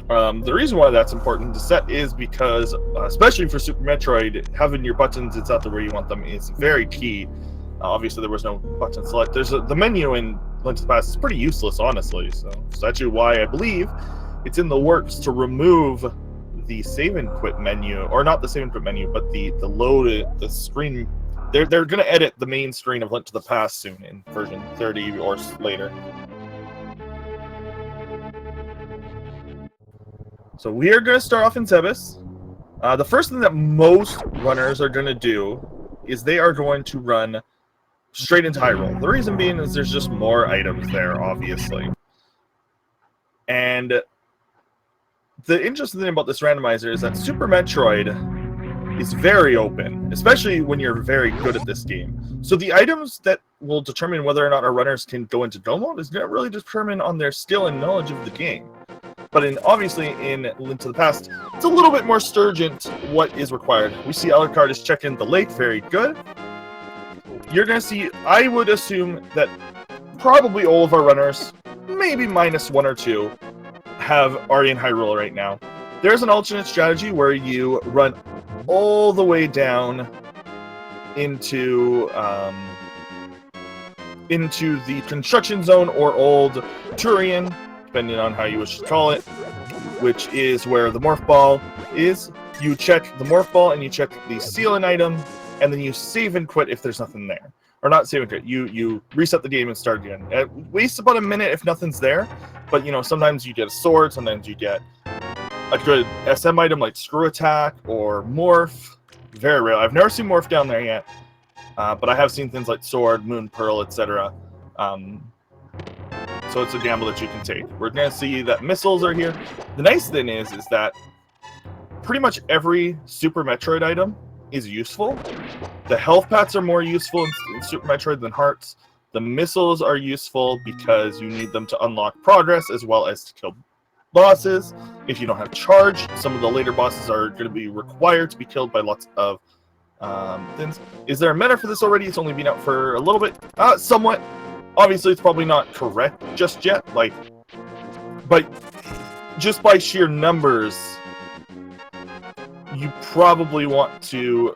The reason why that's important to set is because, especially for Super Metroid, having your buttons exactly where you want them is very key. Obviously, there was no button select. The menu in Link to the Past is pretty useless, honestly. So it's actually why I believe it's in the works to remove the save and quit menu, or not the save and quit menu, but the the screen. They're going to edit the main screen of Link to the Past soon in version 30 or later. So we are going to start off in Zebes. The first thing that most runners are going to do is they are going to run straight into Hyrule. The reason being is there's just more items there, obviously. And the interesting thing about this randomizer is that Super Metroid is very open, especially when you're very good at this game. So the items that will determine whether or not our runners can go into Go Mode is going to really determine on their skill and knowledge of the game. But obviously in Link to the Past, it's a little bit more stringent what is required. We see Alucard is checking the lake, very good. You're going to see, I would assume that probably all of our runners, maybe minus one or two, are in Hyrule right now. There's an alternate strategy where you run all the way down into the construction zone or old Turian, depending on how you wish to call it, which is where the morph ball is. You check the morph ball and you check the sealant item, and then you save and quit if there's nothing there. Or not save and quit, you reset the game and start again. It wastes about a minute if nothing's there, but sometimes you get a sword, sometimes you get a good SM item like Screw Attack or Morph. Very rare. I've never seen Morph down there yet, but I have seen things like Sword, Moon Pearl, etc. So it's a gamble that you can take. We're going to see that missiles are here. The nice thing is that pretty much every Super Metroid item is useful. The health pats are more useful in Super Metroid than hearts. The missiles are useful because you need them to unlock progress as well as to kill bosses. If you don't have charge, some of the later bosses are going to be required to be killed by lots of things. Is there a meta for this already? It's only been out for a little bit. Somewhat. Obviously, it's probably not correct just yet. But just by sheer numbers, you probably want to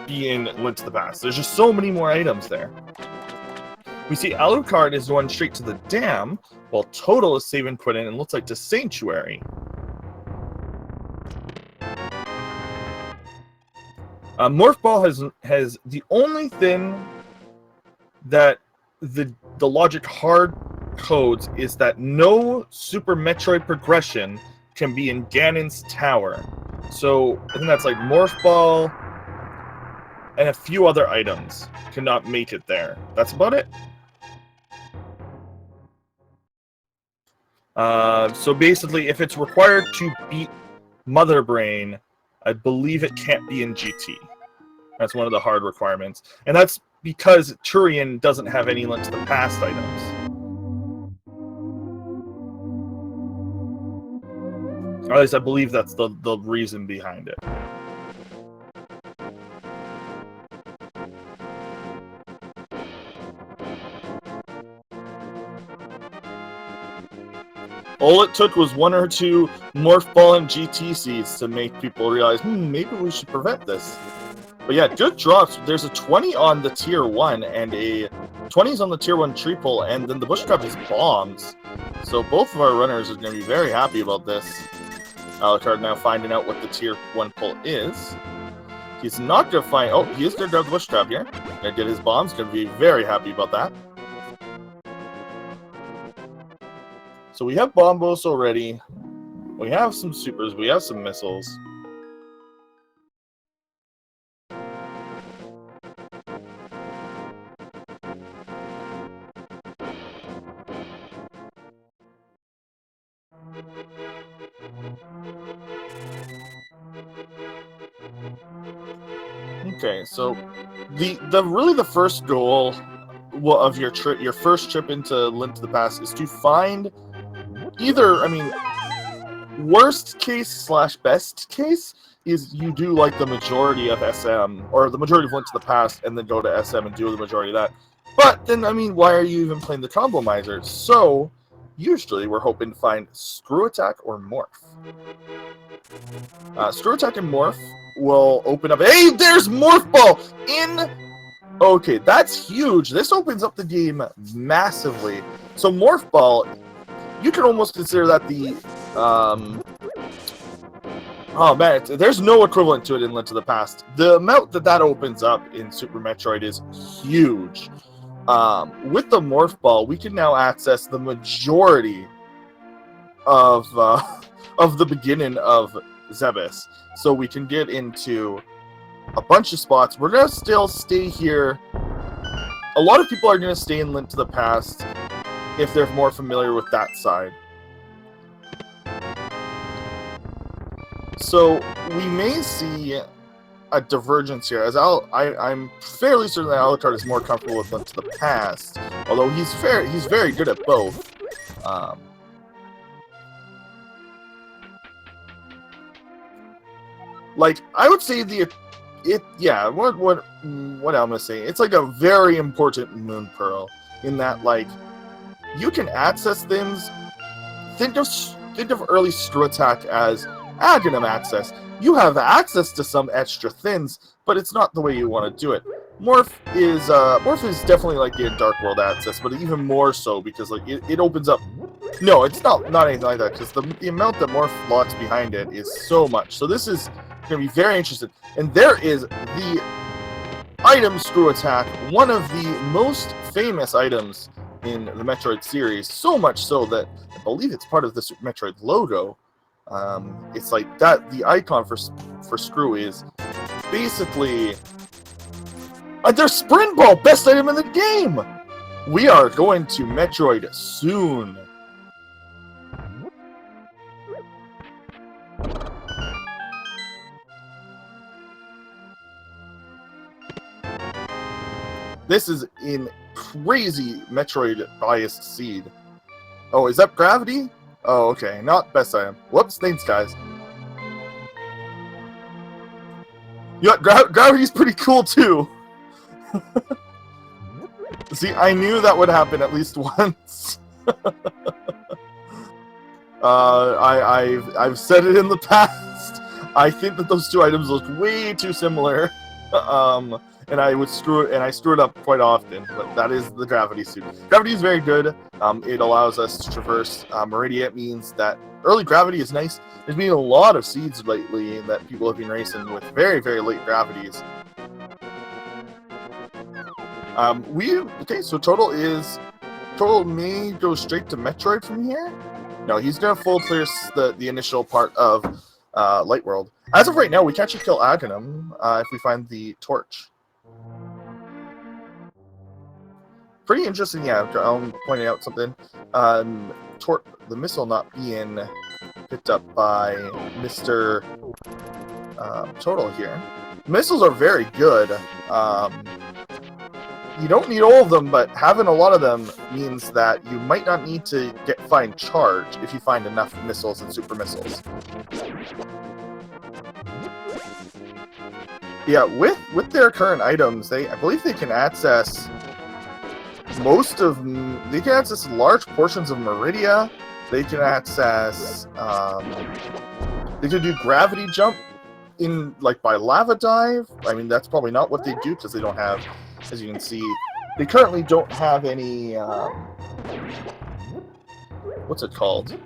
be in Link to the Past. There's just so many more items there. We see Alucard is going straight to the dam, while Total is save and quit in and looks like to Sanctuary. Morph Ball has the only thing that the logic hard codes is that no Super Metroid progression can be in Ganon's Tower. So I think that's like Morph Ball and a few other items cannot make it there. That's about it. So basically, if it's required to beat Mother Brain, I believe it can't be in GT. That's one of the hard requirements. And that's because Turian doesn't have any Link to the Past items. Or at least I believe that's the reason behind it. All it took was one or two Morph Ball and GT seeds to make people realize, maybe we should prevent this. But yeah, good drops. There's a 20 on the tier 1 and a 20s on the tier 1 tree pull, and then the bush trap is bombs. So both of our runners are going to be very happy about this. Alucard now finding out what the tier 1 pull is. He's not going to find... Oh, he is going to grab the bush trap here. Going to get his bombs. Going to be very happy about that. So we have Bombos already. We have some supers. We have some missiles. Okay, so the first goal of your trip, your first trip into Link to the Past, is to find either, worst case / best case is you do like the majority of SM, or the majority of Link to the Past, and then go to SM and do the majority of that. But then, why are you even playing the Combo Miser? So, Usually, we're hoping to find Screw Attack or Morph. Screw Attack and Morph will open up... Hey, there's Morph Ball in... Okay, that's huge. This opens up the game massively. So Morph Ball, you can almost consider that the... Oh man, there's no equivalent to it in Link to the Past. The amount that opens up in Super Metroid is huge. With the Morph Ball, we can now access the majority of the beginning of Zebes. So we can get into a bunch of spots. We're going to still stay here. A lot of people are going to stay in Link to the Past if they're more familiar with that side. So we may see a divergence here, as I'm fairly certain that Alucard is more comfortable with Link to the Past, although he's very good at both. Like, I would say what I'm gonna say, it's like a very important Moon Pearl in that, like, you can access things. Think of early Screw Attack as Aghanim access. You have access to some extra things, but it's not the way you want to do it. Morph is definitely like the Dark World access, but even more so because like it opens up. No, it's not anything like that, because the amount that Morph locks behind it is so much. So this is going to be very interesting. And there is the item Screw Attack, one of the most famous items in the Metroid series. So much so that I believe it's part of the Super Metroid logo. It's like that. The icon for Screw is basically their Sprint Ball, best item in the game. We are going to Metroid soon. This is in crazy Metroid biased seed. Oh, is that Gravity? Oh, okay. Not best item. Whoops, thanks, guys. Yeah, Gravity's pretty cool, too. See, I knew that would happen at least once. I've said it in the past. I think that those two items look way too similar. And I screw it up quite often, but that is the Gravity suit. Gravity is very good. It allows us to traverse Meridia. It means that early Gravity is nice. There's been a lot of seeds lately that people have been racing with very, very late Gravities. So Total may go straight to Metroid from here. No, he's gonna full clear the initial part of Light World. As of right now, we can actually kill Aghanim if we find the torch. Pretty interesting, yeah. I'm pointing out something. The missile not being picked up by Mr. Total here. Missiles are very good. You don't need all of them, but having a lot of them means that you might not need to find charge if you find enough missiles and super missiles. Yeah, with their current items, I believe they can access they can access large portions of Meridia. They can access they can do gravity jump in by lava dive. I mean, that's probably not what they do because they don't have, as you can see, they currently don't have any what's it called?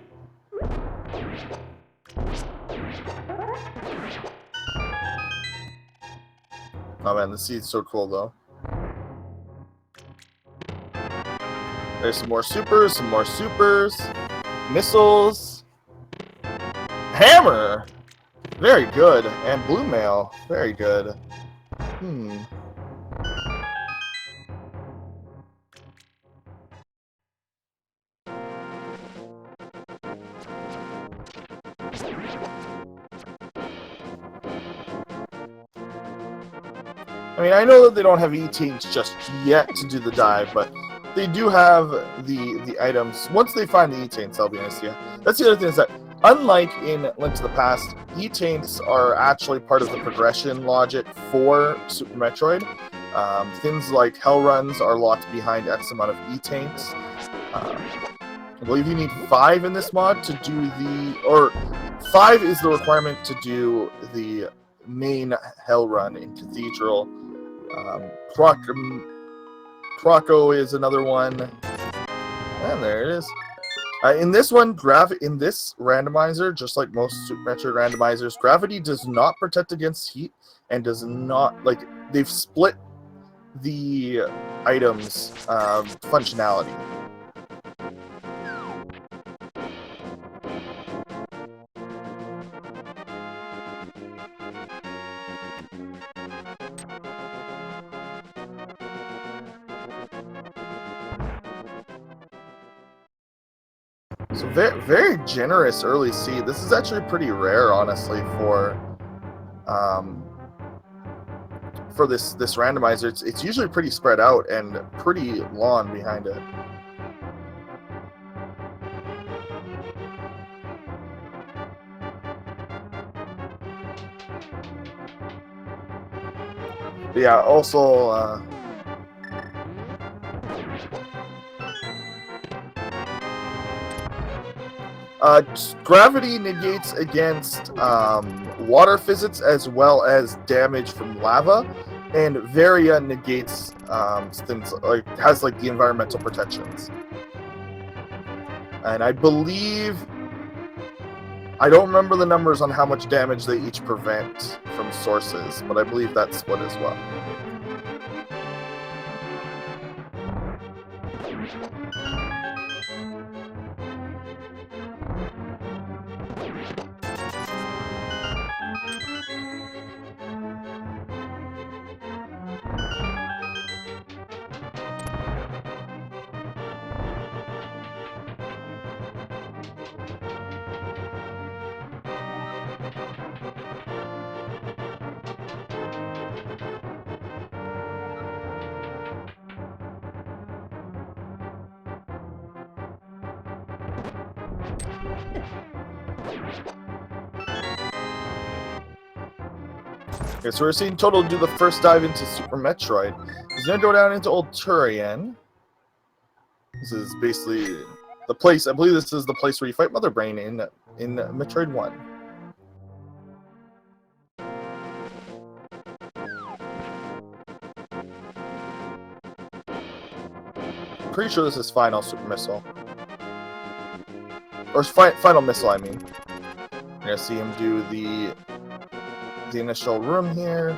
Oh man, the seed's so cool though. There's some more supers, missiles, hammer, very good, and blue mail, very good. I mean, I know that they don't have E-Tanks just yet to do the dive, but they do have the items. Once they find the E-Tanks, I'll be honest with you. That's the other thing, is that unlike in Link to the Past, E-Tanks are actually part of the progression logic for Super Metroid. Things like Hell Runs are locked behind X amount of E-Tanks. I believe you need 5 in this mod to do the... Or 5 is the requirement to do the main hell run in Cathedral. Croco is another one. And there it is. In this one, in this randomizer, just like most Super Metroid randomizers, gravity does not protect against heat and does not, like, they've split the items functionality. So very, very generous early seed. This is actually pretty rare, honestly, for this randomizer. It's usually pretty spread out and pretty long behind it. But yeah, also gravity negates against water physics as well as damage from lava, and Varia negates things like has like the environmental protections. And I believe I don't remember the numbers on how much damage they each prevent from sources, but I believe that's split as well. Okay, so we're seeing Total do the first dive into Super Metroid. He's gonna go down into Old Turian. This is basically the place. I believe this is the place where you fight Mother Brain in Metroid 1. Pretty sure this is Final Super Missile. Or Final Missile, I mean. You're gonna see him do the initial room here.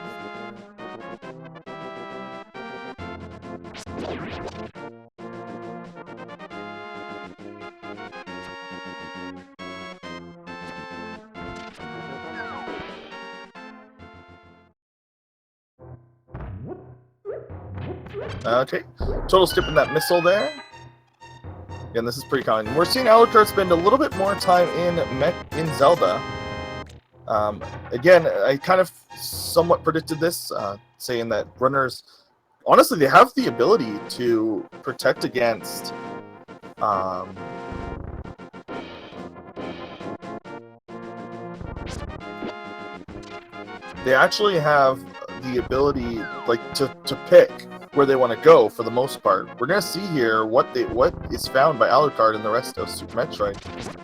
Okay, Total skipping that missile there. Again, this is pretty common. We're seeing Alucard spend a little bit more time in Zelda. Again, I kind of somewhat predicted this, saying that runners, honestly, they have the ability to protect against they actually have the ability, like, to pick where they want to go for the most part. We're gonna see here what is found by Alucard and the rest of Super Metroid.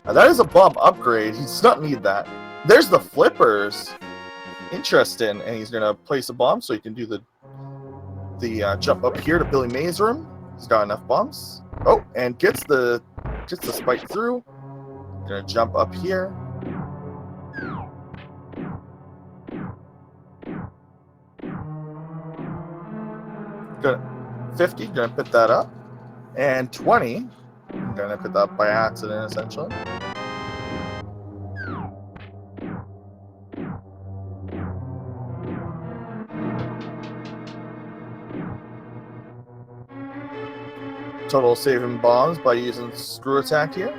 Now, that is a bomb upgrade. He does not need that. There's the flippers. Interesting. And he's gonna place a bomb so he can do the jump up here to Billy May's room. He's got enough bombs. Oh, and gets the spike through. Gonna jump up here. Gonna 50, gonna put that up. And 20, gonna put that up by accident, essentially. Total saving bombs by using screw attack here.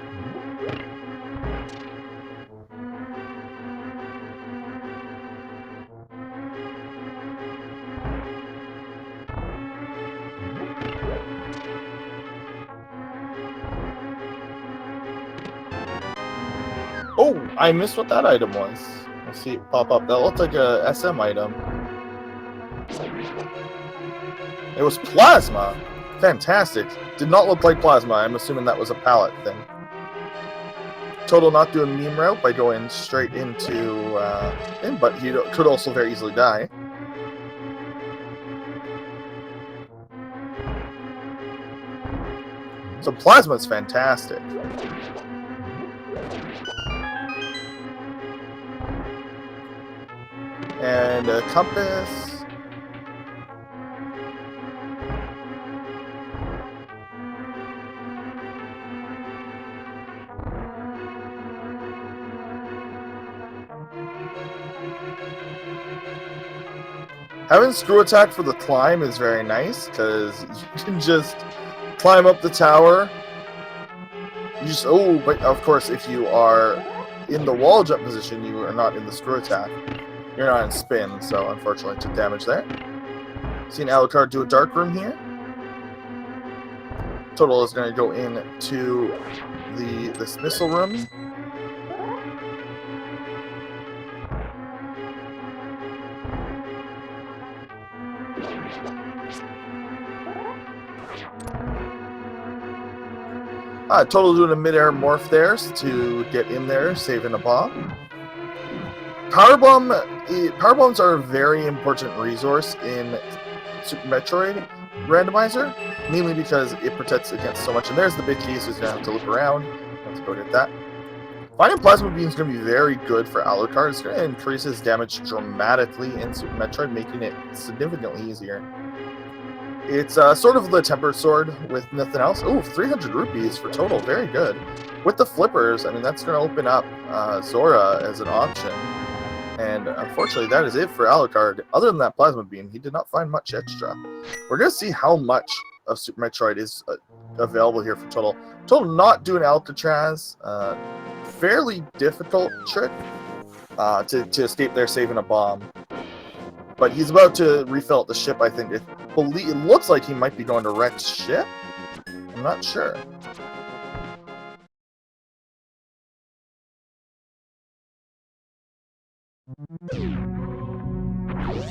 Oh, I missed what that item was. Let's see it pop up. That looked like a SM item. It was plasma. Fantastic. Did not look like plasma. I'm assuming that was a pallet thing. Total not doing meme route by going straight into in, but he could also very easily die. So plasma's fantastic. And a compass. Having screw attack for the climb is very nice, because you can just climb up the tower. You just, oh, but of course, if you are in the wall jump position, you are not in the screw attack. You're not in spin, so unfortunately took damage there. Seeing Alucard do a dark room here. Total is going to go into this missile room. Total doing a mid-air morph there to get in there, saving a bomb. Power bombs are a very important resource in Super Metroid Randomizer, mainly because it protects against so much. And there's the big key, so he's going to have to loop around. Let's go get that. Finding Plasma Beam is going to be very good for Alucard. It's going to increase his damage dramatically in Super Metroid, making it significantly easier. It's sort of the Tempered Sword with nothing else. Oh, 300 rupees for Total. Very good. With the flippers, I mean, that's going to open up Zora as an option. And unfortunately, that is it for Alucard. Other than that Plasma Beam, he did not find much extra. We're going to see how much of Super Metroid is available here for Total. Total not doing Alcatraz. Fairly difficult trick to escape there saving a bomb. But he's about to refill the ship, I think. It looks like he might be going to Rex's ship. I'm not sure.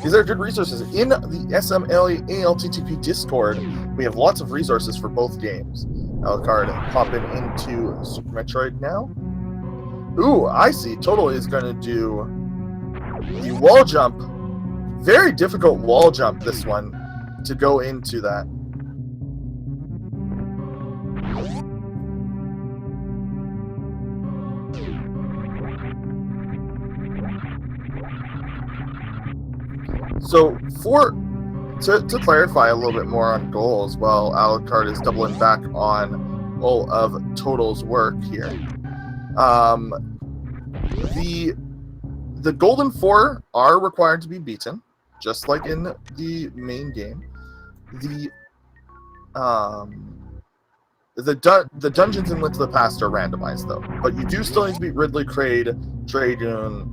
These are good resources. In the SMLALTTP Discord, we have lots of resources for both games. Alucard hopping into Super Metroid now. Ooh, I see. Total is going to do the wall jump. Very difficult wall jump, this one, to go into that. So, to clarify a little bit more on goals, while Alucard is doubling back on all of Total's work here, the Golden Four are required to be beaten, just like in the main game. The dungeons in Link to the Past are randomized, though. But you do still need to beat Ridley, Kraid, Draygon,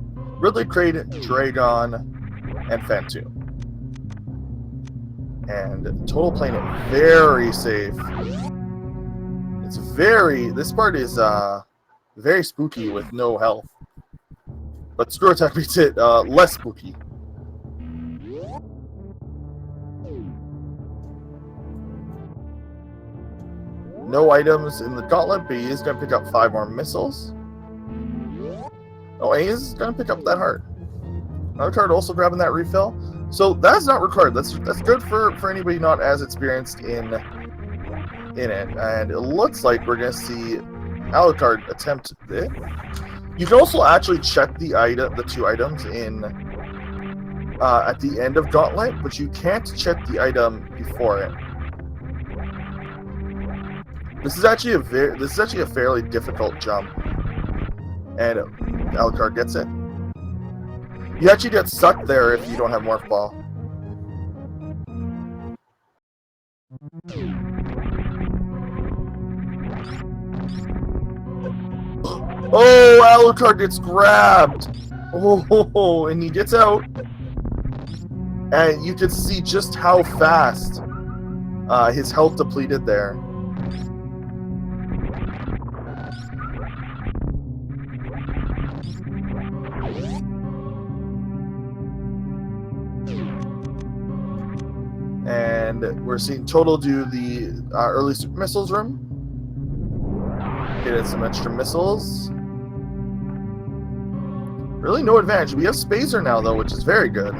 and Fantu. And Total playing it very safe. This part is very spooky with no health. But Screw Attack makes it less spooky. No items in the gauntlet, but he is going to pick up 5 more missiles. Oh, and he is going to pick up that heart. Another card also grabbing that refill. So that's not required. That's good for anybody not as experienced in it. And it looks like we're going to see Alucard attempt it. You can also actually check the 2 items in at the end of Gauntlet, but you can't check the item before it. This is actually a fairly difficult jump, and Alucard gets it. You actually get sucked there if you don't have Morph Ball. Oh, Alucard gets grabbed. Oh, and he gets out, and you can see just how fast his health depleted there. And And we're seeing Total do the early super missiles room. Get some extra missiles. Really no advantage. We have Spacer now, though, which is very good.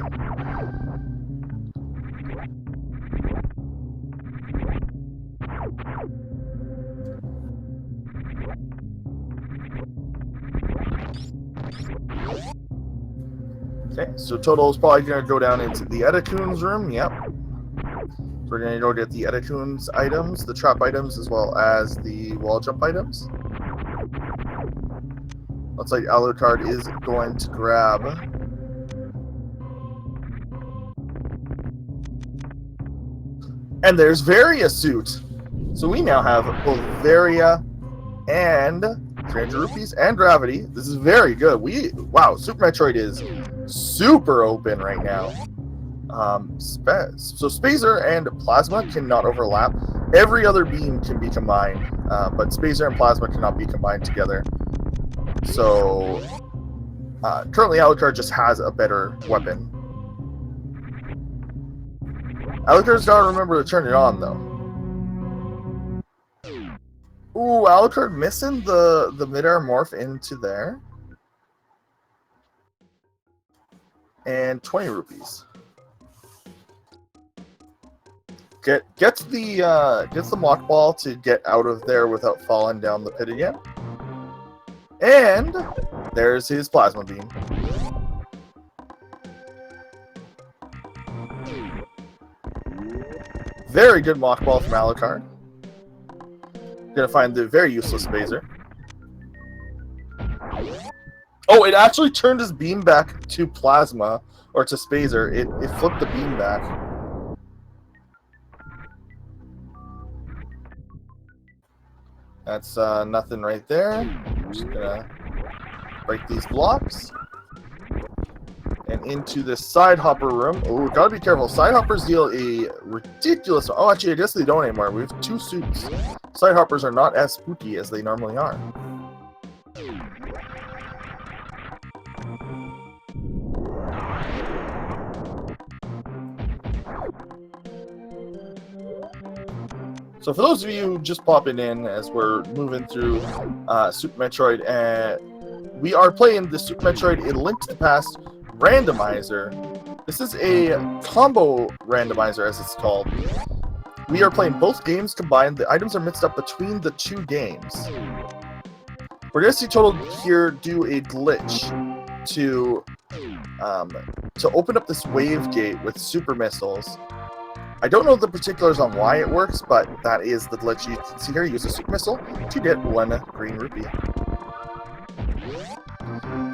Okay, so Total is probably going to go down into the Edacoon's room. Yep. So we're going to go get the Edacoon's items, the trap items, as well as the wall jump items. Looks like Alucard is going to grab... And there's Varia suit. So we now have both Varia and 300 rupees and gravity. This is very good. Wow, Super Metroid is super open right now. So Spacer and Plasma cannot overlap. Every other beam can be combined, but Spacer and Plasma cannot be combined together. So currently Alucard just has a better weapon. Alucard's got to remember to turn it on, though. Ooh, Alucard missing the mid-air morph into there. And 20 rupees. Gets the mock ball to get out of there without falling down the pit again. And there's his plasma beam. Very good mock ball from Alucard. Gonna find the very useless Spacer. Oh, it actually turned his beam back to Plasma, or to Spacer. It flipped the beam back. That's nothing right there. Just gonna break these blocks. And into the side hopper room. Oh, gotta be careful. Side hoppers deal a ridiculous... Oh, actually, I guess they don't anymore. We have 2 suits. Side hoppers are not as spooky as they normally are. So for those of you just popping in as we're moving through Super Metroid, we are playing the Super Metroid A Link to the Past Randomizer. This is a combo randomizer, as it's called. We are playing both games combined. The items are mixed up between the 2 games. We're going to see Total here do a glitch to open up this wave gate with super missiles. I don't know the particulars on why it works, but that is the glitch. You can see here, use a super missile to get 1 green rupee.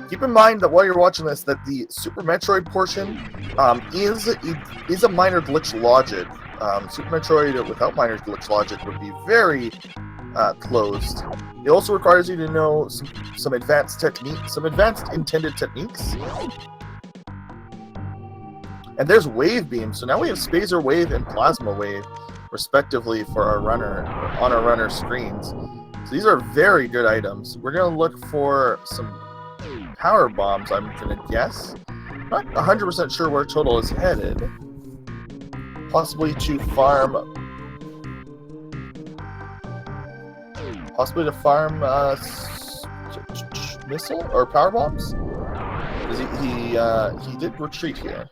Keep in mind that while you're watching this, that the Super Metroid portion is a minor glitch logic. Super Metroid without minor glitch logic would be very closed. It also requires you to know some advanced techniques, some advanced intended techniques. And there's Wave Beam, so now we have Spacer Wave and Plasma Wave, respectively, for our runner on our runner screens. So these are very good items. We're gonna look for some power bombs, I'm gonna guess. Not 100% sure where Total is headed. Possibly to farm. Missile or power bombs. He did retreat here.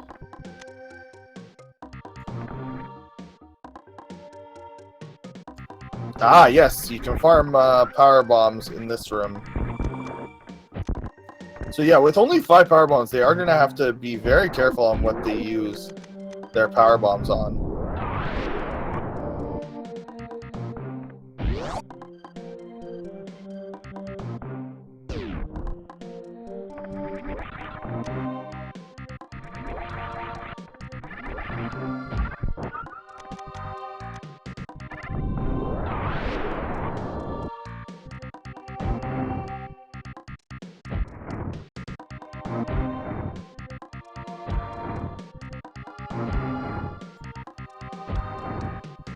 Ah, yes, you can farm power bombs in this room. So yeah, with only 5 power bombs, they are going to have to be very careful on what they use their power bombs on.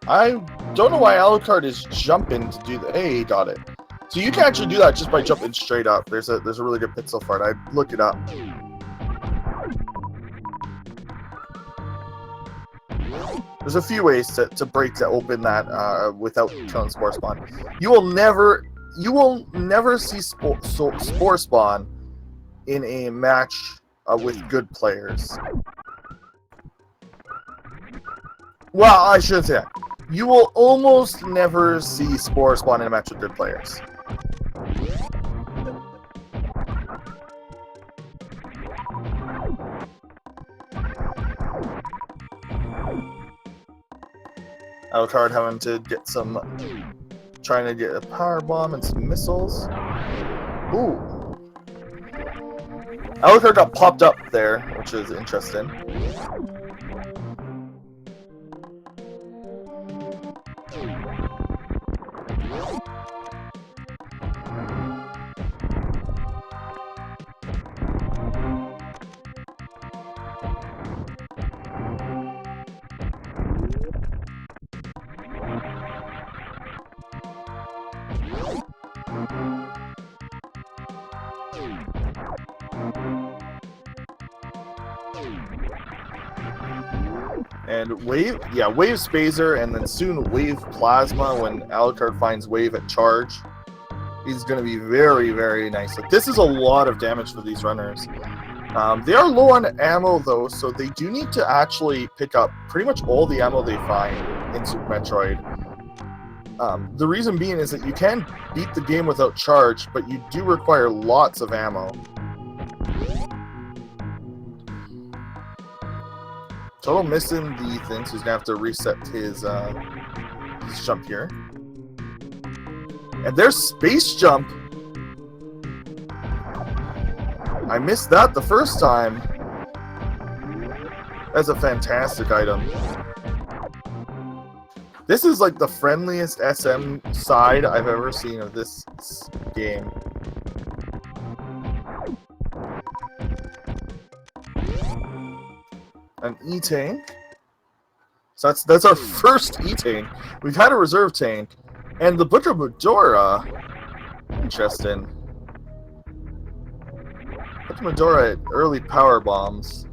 I don't know why Alucard is jumping to do that. Hey, he got it. So you can actually do that just by jumping straight up. There's a really good pixel for it. I looked it up. There's a few ways to break to open that without killing Spore Spawn. You will never see Spore Spawn in a match with good players. Well, I shouldn't say that. You will almost never see Spore Spawn in a match with good players. Alucard having to get trying to get a power bomb and some missiles. Ooh. Alucard got popped up there, which is interesting. And Wave Spazer, and then soon Wave Plasma when Alucard finds Wave at charge. He's going to be very, very nice. Like, this is a lot of damage for these runners. They are low on ammo, though, so they do need to actually pick up pretty much all the ammo they find in Super Metroid. The reason being is that you can beat the game without charge, but you do require lots of ammo. Total missing the thing, so he's gonna have to reset his jump here. And there's Space Jump. I missed that the first time. That's a fantastic item. This is like the friendliest SM side I've ever seen of this game. An E-Tank. So that's our first E-Tank. We've had a reserve tank. And the Butcher Medora. Interesting. Butcher Medora at early power bombs.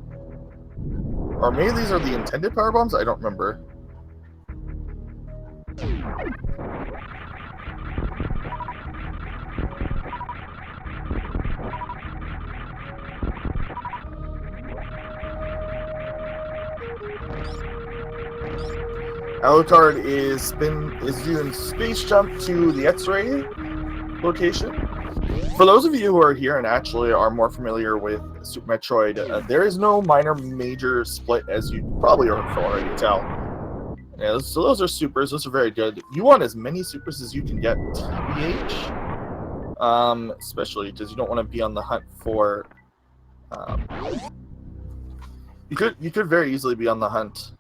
Or maybe these are the intended power bombs? I don't remember. Alucard is doing Space Jump to the X-Ray location. For those of you who are here and actually are more familiar with Super Metroid, there is no minor-major split, as you probably can already tell. Yeah, so those are supers. Those are very good. You want as many supers as you can get, TBH. Especially because you don't want to be on the hunt for... You could very easily be on the hunt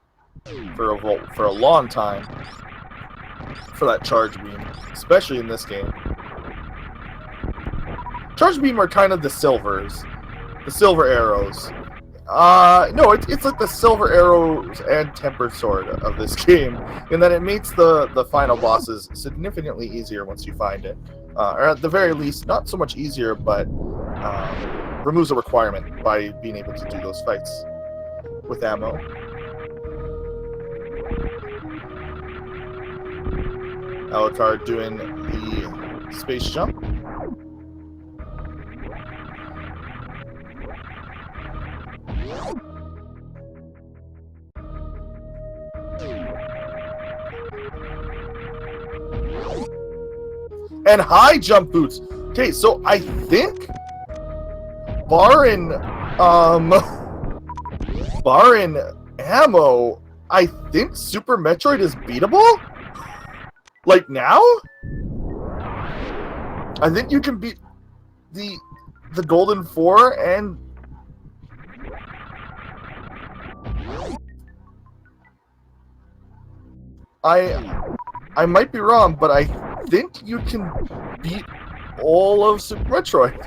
for a long time for that charge beam, especially in this game. Charge beam are kind of the silver arrows. No, it's like the silver arrows and tempered sword of this game, in that it makes the final bosses significantly easier once you find it, or at the very least, not so much easier, but removes a requirement by being able to do those fights with ammo. Alucard doing the space jump. And high jump boots. Okay, so I think barring ammo, I think Super Metroid is beatable? Like now? I think you can beat the Golden Four and I might be wrong, but I think you can beat all of Super Metroid.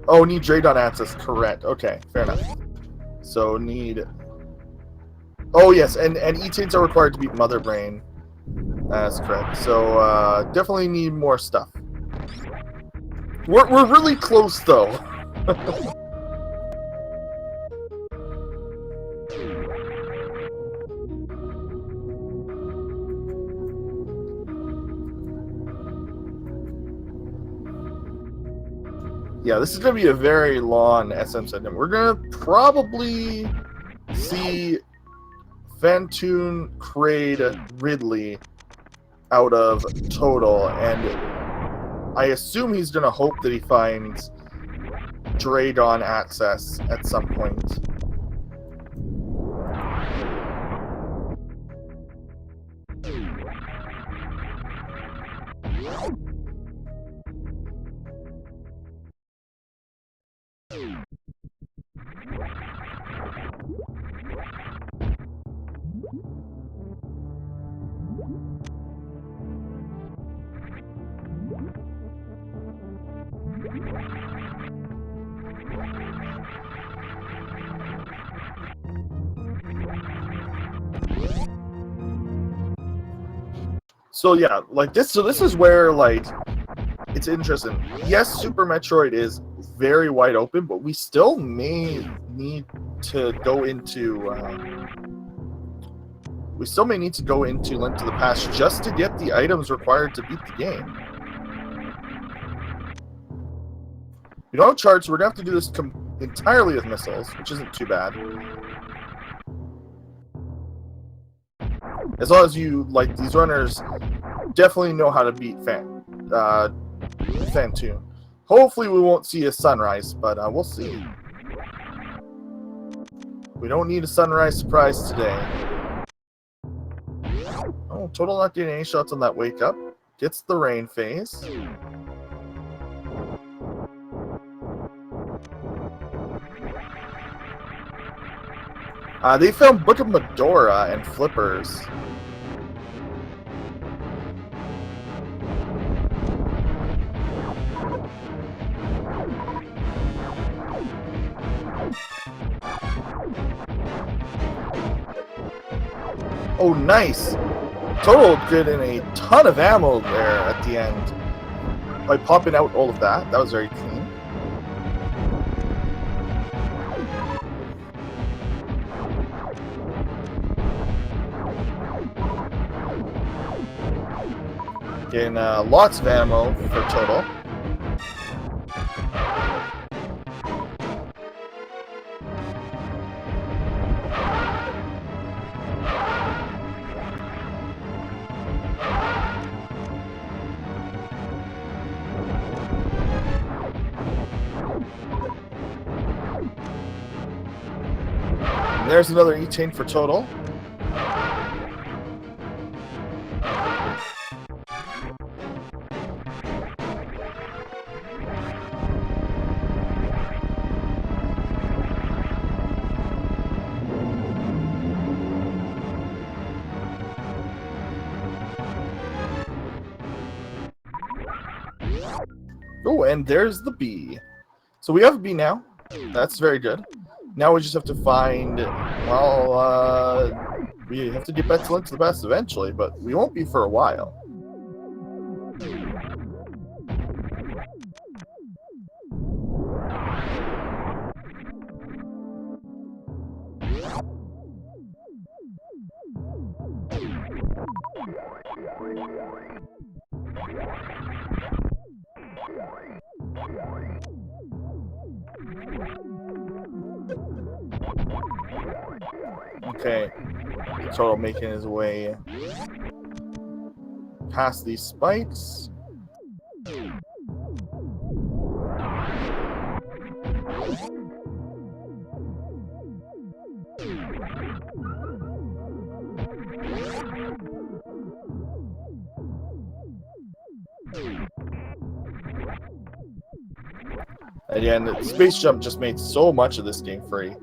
Oh, need Draygon access, correct. Okay, fair enough. So need... Oh yes, and E-Tanks are required to beat Mother Brain. That's correct. So definitely need more stuff. We're really close though. Yeah, this is going to be a very long SMZ3. We're going to probably see Fantoon, Kraid, Ridley out of total, and I assume he's going to hope that he finds Draygon access at some point. So yeah, like this. So this is where like it's interesting. Yes, Super Metroid is very wide open, but we still may need to go into. We still may need to go into Link to the Past just to get the items required to beat the game. We don't have charts, so we're gonna have to do this entirely with missiles, which isn't too bad. As long as you, like, these runners definitely know how to beat Fantoon. Hopefully we won't see a sunrise, but we'll see. We don't need a sunrise surprise today. Oh, total not getting any shots on that wake up. Gets the rain phase. They found Book of Medora and Flippers. Oh, nice! Total getting a ton of ammo there at the end. By popping out all of that. That was very clean. Getting lots of ammo for total. And there's another E-chain for total. Oh, and there's the B. So we have a B now. That's very good. Now we just have to find, well, we have to get back to Link to the Past eventually, but we won't be for a while. Okay, Total making his way past these spikes. Again, the space jump just made so much of this game free.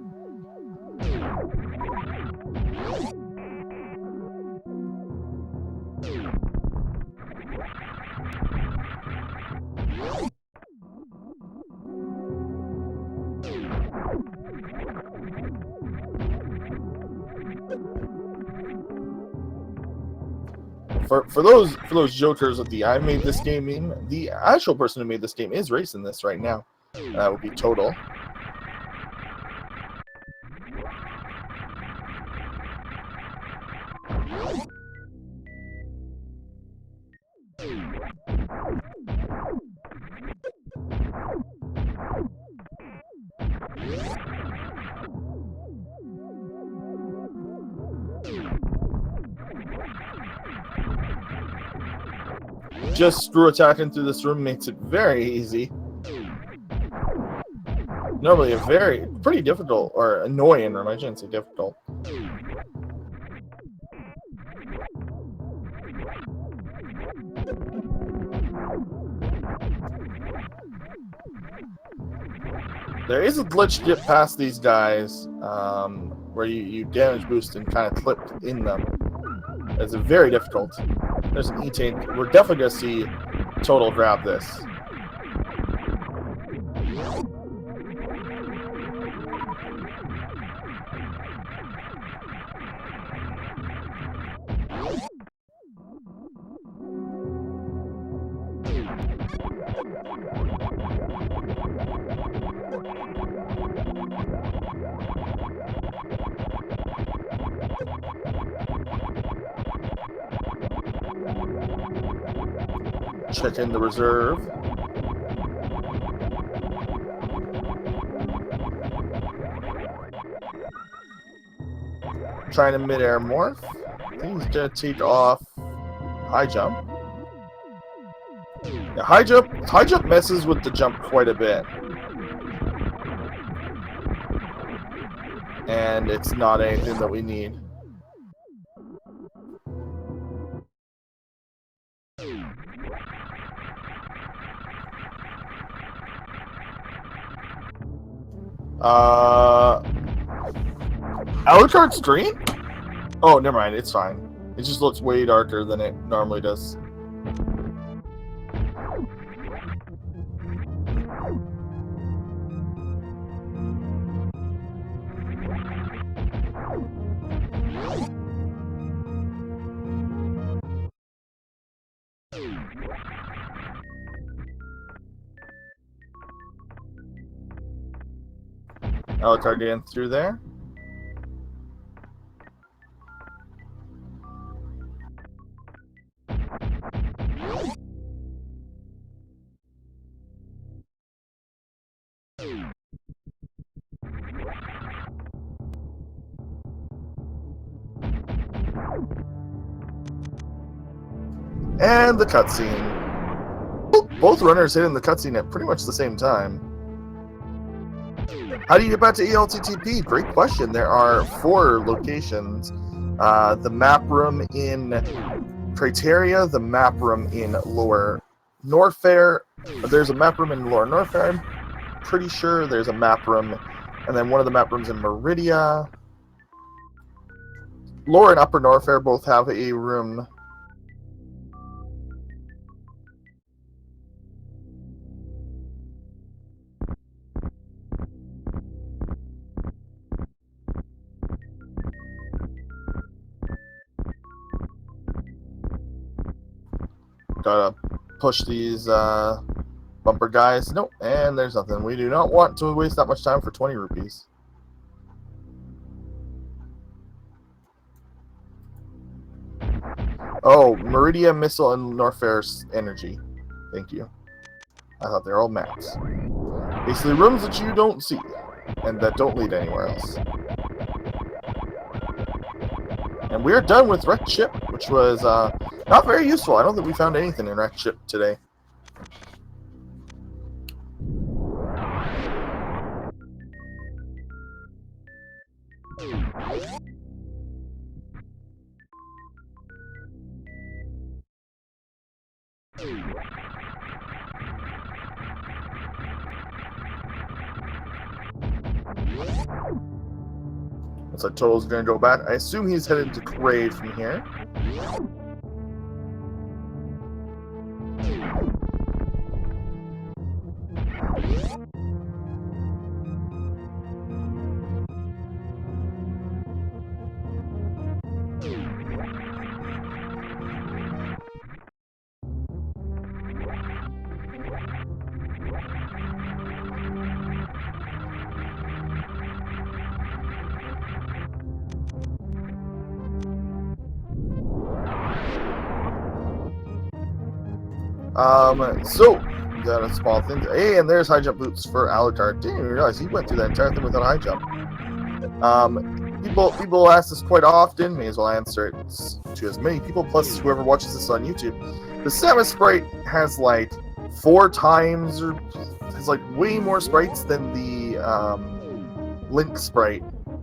For those jokers of the I made this game meme, the actual person who made this game is racing this right now. That would be Total. Just screw attacking through this room makes it very easy. Normally a pretty difficult, or annoying room, I shouldn't say difficult. There is a glitch to get past these guys, where you damage boost and kind of clip in them. It's very difficult. There's an E-tank. We're definitely going to see Total grab this. Check in the reserve. Trying to mid-air morph. I think he's gonna take off high jump. Yeah, high jump messes with the jump quite a bit. And it's not anything that we need. Alucard's screen? Oh, never mind. It's fine. It just looks way darker than it normally does. Alucard getting through there. And the cutscene. Both runners hit in the cutscene at pretty much the same time. How do you get back to ELTTP? Great question. There are 4 locations. The map room in Criteria, the map room in Lower Norfair. There's a map room in Lower Norfair. I'm pretty sure there's a map room. And then one of the map rooms in Meridia. Lower and Upper Norfair both have a room. Gotta push these bumper guys. Nope, and there's nothing. We do not want to waste that much time for 20 rupees. Oh, Meridia, Missile, and Norfair's Energy. Thank you. I thought they're all maps. Basically rooms that you don't see, and that don't lead anywhere else. And we're done with Wrecked Ship, which was not very useful. I don't think we found anything in Wrecked Ship today. Looks like Total's gonna go back. I assume he's headed to Kraid from here. So, got a small thing. Hey, and there's high jump boots for Alucard. Didn't even realize he went through that entire thing without a high jump. People ask this quite often. May as well answer it to as many people, plus whoever watches this on YouTube. The Samus sprite has like 4 times or has like way more sprites than the Link sprite.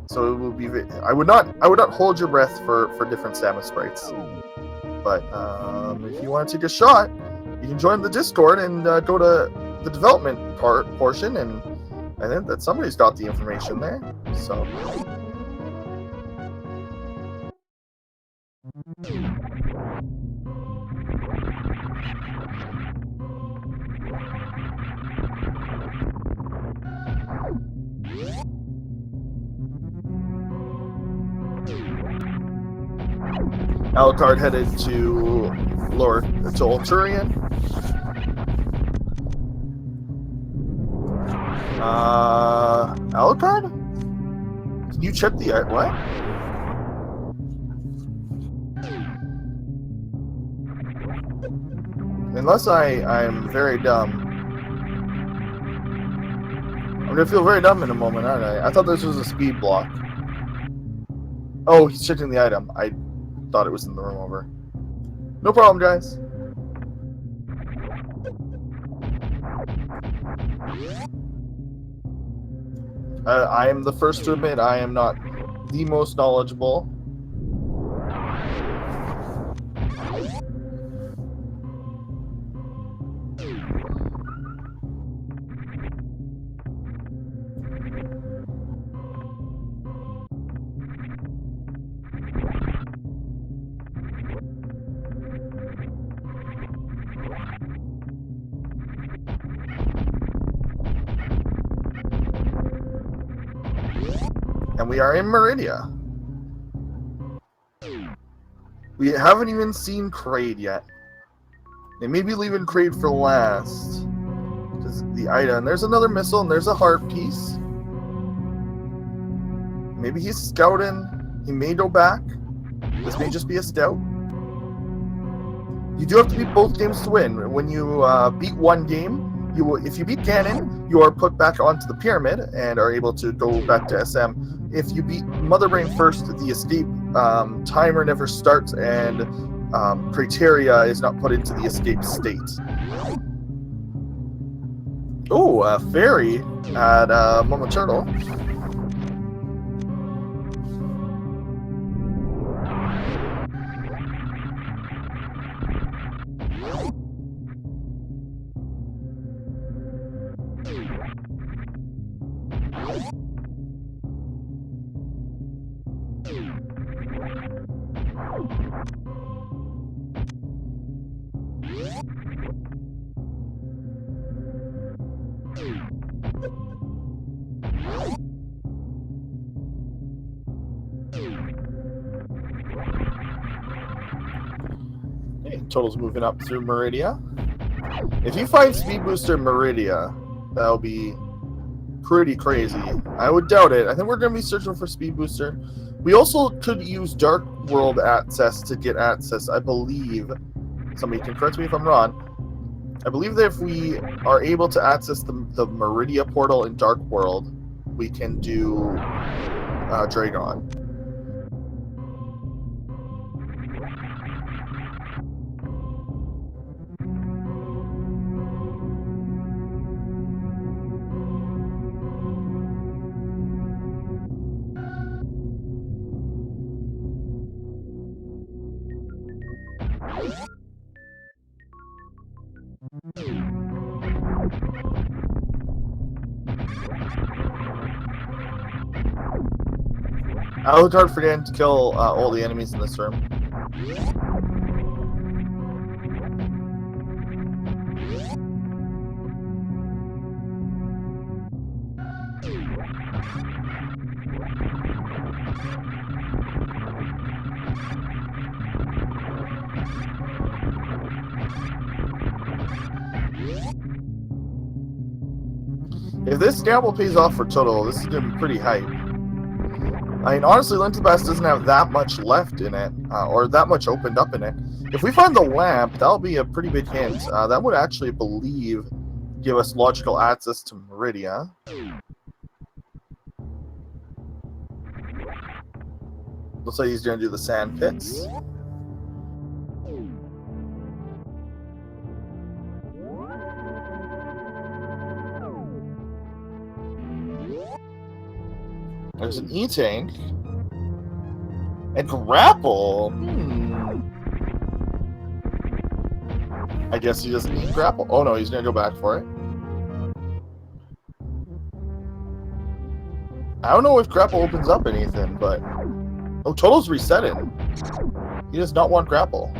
So it would be. I would not hold your breath for different Samus sprites. But if you want to take a shot, you can join the Discord and go to the development portion, and I think that somebody's got the information there. So. Alucard headed to Alturian. Alucard? Can you check the what? Unless I'm very dumb. I'm gonna feel very dumb in a moment, aren't I? I thought this was a speed block. Oh, he's checking the item. I thought it was in the room over. No problem, guys. I am the first to admit I am not the most knowledgeable. And we are in Meridia. We haven't even seen Kraid yet. They may be leaving Kraid for last. Because the item. There's another missile and there's a heart piece. Maybe he's scouting. He may go back. This may just be a scout. You do have to beat both games to win. When you beat one game, if you beat Ganon, you are put back onto the pyramid and are able to go back to SM. If you beat Mother Brain first, the escape timer never starts and criteria is not put into the escape state. Oh, a fairy at Mama Turtle. Total's moving up through Meridia. If you find Speed Booster in Meridia, that'll be pretty crazy. I would doubt it. I think we're going to be searching for Speed Booster. We also could use Dark World access to get access, I believe. Somebody can correct me if I'm wrong. I believe that if we are able to access the Meridia portal in Dark World, we can do Draygon. I looked hard for Dan to kill all the enemies in this room. If this gamble pays off for Total, this is going to be pretty hype. I mean, honestly, Link to the Past doesn't have that much left in it, or that much opened up in it. If we find the lamp, that'll be a pretty big hint. That would actually, I believe, give us logical access to Meridia. Looks like he's going to do the sand pits. There's an E-Tank. And grapple. I guess he doesn't need grapple. Oh no, he's gonna go back for it. I don't know if grapple opens up anything, but... Oh, Total's resetting. He does not want grapple.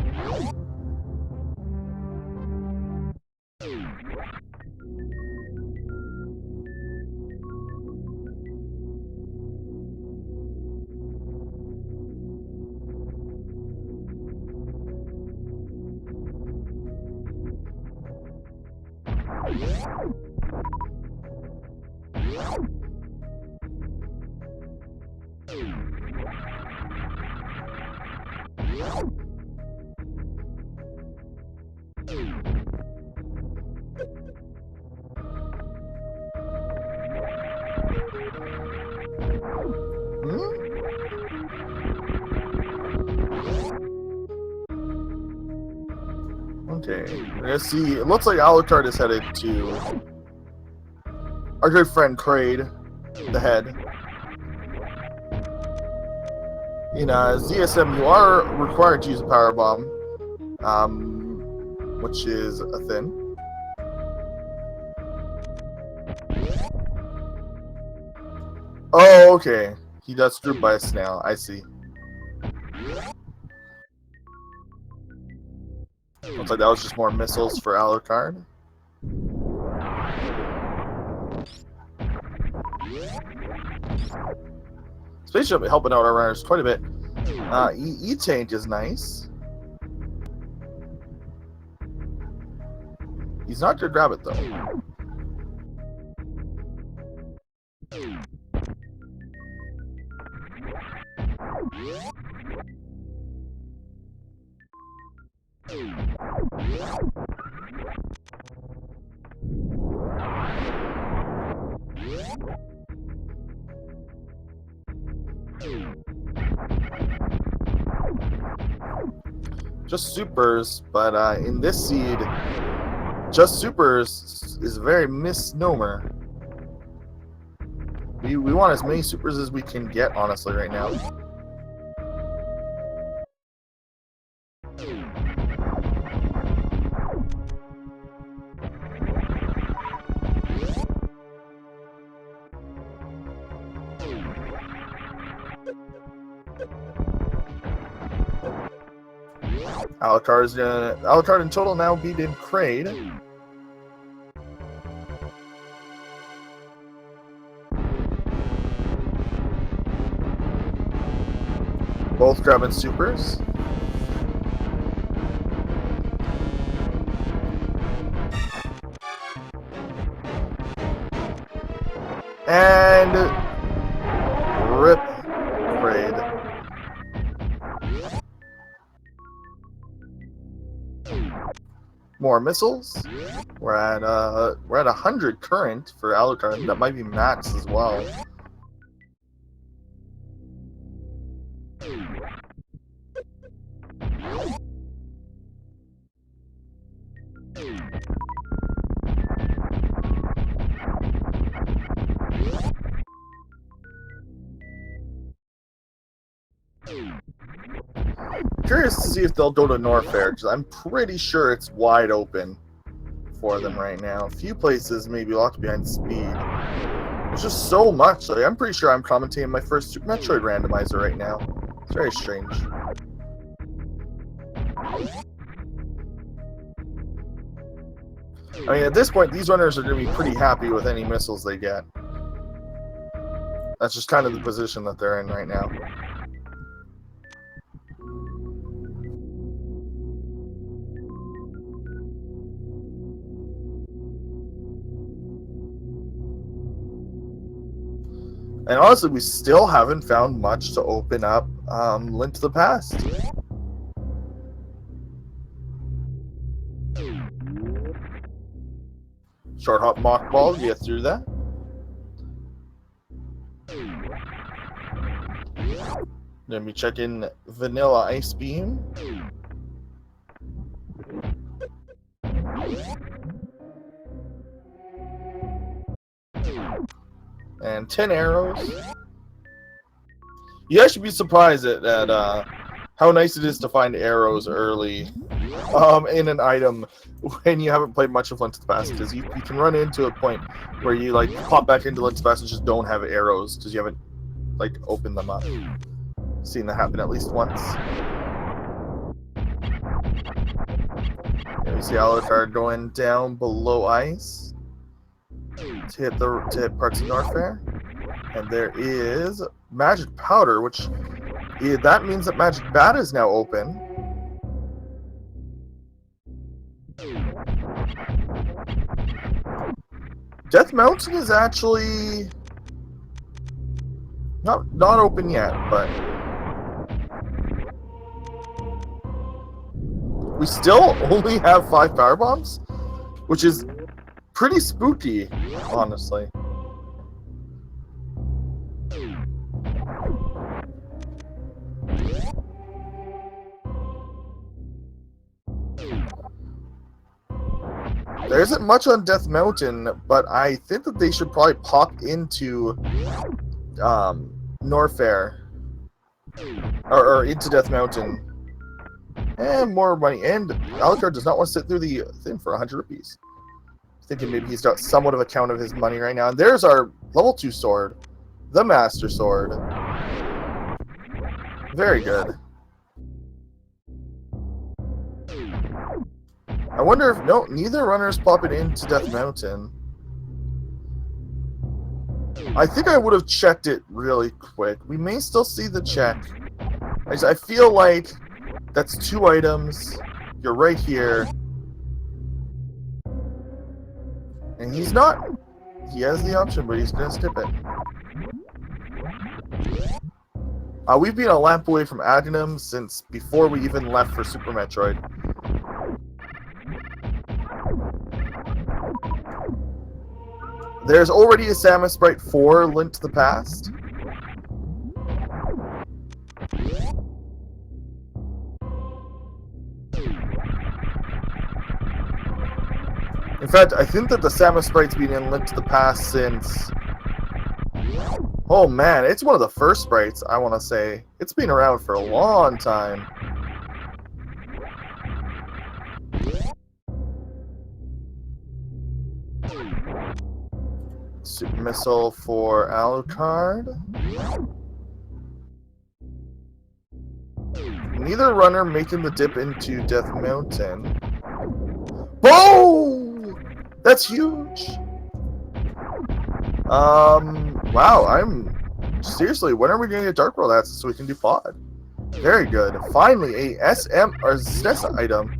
Okay, let's see. It looks like Alucard is headed to our good friend Kraid, the head. In ZSM, you are required to use a power bomb, which is a thing. Oh, okay. He got screwed by a snail. I see. Looks like that was just more missiles for Alucard. Spaceship helping out our runners quite a bit. E-Tank is nice. He's not gonna grab it though. Just supers, but in this seed, just supers is a very misnomer. We want as many supers as we can get, honestly, right now. Alucard in total now beaten Kraid. Both grabbing supers. And rip Kraid. More missiles. We're at 100 current for Alucard. That might be max as well. Curious to see if they'll go to Norfair, because I'm pretty sure it's wide open for them right now. A few places may be locked behind speed. There's just so much. Like, I'm pretty sure I'm commentating my first Super Metroid randomizer right now. It's very strange. I mean, at this point, these runners are going to be pretty happy with any missiles they get. That's just kind of the position that they're in right now. And honestly, we still haven't found much to open up Link to the Past. Short hop mock ball, get through that. Then we check in Vanilla Ice Beam. And 10 arrows. You guys should be surprised at how nice it is to find arrows early in an item when you haven't played much of Link to the Past, because you can run into a point where you like pop back into Link to the Past and just don't have arrows because you haven't like opened them up. Seen that happen at least once. Here we see Alucard going down below ice to hit parts of Norfair, and there is Magic Powder, which that means that Magic Bat is now open. Death Mountain is actually not open yet, but we still only have 5 power bombs, which is pretty spooky, honestly. There isn't much on Death Mountain, but I think that they should probably pop into Norfair or into Death Mountain. And more money. And Alucard does not want to sit through the thing for 100 rupees. Thinking maybe he's got somewhat of a count of his money right now. And there's our level 2 sword, the Master Sword. Very good. I wonder if neither runner's popping into Death Mountain. I think I would have checked it really quick. We may still see the check. I feel like that's 2 items. You're right here. And he's not. He has the option, but he's going to skip it. We've been a lap away from Agnum since before we even left for Super Metroid. There's already a Samus Sprite 4 Link to the Past. In fact, I think that the Samus Sprite's been in Link to the Past since... Oh man, it's one of the first sprites, I want to say. It's been around for a long time. Super Missile for Alucard. Neither runner making the dip into Death Mountain. Whoa! That's huge! Wow, seriously, when are we going to get Dark World access so we can do pod? Very good. Finally, a SM or SNES item.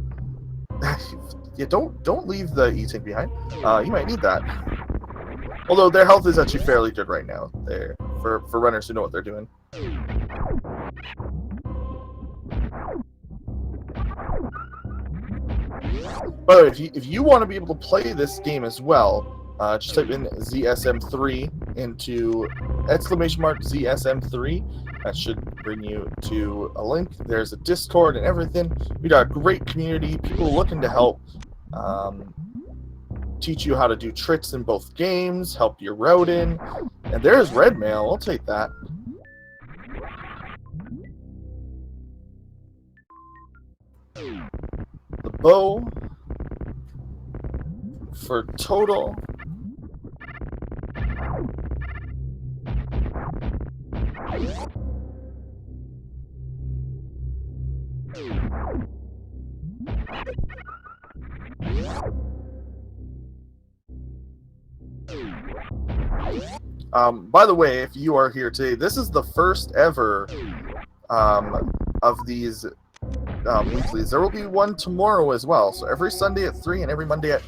Yeah, don't leave the E-Tank behind. You might need that. Although their health is actually fairly good right now. There for runners who know what they're doing. By the way, if you want to be able to play this game as well, just type in ZSM3 into !ZSM3. That should bring you to a link. There's a Discord and everything. We got a great community, people looking to help. Teach you how to do tricks in both games, help your routing. And there's red mail, I'll take that. The bow for total. By the way, if you are here today, this is the first ever of these weeklies. There will be one tomorrow as well. So every Sunday at 3 and every Monday at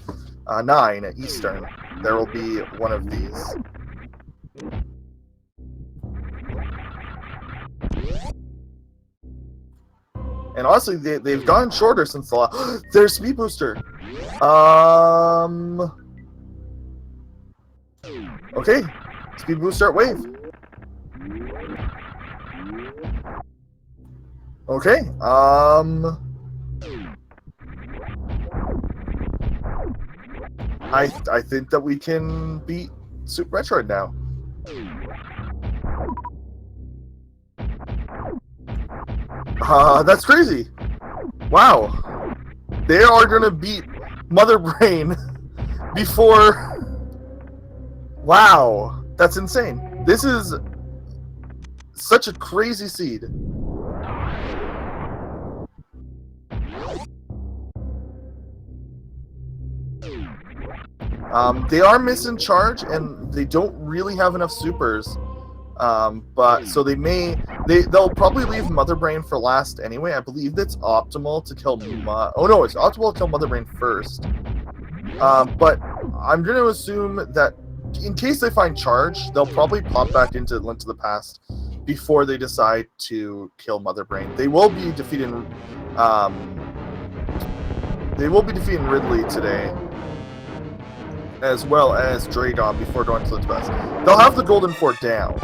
9 at Eastern, there will be one of these. And honestly, they've gone shorter since the last. There's Speed Booster. Okay, Speed Booster at Wave. Okay, I think that we can beat Super Metroid now. That's crazy. Wow. They are going to beat Mother Brain before... Wow. That's insane. This is such a crazy seed. They are missing charge, and they don't really have enough supers. But so they'll probably leave Mother Brain for last anyway. I believe that's optimal to kill it's optimal to kill Mother Brain first. But I'm going to assume that in case they find charge, they'll probably pop back into Link to the Past before they decide to kill Mother Brain. They will be defeating Ridley today, as well as Draygon before going to the Past. They'll have the Golden Fort down.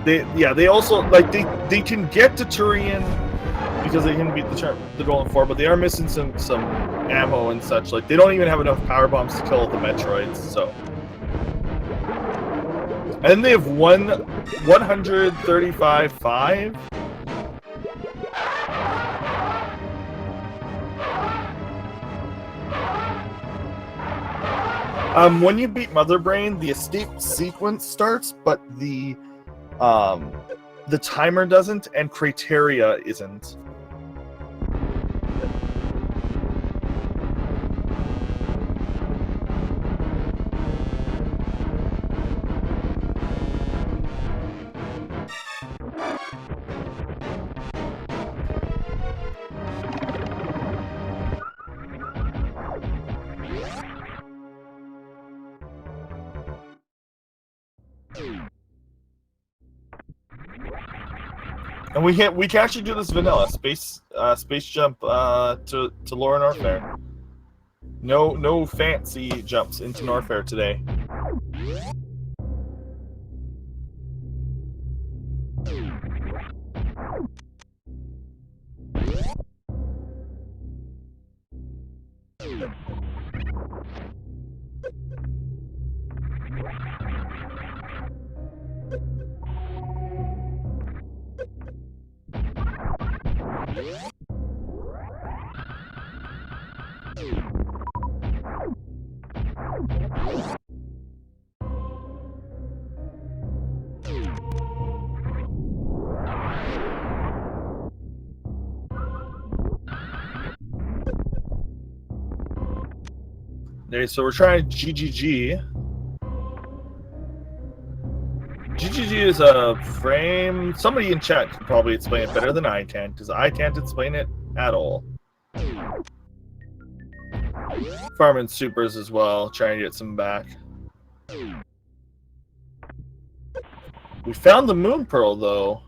They also they can get to Turian because they can beat the Golden Fort, but they are missing some ammo and such. Like they don't even have enough power bombs to kill the Metroids. So, and they have 135.5. When you beat Mother Brain, the escape sequence starts, but the timer doesn't, and criteria isn't. And we can actually do this vanilla space jump to Laura Norfair. No fancy jumps into Norfair today. Okay, so we're trying GGG. GGG is a frame. Somebody in chat can probably explain it better than I can, because I can't explain it at all. Farming supers as well, trying to get some back. We found the Moon Pearl, though.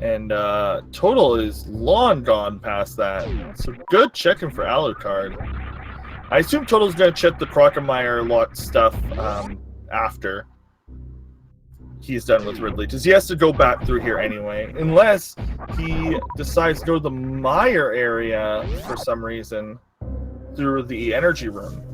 And Total is long gone past that. So good checking for Alucard. I assume Total's going to check the Crocomire lot stuff after he's done with Ridley, because he has to go back through here anyway, unless he decides to go to the Mire area for some reason through the energy room.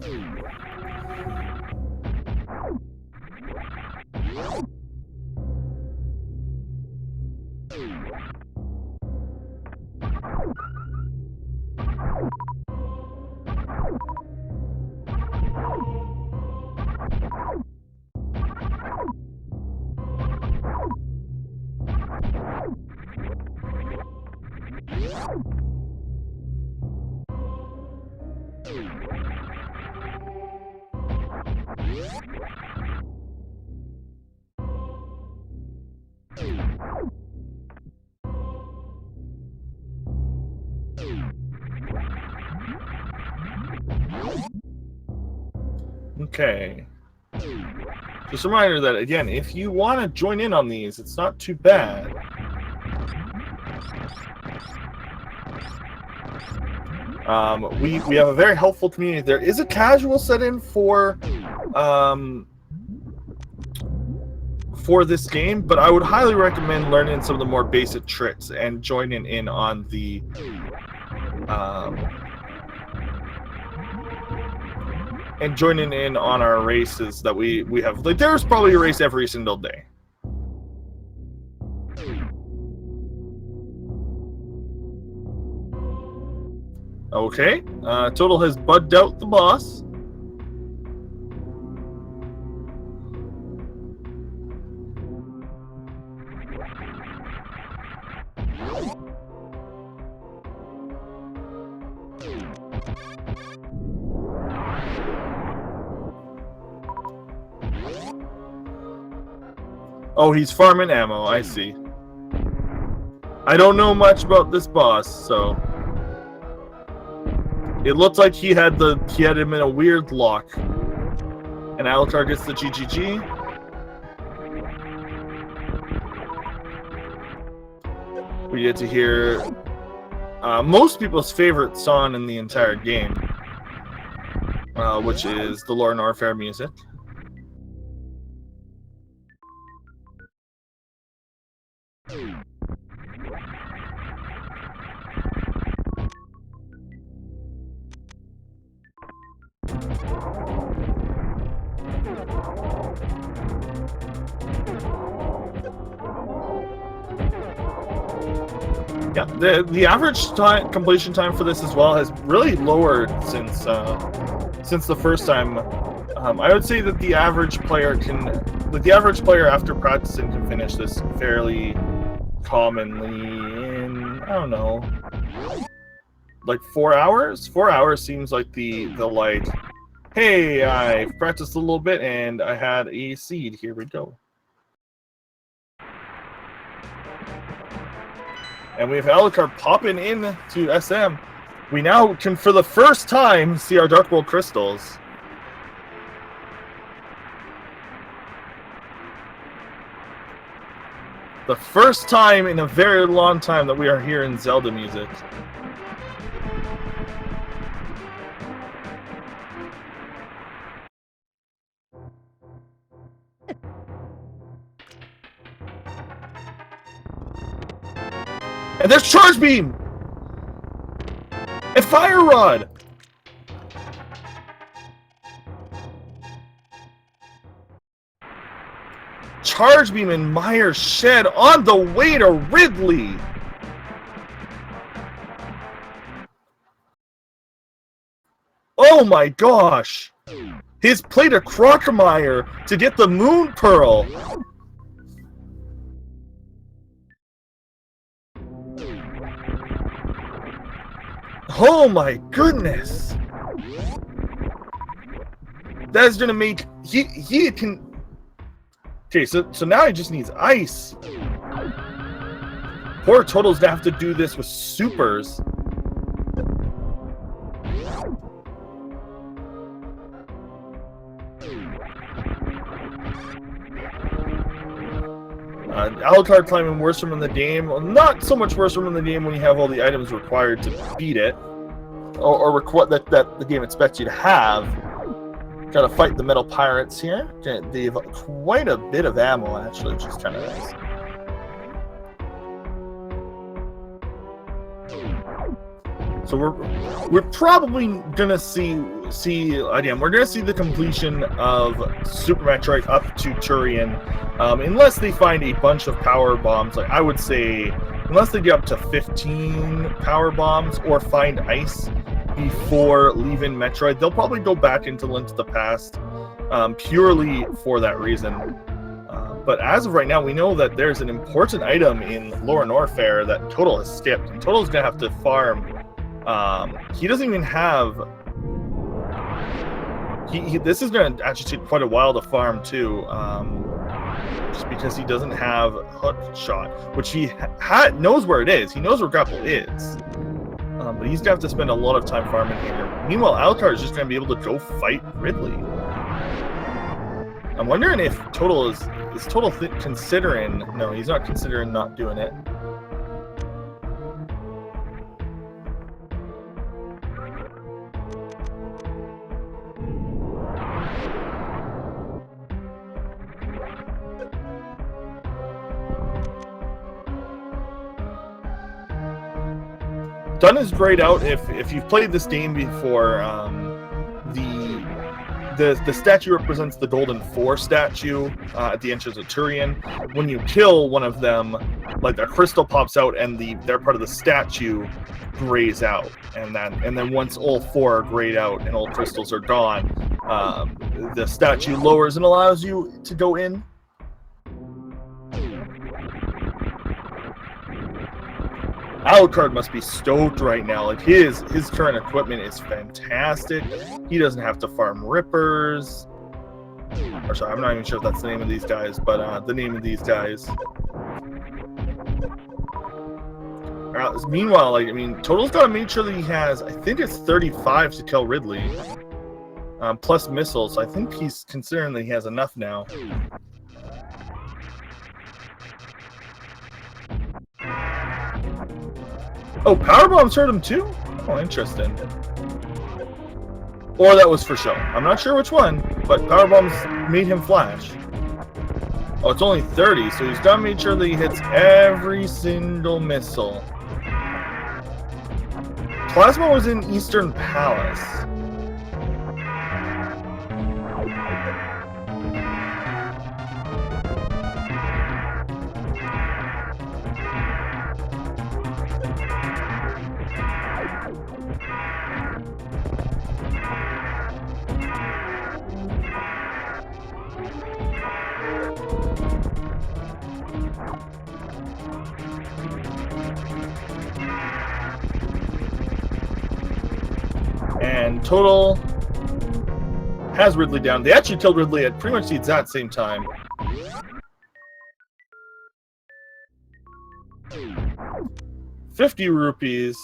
Okay. Just a reminder that, again, if you want to join in on these, it's not too bad. We have a very helpful community. There is a casual set-in for this game, but I would highly recommend learning some of the more basic tricks and joining in on the and joining in on our races that we have. Like, there's probably a race every single day. Okay, Total has bugged out the boss. Oh, he's farming ammo, I see. I don't know much about this boss, so it looked like he had him in a weird lock. And Alucard gets the GGG. We get to hear most people's favorite song in the entire game, which is the Lord Norfair music. Yeah, the average completion time for this as well has really lowered since the first time. I would say that the average player after practicing can finish this fairly commonly in, I don't know, like 4 hours. 4 hours seems like the like, hey, I've practiced a little bit and I had a seed. Here we go. And we have Alucard popping in to SM. We now can, for the first time, see our Dark World crystals. The first time in a very long time that we are hearing Zelda music. And there's Charge Beam! And Fire Rod! Charge Beam and Meyer Shed on the way to Ridley! Oh my gosh! He's played a Crocomire to get the Moon Pearl! Oh my goodness! That is gonna make he can. Okay, so now he just needs ice. Poor Total's gonna have to do this with supers. Alucard climbing worse from in the game. Well, not so much worse from in the game when you have all the items required to beat it, or that the game expects you to have. Gotta fight the metal pirates here. They have quite a bit of ammo, actually, which is kind of nice. So we're probably gonna see again. We're gonna see the completion of Super Metroid up to Turian, unless they find a bunch of power bombs. Like, I would say, unless they get up to 15 power bombs or find ice before leaving Metroid, they'll probably go back into Link to the Past purely for that reason. But as of right now, we know that there's an important item in Lore Norfair that Total has skipped, and Total's gonna have to farm. He doesn't even have. This is going to actually take quite a while to farm too, just because he doesn't have Hook Shot, which he knows where it is. He knows where Grapple is, but he's going to have to spend a lot of time farming here. Meanwhile, Alucard is just going to be able to go fight Ridley. I'm wondering if Total is Total considering. No, he's not considering not doing it. Done is grayed out. If you've played this game before, the statue represents the Golden Four statue at the entrance of Turian. When you kill one of them, like their crystal pops out and their part of the statue grays out, and then once all four are grayed out and all crystals are gone, the statue lowers and allows you to go in. Alucard must be stoked right now. Like his current equipment is fantastic. He doesn't have to farm rippers. Or sorry, I'm not even sure if that's the name of these guys, but the name of these guys. Meanwhile, like, I mean, Total's got to make sure that he has, I think it's 35 to kill Ridley, plus missiles. So I think he's considering that he has enough now. Oh, Powerbombs hurt him too? Oh, interesting. Or that was for show. I'm not sure which one, but Powerbombs made him flash. Oh, it's only 30, so he's got to make sure that he hits every single missile. Plasma was in Eastern Palace. And Total has Ridley down. They actually killed Ridley at pretty much the exact same time. ₹50.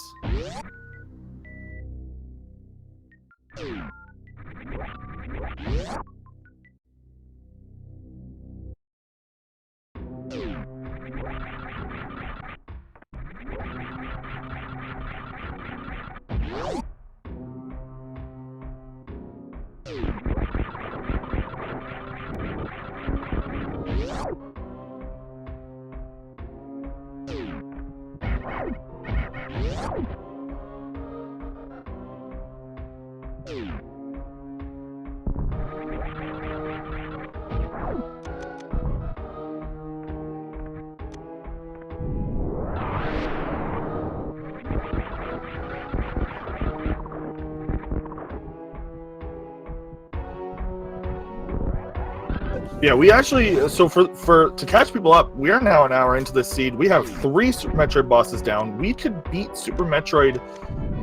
Yeah, we actually, so to catch people up, we are now an hour into this seed. We have 3 Super Metroid bosses down. We could beat Super Metroid,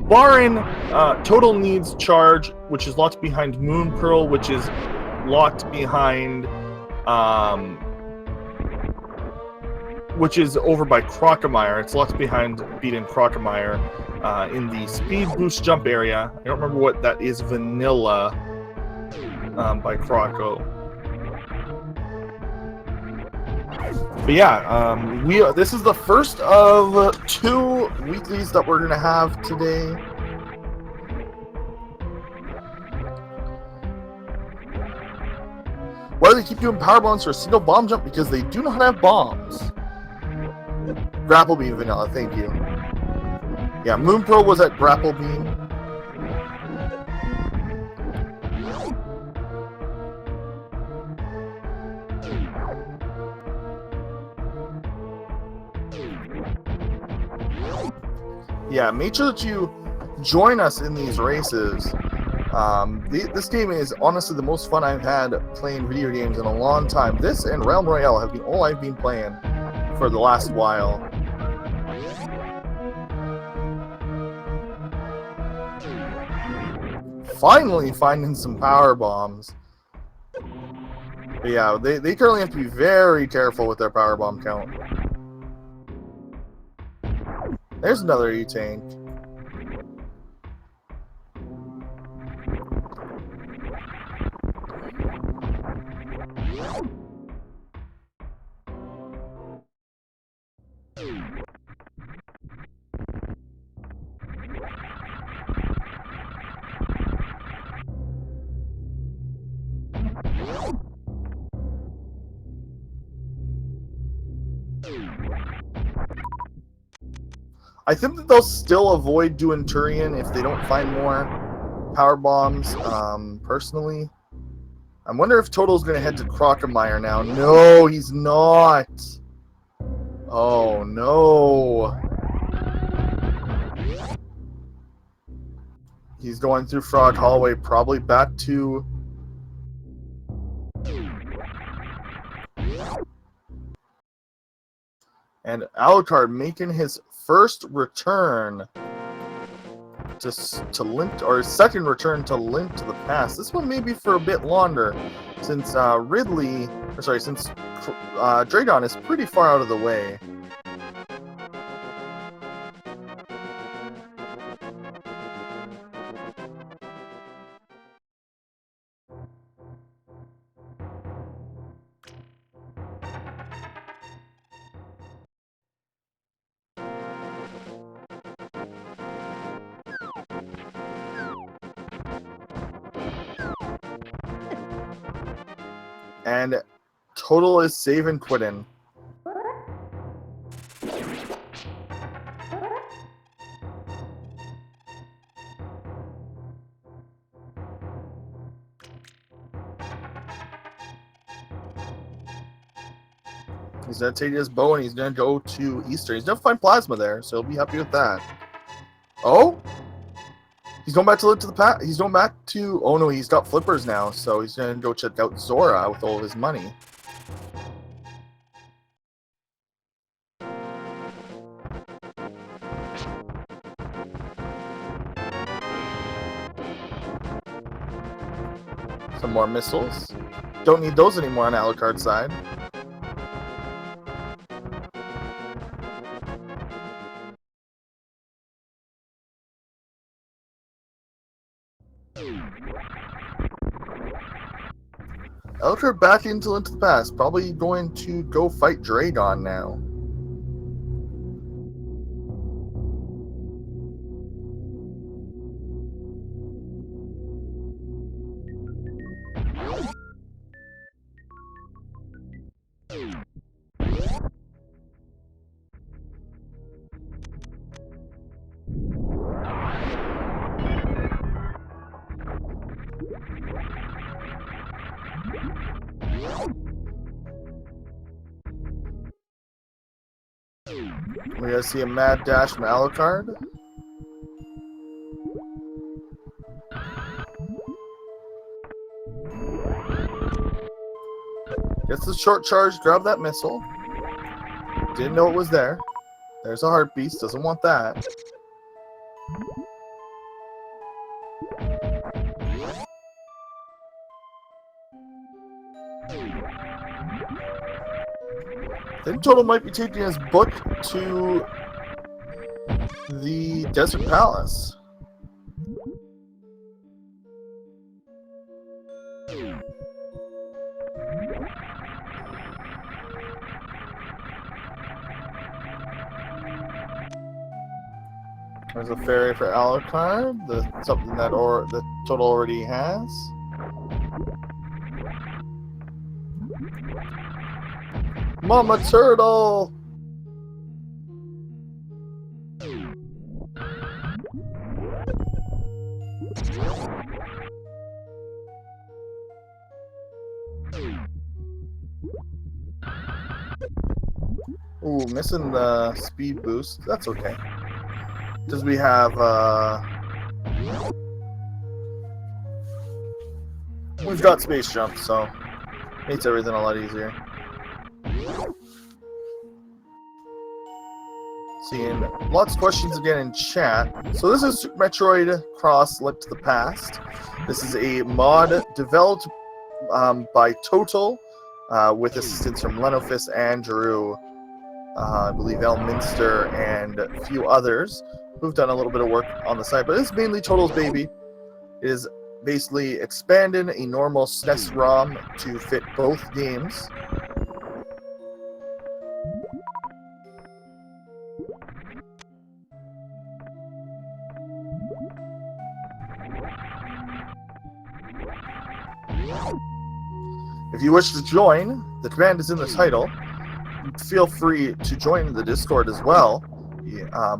barring Total needs Charge, which is locked behind Moon Pearl, which is locked behind, which is over by Crocomire. It's locked behind beating Crocomire in the Speed Boost Jump area. I don't remember what that is, Vanilla by Croco. But yeah, this is the first of 2 weeklies that we're going to have today. Why do they keep doing power bombs for a single bomb jump? Because they do not have bombs. Grapple Beam Vanilla, thank you. Yeah, Moon Pearl was at Grapple Beam. Yeah, make sure that you join us in these races. This game is honestly the most fun I've had playing video games in a long time. This and Realm Royale have been all I've been playing for the last while. Finally finding some power bombs. But yeah, they currently have to be very careful with their power bomb count. There's another E-Tank. I think that they'll still avoid doing Turian if they don't find more power bombs, personally. I wonder if Total's going to head to Crocomire now. No, he's not. Oh, no. He's going through Frog Hallway, probably back to... And Alucard making his first return to Link, or second return to Link to the Past. This one may be for a bit longer, since since Draygon is pretty far out of the way. And Total is saving quitting. He's going to take his bow and he's going to go to Eastern. He's going to find Plasma there, so he'll be happy with that. Oh? He's going back to Link to the Past. He's going back to... Oh no, he's got flippers now, so he's going to go check out Zora with all of his money. Some more missiles. Don't need those anymore on Alucard's side. Alucard back into the Past. Probably going to go fight Draygon now. We gotta see a mad dash from Alucard. Gets the short charge, grab that missile. Didn't know it was there. There's a heart beast, doesn't want that. I think Total might be taking his book to the Desert Palace. There's a fairy for Alucard, something that the Total already has. Mama Turtle! Ooh, missing the speed boost. That's okay. Because we have, we've got space jump, so makes everything a lot easier. Seeing lots of questions again in chat. So this is Super Metroid Cross Link to the Past. This is a mod developed by Total with assistance from Lenofist, Andrew, I believe Elminster, and a few others who've done a little bit of work on the side. But it's mainly Total's baby. It is basically expanding a normal SNES ROM to fit both games. If you wish to join, the command is in the title. Feel free to join the Discord as well. Yeah,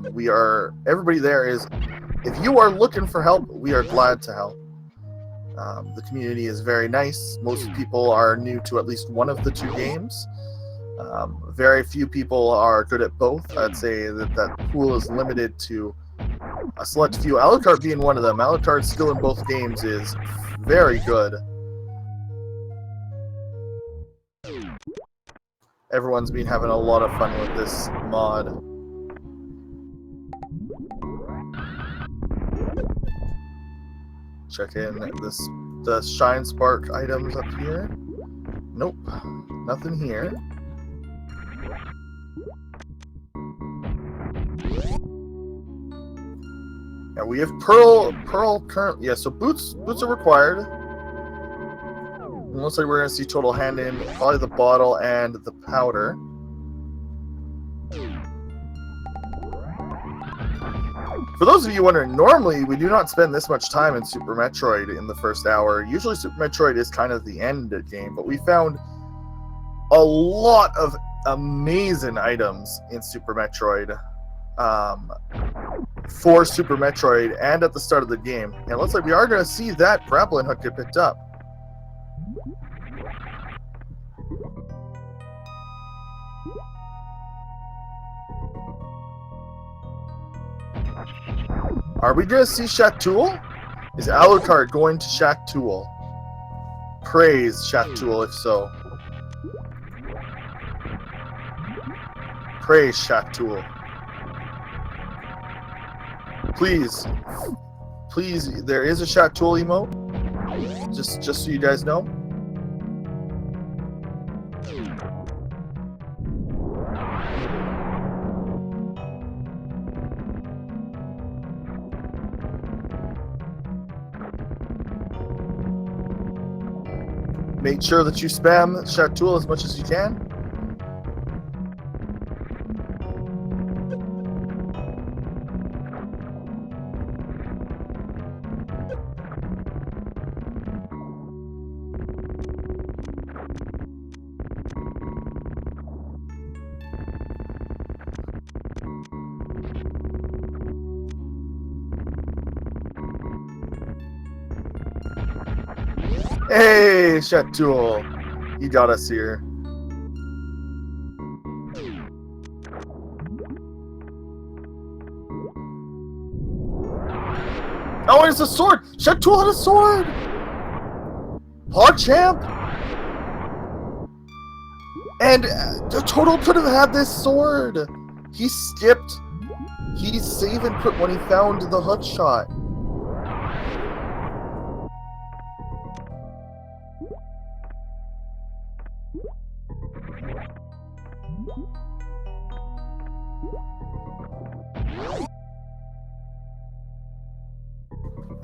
everybody there is, if you are looking for help, we are glad to help. The community is very nice. Most people are new to at least one of the two games. Very few people are good at both. I'd say that pool is limited to a select few. Alucard being one of them. Alucard's skill in both games is very good. Everyone's been having a lot of fun with this mod. Check in the Shine Spark items up here. Nope, nothing here. Yeah, we have Pearl current. Yeah, so boots are required. It looks like we're gonna see total hand in, probably the bottle and the powder. For those of you wondering, normally we do not spend this much time in Super Metroid in the first hour. Usually Super Metroid is kind of the end game, but we found a lot of amazing items in Super Metroid for Super Metroid and at the start of the game. And it looks like we are going to see that grappling hook get picked up. Are we going to see Shatool? Is Alucard going to Shatool? Praise Shatool if so. Praise Shatool. Please, there is a Shatool emote. Just so you guys know. Make sure that you spam Shatool as much as you can. Hey, Shatool! You got us here. Oh, it's a sword! Shatool had a sword! PogChamp! And the Total could have had this sword! He skipped. He save and put when he found the hook shot.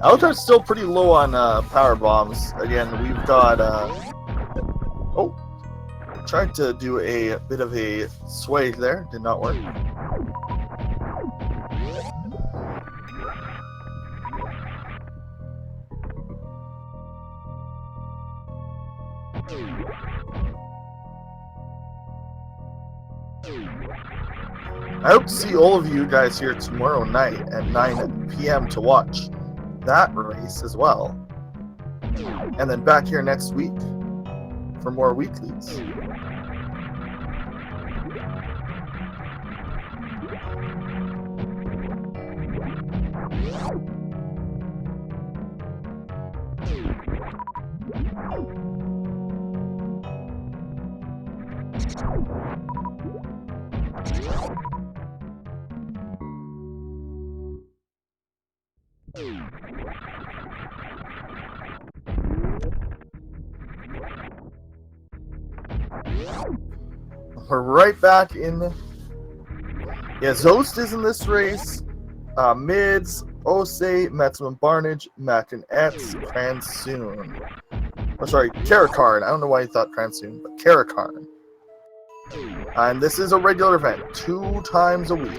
Alucard's still pretty low on power bombs. Again, we've got oh, tried to do a bit of a sway there, did not work. I hope to see all of you guys here tomorrow night at 9 p.m. to watch that race as well. And then back here next week for more weeklies. We're right back in. Yeah, Zost is in this race. Mids, Osei, Maximum Barnage, Mac and Etz, Transoon. Oh, sorry, Karakarn. I don't know why you thought Transoon, but Karakarn. And this is a regular event, 2 times a week.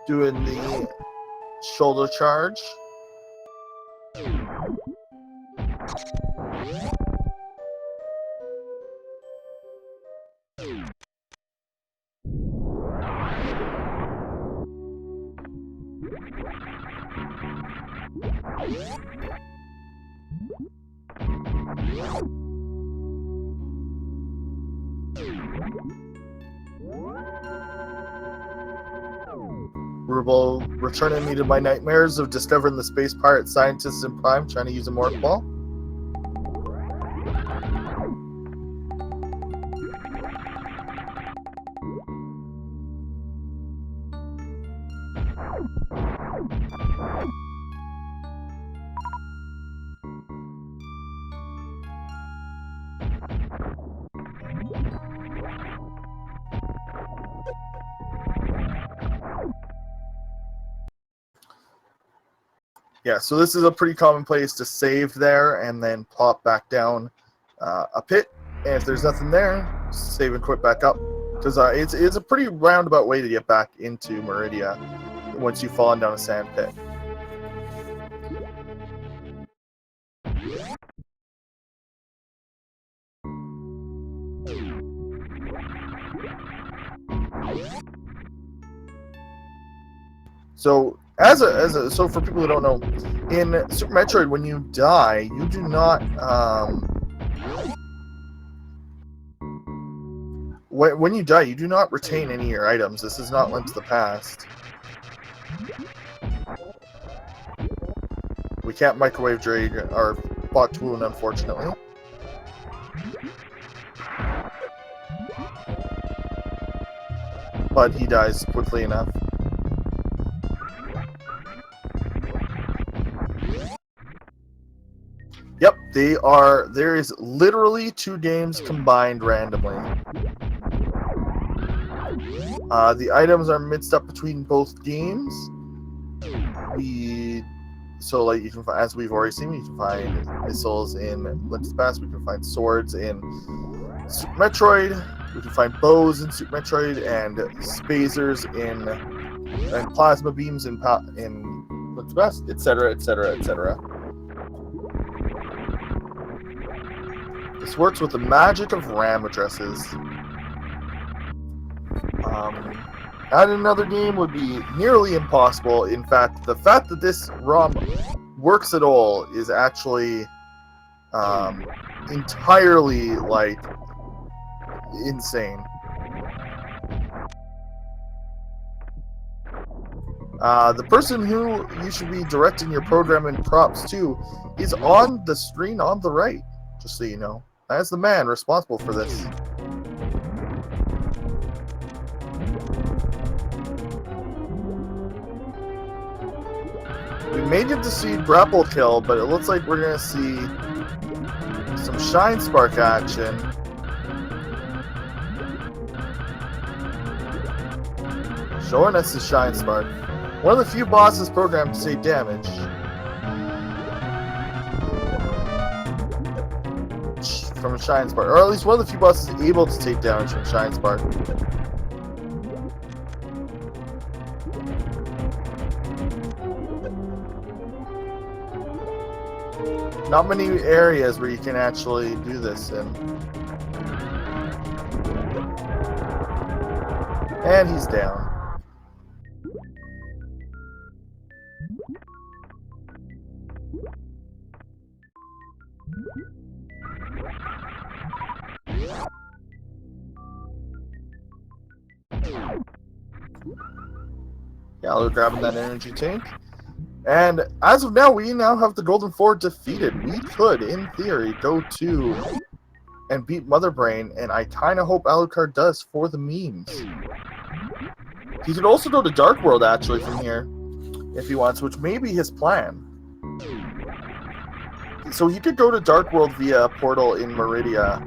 Doing the shoulder charge. Ruble returning me to my nightmares of discovering the space pirate scientists in Prime trying to use a morph ball. Yeah, so this is a pretty common place to save there and then pop back down a pit. And if there's nothing there, save and quit back up. Because it's a pretty roundabout way to get back into Meridia once you've fallen down a sand pit. So so for people who don't know, in Super Metroid, when you die, you do not when you die, you do not retain any of your items. This is not Link to the Past. We can't microwave Draygon or Botwoon, unfortunately. But he dies quickly enough. Yep, there is literally 2 games combined randomly. The items are mixed up between both games. So like you can find, as we've already seen, you can find missiles in Link to the Past, we can find swords in Super Metroid, we can find bows in Super Metroid, and phasers and plasma beams in Link to the Past, etc., etc., etc. This works with the magic of RAM addresses. Adding another game would be nearly impossible. In fact, the fact that this ROM works at all is actually entirely, like, insane. The person who you should be directing your program and props to is on the screen on the right, just so you know. That's the man responsible for this. We may get to see grapple kill, but it looks like we're going to see some Shine Spark action. Showing us the Shine Spark. One of the few bosses programmed to take damage. From a Shine Spark. Or at least one of the few bosses able to take damage from Shine Spark. Not many areas where you can actually do this in. And he's down. Yeah, we're grabbing that energy tank. And as of now, we now have the Golden Four defeated. We could, in theory, go to and beat Mother Brain, and I kind of hope Alucard does for the memes. He could also go to Dark World, actually, from here, if he wants, which may be his plan. So he could go to Dark World via a portal in Meridia,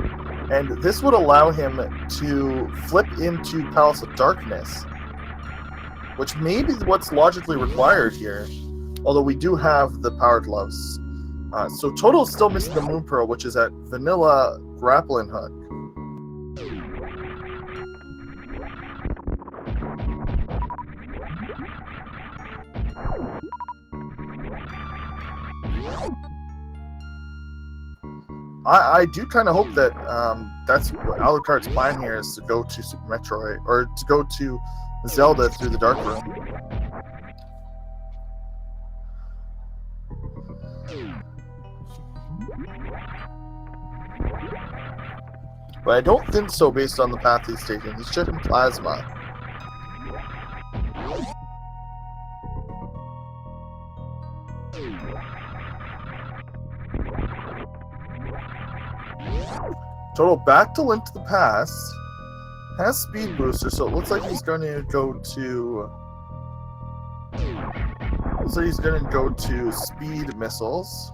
and this would allow him to flip into Palace of Darkness, which may be what's logically required here. Although we do have the Power Gloves. So Total is still missing the Moon Pearl, which is at Vanilla Grappling Hook. I do kind of hope that that's what Alucard's plan here is to go to Super Metroid, or to go to Zelda through the Dark Room. But I don't think so based on the path he's taking. He's shedding plasma. Total back to Link to the Past. Has speed booster, so it looks like he's going to go to... So he's going to go to speed missiles.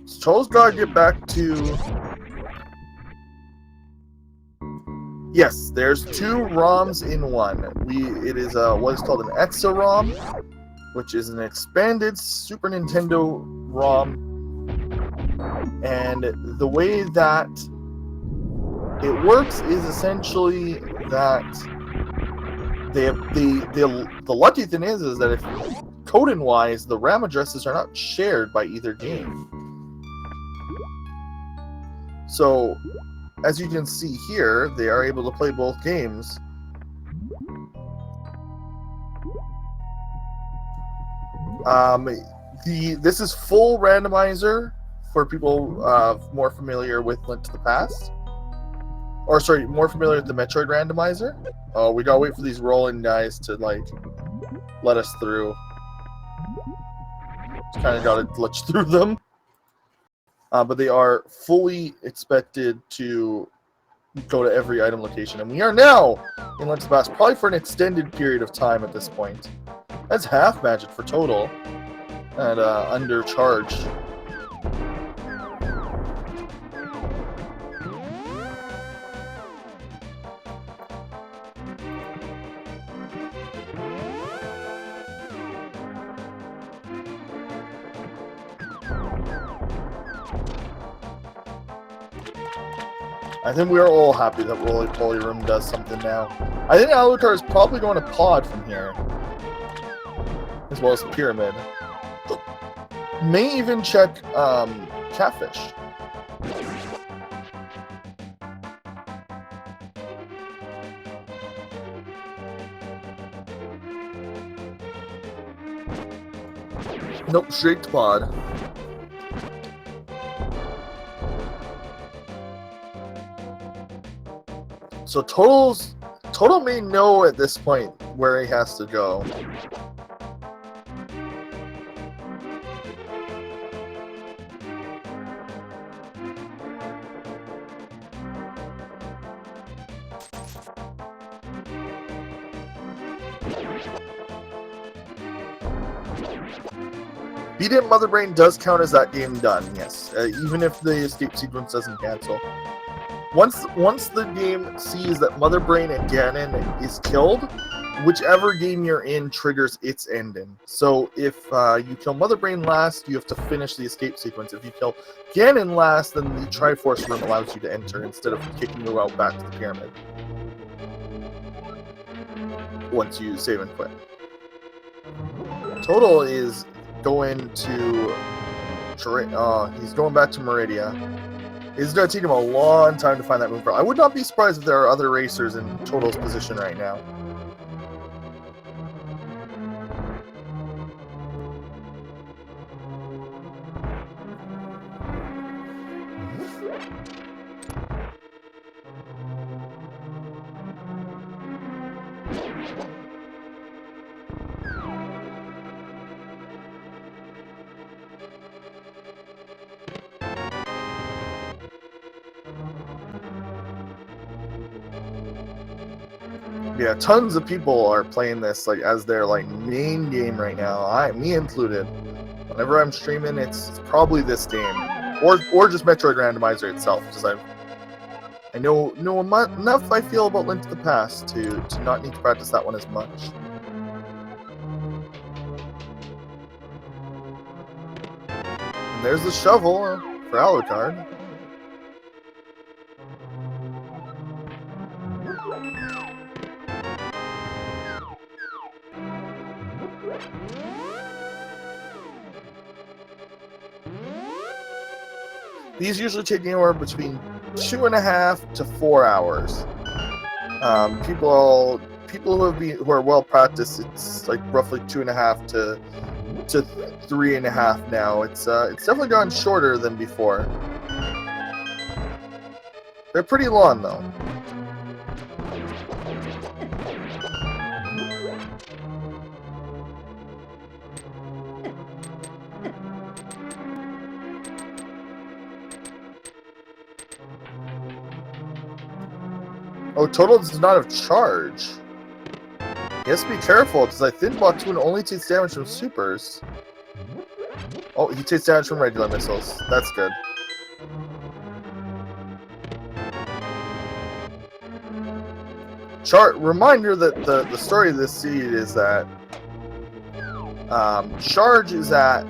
So Toad's gotta get back to... Yes, there's 2 ROMs in one. It is what is called an EXA ROM, which is an expanded Super Nintendo ROM. And the way that it works is essentially that the lucky thing is that if coding wise, the RAM addresses are not shared by either game. So, as you can see here, they are able to play both games. This is full randomizer for people more familiar with Link to the Past. Or, sorry, more familiar with the Metroid randomizer. Oh, we gotta wait for these rolling guys to, like, let us through. Just kind of gotta glitch through them. But they are fully expected to go to every item location. And we are now in Link to the Past, probably for an extended period of time at this point. That's half magic for total. And undercharge. I think we are all happy that Roly Poly Room does something now. I think Alucard is probably going to Pod from here. As well as Pyramid. May even check Catfish. Nope, straight to Pod. So Total may know at this point where he has to go. Beat It Mother Brain does count as that game done, yes. Even if the escape sequence doesn't cancel. Once the game sees that Mother Brain and Ganon is killed, whichever game you're in triggers its ending. So if you kill Mother Brain last, you have to finish the escape sequence. If you kill Ganon last, then the Triforce Room allows you to enter instead of kicking you out back to the pyramid. Once you save and quit. Total is going to... he's going back to Meridia. It's going to take him a long time to find that move. I would not be surprised if there are other racers in Total's position right now. Yeah, tons of people are playing this like as their like main game right now. Me included. Whenever I'm streaming, it's probably this game, or just Metroid Randomizer itself, because I know enough I feel about Link to the Past to not need to practice that one as much. There's the shovel for Alucard. These usually take anywhere between 2.5 to 4 hours. People who are well practiced, it's like roughly 2.5 to 3.5 now. It's definitely gone shorter than before. They're pretty long though. Oh, Total does not have charge. He has to be careful, because I think Batoon only takes damage from supers. Oh, he takes damage from regular missiles. That's good. Reminder that the story of this seed is that charge is at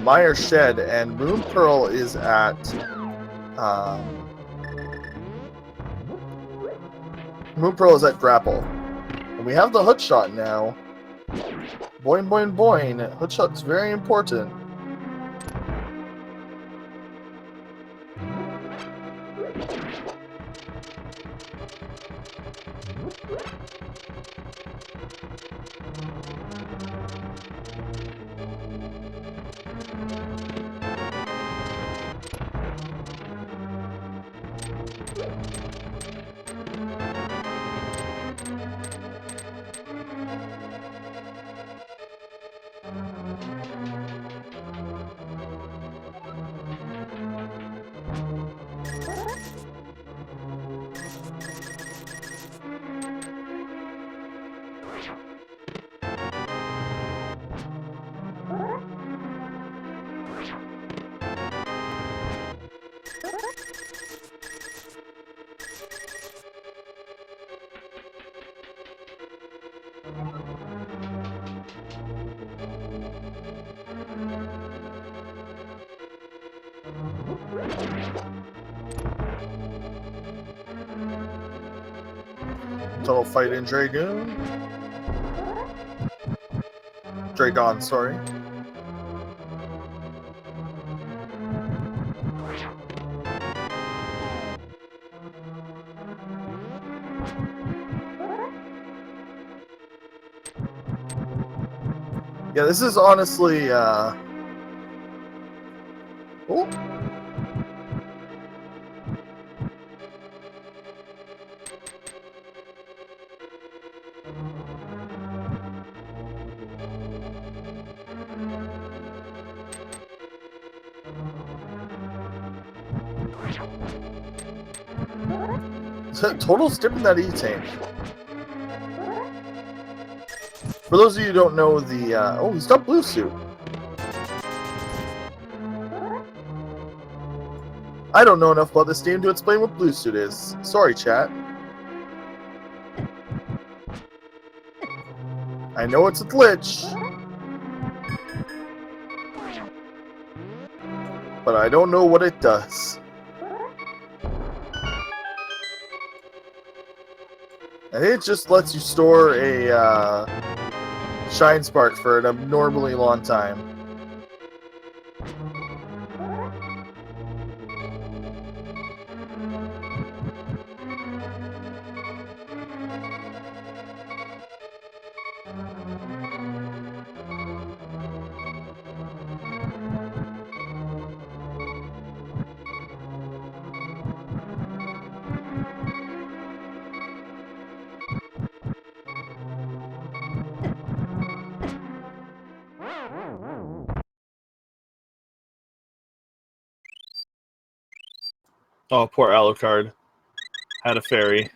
Meyer Shed, and Moon Pearl is at Grapple. And we have the hook shot now. Boing, boing, boing. Hook shot's very important. Total fight in Draygon. Draygon, sorry. Yeah, this is honestly, oh. Total skipping that E-tank. For those of you who don't know the, oh, he's got blue suit. I don't know enough about this game to explain what blue suit is. Sorry, chat. I know it's a glitch, but I don't know what it does. I think it just lets you store a Shine Spark for an abnormally long time. Oh, poor Alucard. Had a fairy.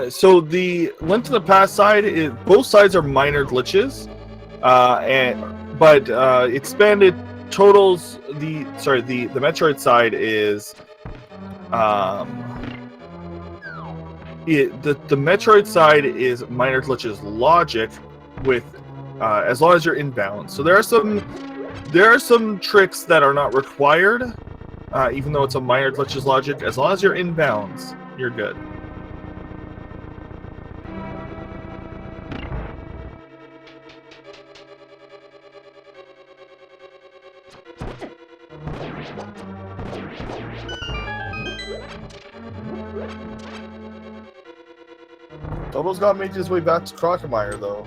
So the Link to the Past side, both sides are minor glitches, but expanded totals. The Metroid side is the Metroid side is minor glitches logic with as long as you're inbound. So there are some tricks that are not required, even though it's a minor glitches logic. As long as you're inbounds, you're good. Total's got to make his way back to Crocomire, though.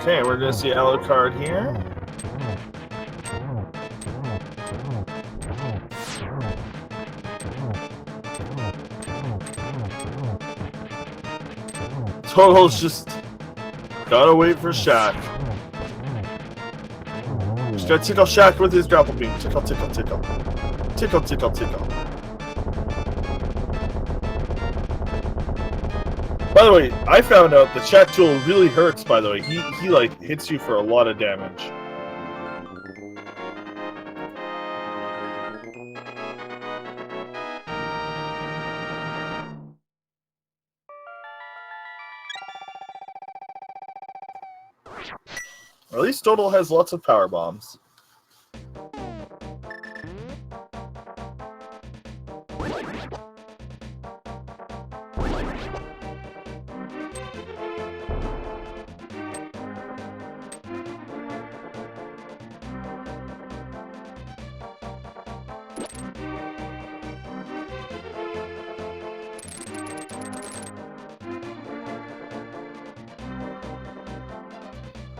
Okay, we're gonna see Alucard here. Total's just gotta wait for Shaq. Just gotta tickle Shaq with his grapple beam. Tickle, tickle, tickle. Tickle, tickle, tickle. By the way, I found out that Shaq Tool really hurts, by the way. He like hits you for a lot of damage. At least Total has lots of power bombs.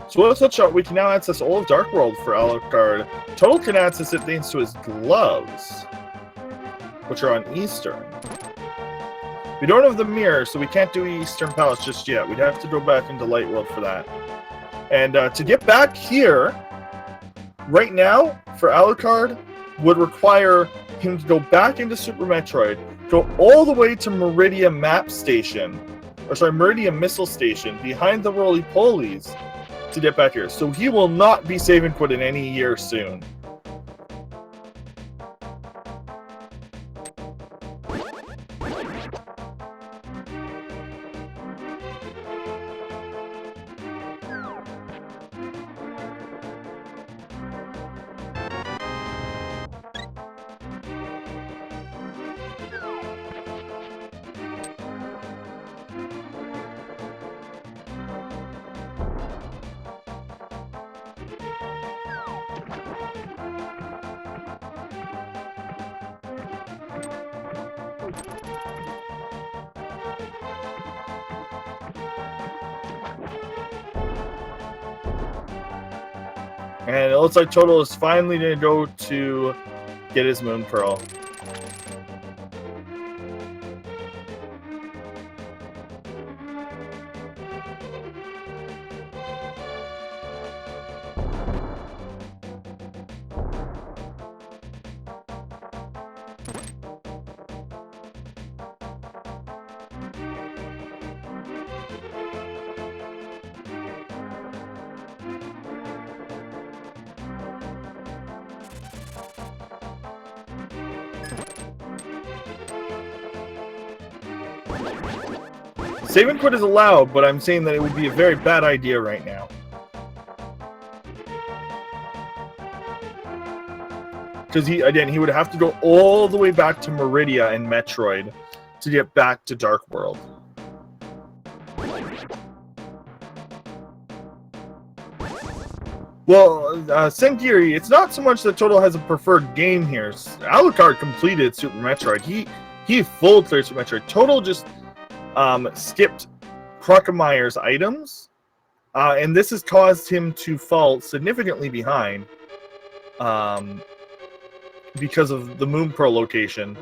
So with Hookshot, we can now access all of Dark World for Alucard. Total can access it thanks to his gloves, which are on Eastern. We don't have the mirror, so we can't do Eastern Palace just yet. We'd have to go back into Light World for that. And to get back here, right now, for Alucard, would require him to go back into Super Metroid, go all the way to Meridia Map Station, Meridia Missile Station, behind the roly-polies, to get back here. So he will not be save and quit in any year soon. And it looks like Total is finally going to go to get his Moon Pearl. Save and quit is allowed, but I'm saying that it would be a very bad idea right now. Because he would have to go all the way back to Meridia and Metroid to get back to Dark World. Well, Sengiri, it's not so much that Total has a preferred game here. Alucard completed Super Metroid. He full cleared Super Metroid. Total just skipped Crocomeyer's items, and this has caused him to fall significantly behind because of the Moon Pearl location.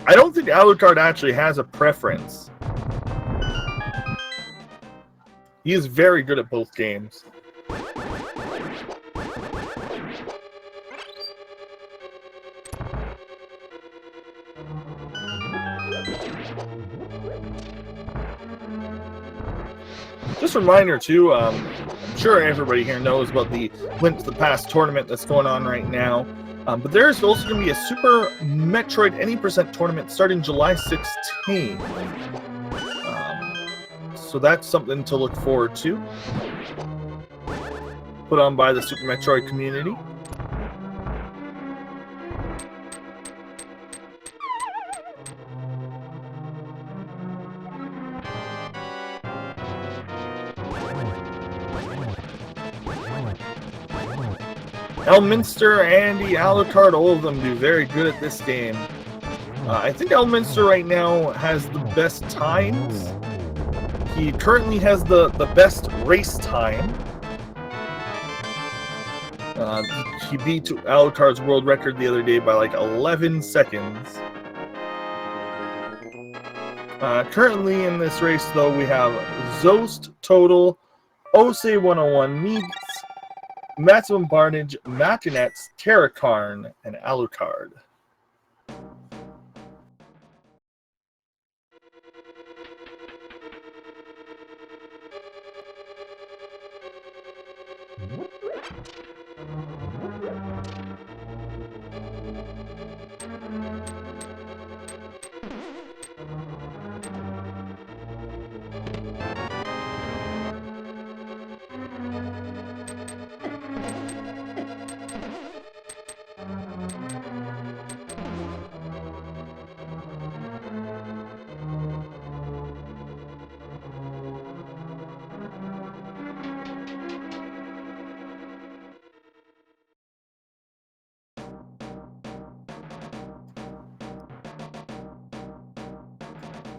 I don't think Alucard actually has a preference. He is very good at both games. Just a reminder too, I'm sure everybody here knows about the Link to the Past tournament that's going on right now. But there's also going to be a Super Metroid Any Percent tournament starting July 16th. So that's something to look forward to. Put on by the Super Metroid community. Elminster, Andy, Alucard, all of them do very good at this game. I think Elminster right now has the best times. He currently has the best race time. He beat Alucard's world record the other day by like 11 seconds. Currently in this race, though, we have Zost, Total, Ose 101, Meeks, Maximum Barnage, Machinets, Terracarn, and Alucard.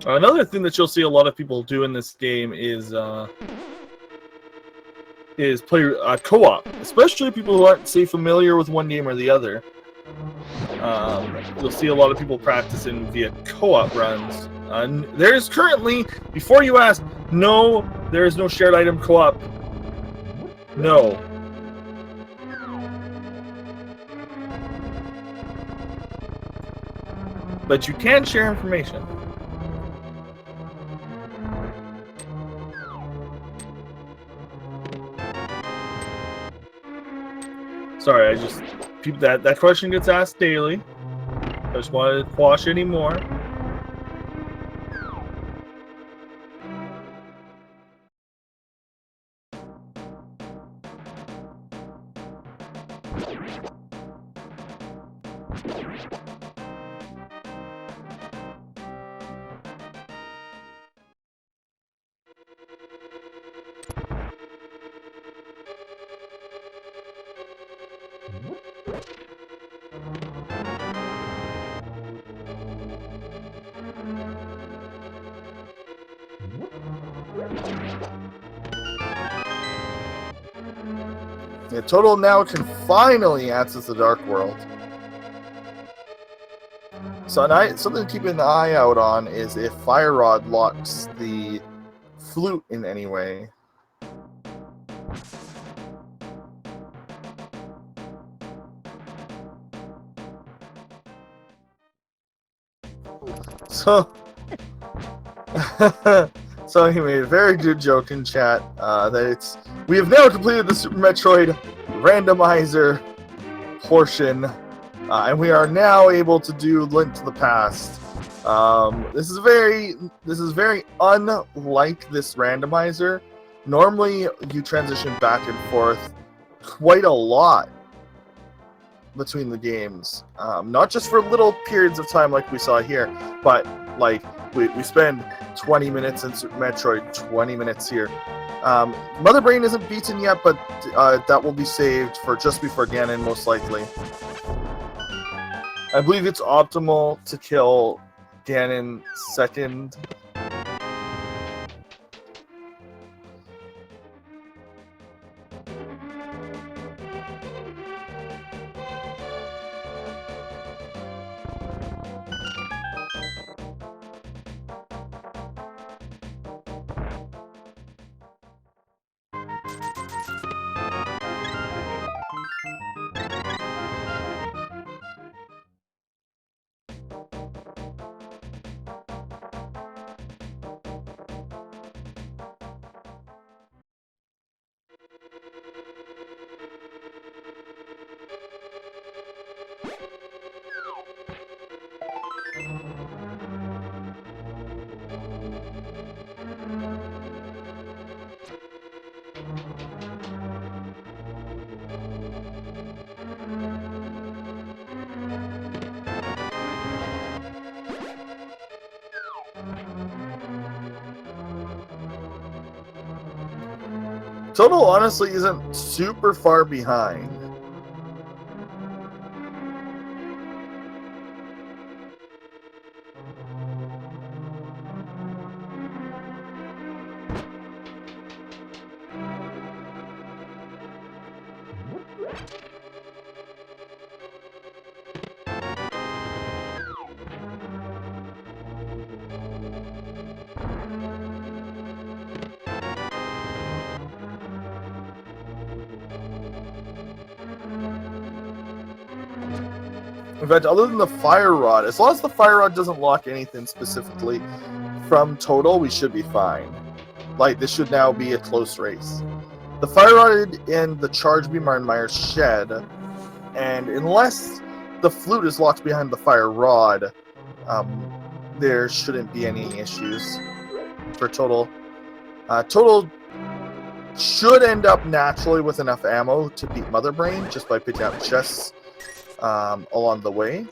Another thing that you'll see a lot of people do in this game is play co-op, especially people who aren't, say, familiar with one game or the other. You'll see a lot of people practicing via co-op runs. There's currently, before you ask, no, there is no shared item co-op. No. But you can share information. Sorry, that question gets asked daily. I just wanted to quash any more. Yeah, Total now can finally access the Dark World. So something to keep an eye out on is if Fire Rod locks the flute in any way. So, so he made a very good joke in chat that we have now completed the Super Metroid randomizer portion, and we are now able to do Link to the Past. This is very unlike this randomizer. Normally, you transition back and forth quite a lot between the games, not just for little periods of time like we saw here, but like we spend 20 minutes in Super Metroid, 20 minutes here. Mother Brain isn't beaten yet, but that will be saved for just before Ganon, most likely. I believe it's optimal to kill Ganon second. Total honestly isn't super far behind. In fact, other than the Fire Rod, as long as the Fire Rod doesn't lock anything specifically from Total, we should be fine. Like, this should now be a close race. The Fire Rod and the Charge Beam are in Meyer's shed, and unless the flute is locked behind the Fire Rod, there shouldn't be any issues for Total. Total should end up naturally with enough ammo to beat Mother Brain just by picking up chests along the way.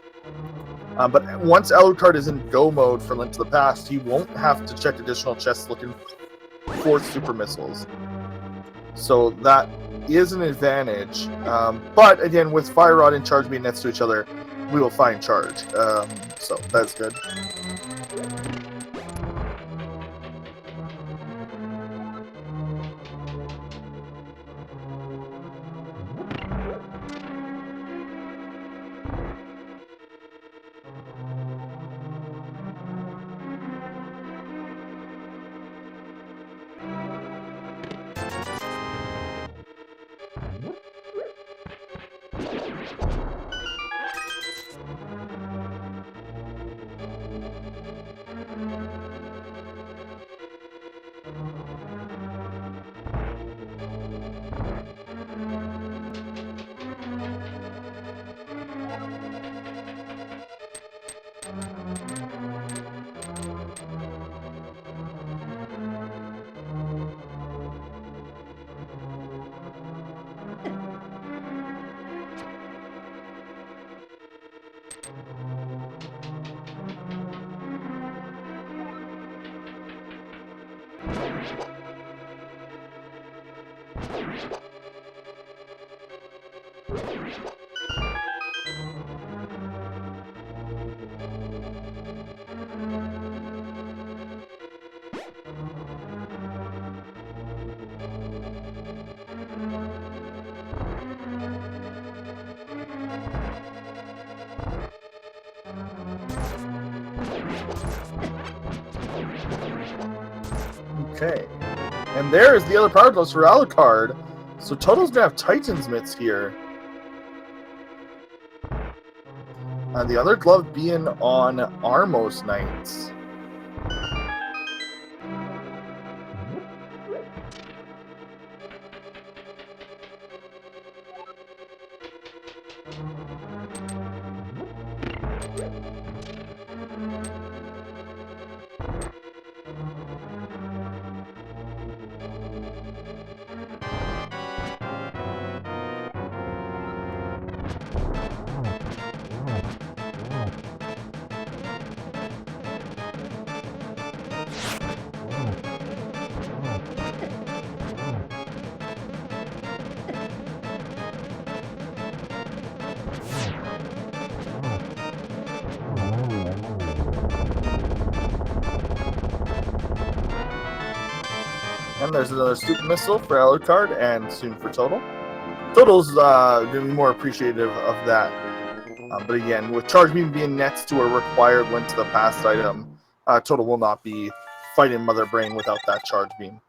But once Alucard is in go mode for Link to the Past, he won't have to check additional chests looking for super missiles. So that is an advantage. But again, with Fire Rod and Charge being next to each other, we will find Charge. So that's good. Okay. And there is the other power glove for Alucard. So Total's gonna have Titan's Mitts here. The other glove being on Armos Knights. And there's another Super Missile for Alucard and soon for Total. Total's going to be more appreciative of that. But again, with Charge Beam being next to a required Link to the Past item, Total will not be fighting Mother Brain without that Charge Beam.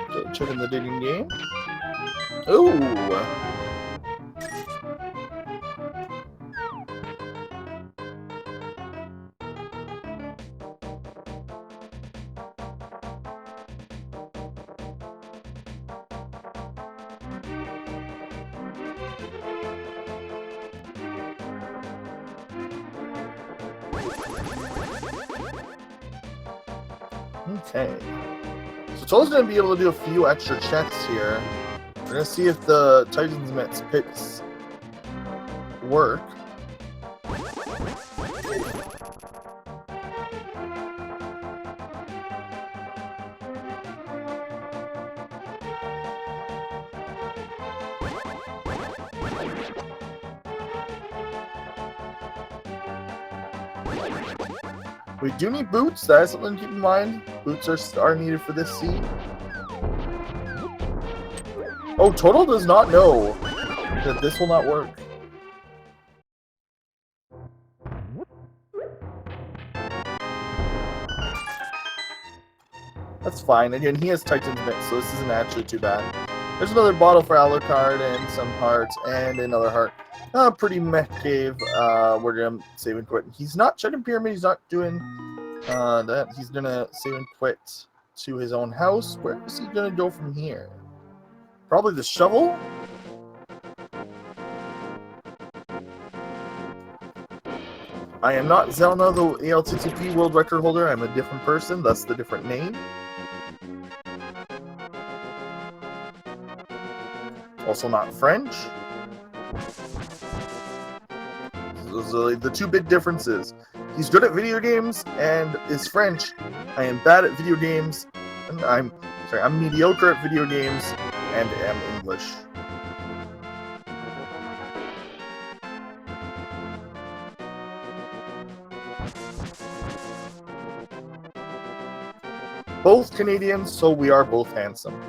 Okay, checking the digging game. Ooh! Okay. So Total's going to be able to do a few extra checks here. We're going to see if the Titan's Mitts picks work. We do need boots. That is something to keep in mind. Boots are needed for this seed. Oh, Total does not know that this will not work. That's fine. Again, he has Titan's Mix, so this isn't actually too bad. There's another bottle for Alucard and some hearts and another heart. Pretty mech cave. We're gonna save and quit. He's not checking pyramid. He's not doing that. He's gonna save and quit to his own house. Where is he gonna go from here? Probably the shovel. I am not Zelna, the ALTTP world record holder. I'm a different person. That's the different name. Also not French. Those are the two big differences. He's good at video games and is French. I am bad at video games. And I'm mediocre at video games and am English. Both Canadians, so we are both handsome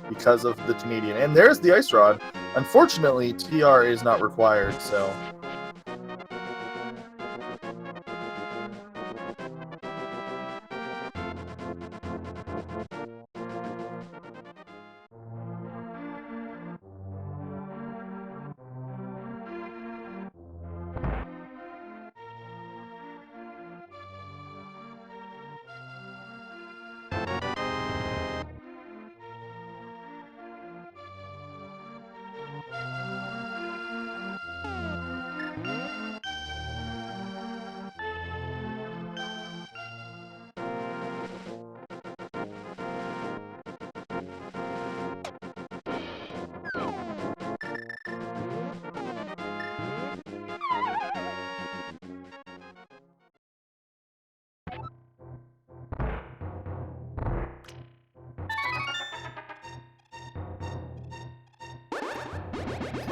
because of the Canadian. And there's the Ice Rod. Unfortunately, TR is not required, so...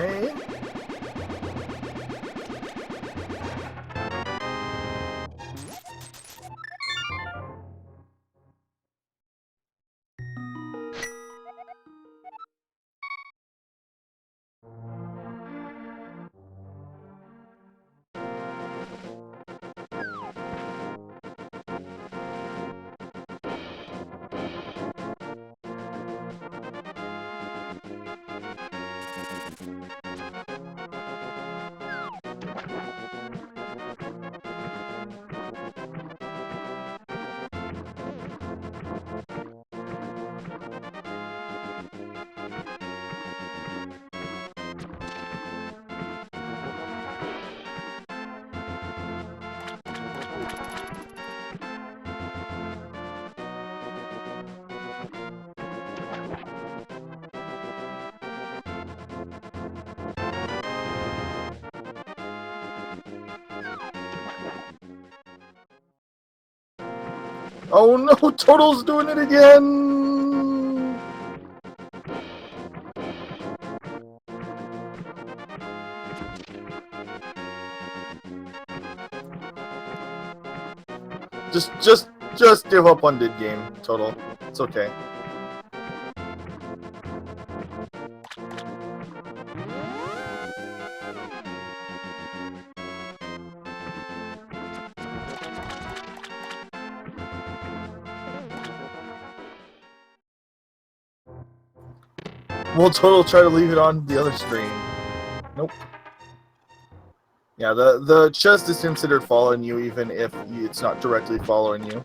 Okay. Oh no, Total's doing it again! Just give up on Did Game, Total. It's okay. Will Total try to leave it on the other screen? Nope. Yeah, the chest is considered following you even if it's not directly following you.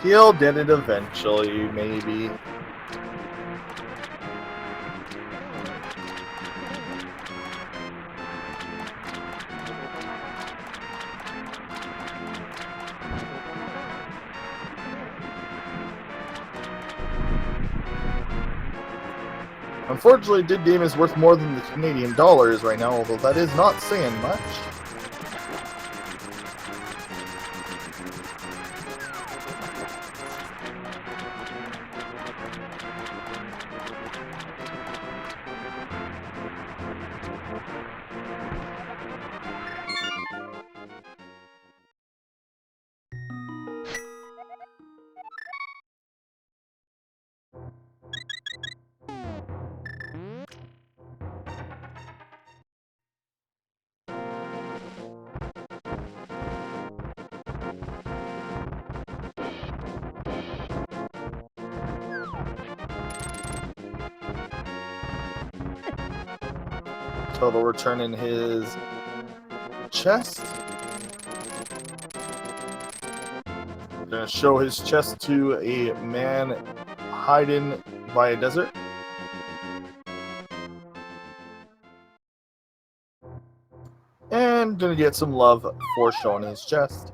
He'll get it eventually, maybe. Unfortunately, Did Game is worth more than the Canadian dollar is right now, although that is not saying much. Total returning his chest. Gonna show his chest to a man hiding by a desert. And gonna get some love for showing his chest.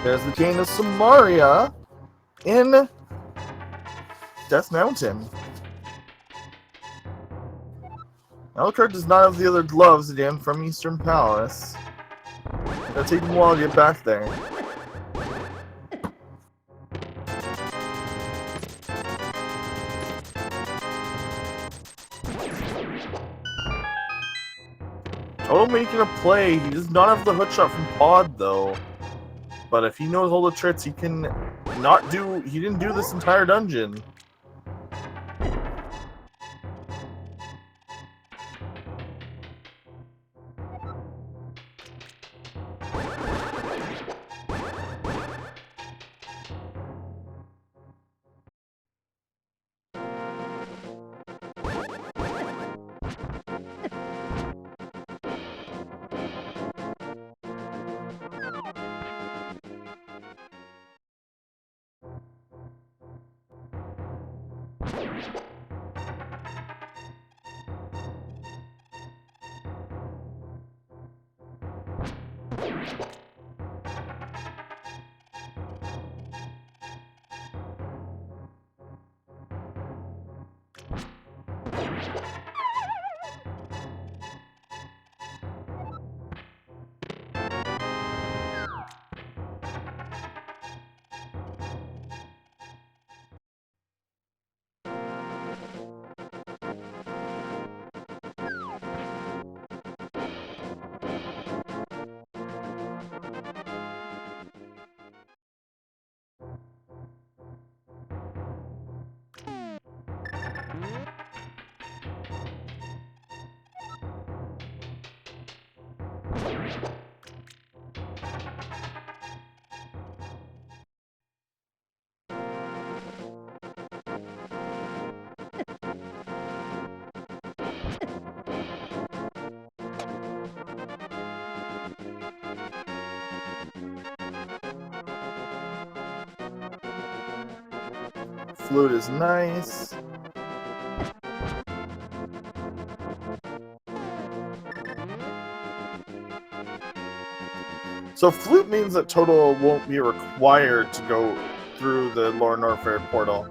There's the King of Samaria in Death Mountain. Alucard does not have the other gloves again from Eastern Palace. It'll take him a while to get back there. Total making a play. He does not have the hookshot from Pod though. But if he knows all the tricks, he can not do. He didn't do this entire dungeon. Flute is nice. So flute means that Total won't be required to go through the Lord Norfair portal.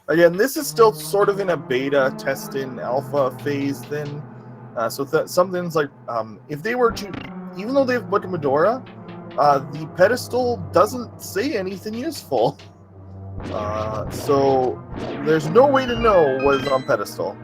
Again, this is still sort of in a beta, testing, alpha phase then. So some things like, if they were to, even though they have Book of Medora, the pedestal doesn't say anything useful. So there's no way to know what is on pedestal.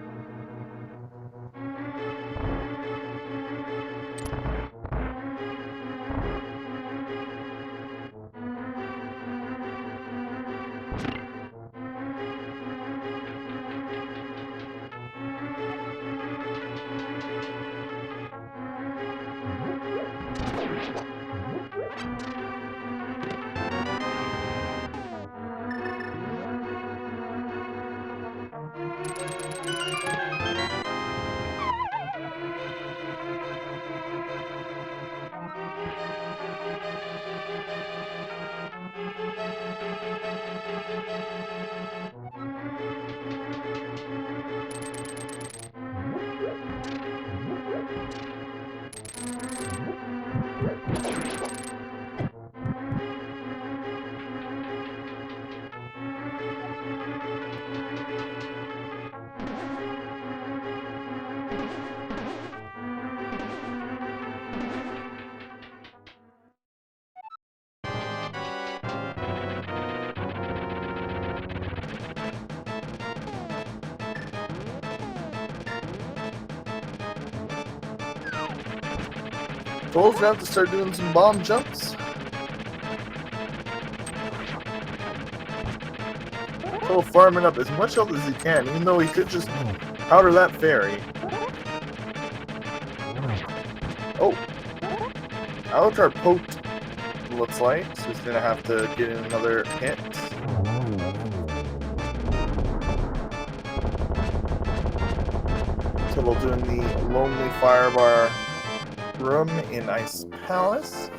Total's gonna have to start doing some bomb jumps. Total farming up as much health as he can, even though he could just powder that fairy. Oh! Alucard poked, looks like, so he's gonna have to get in another hit. Total doing the Lonely Firebar room in Ice Palace.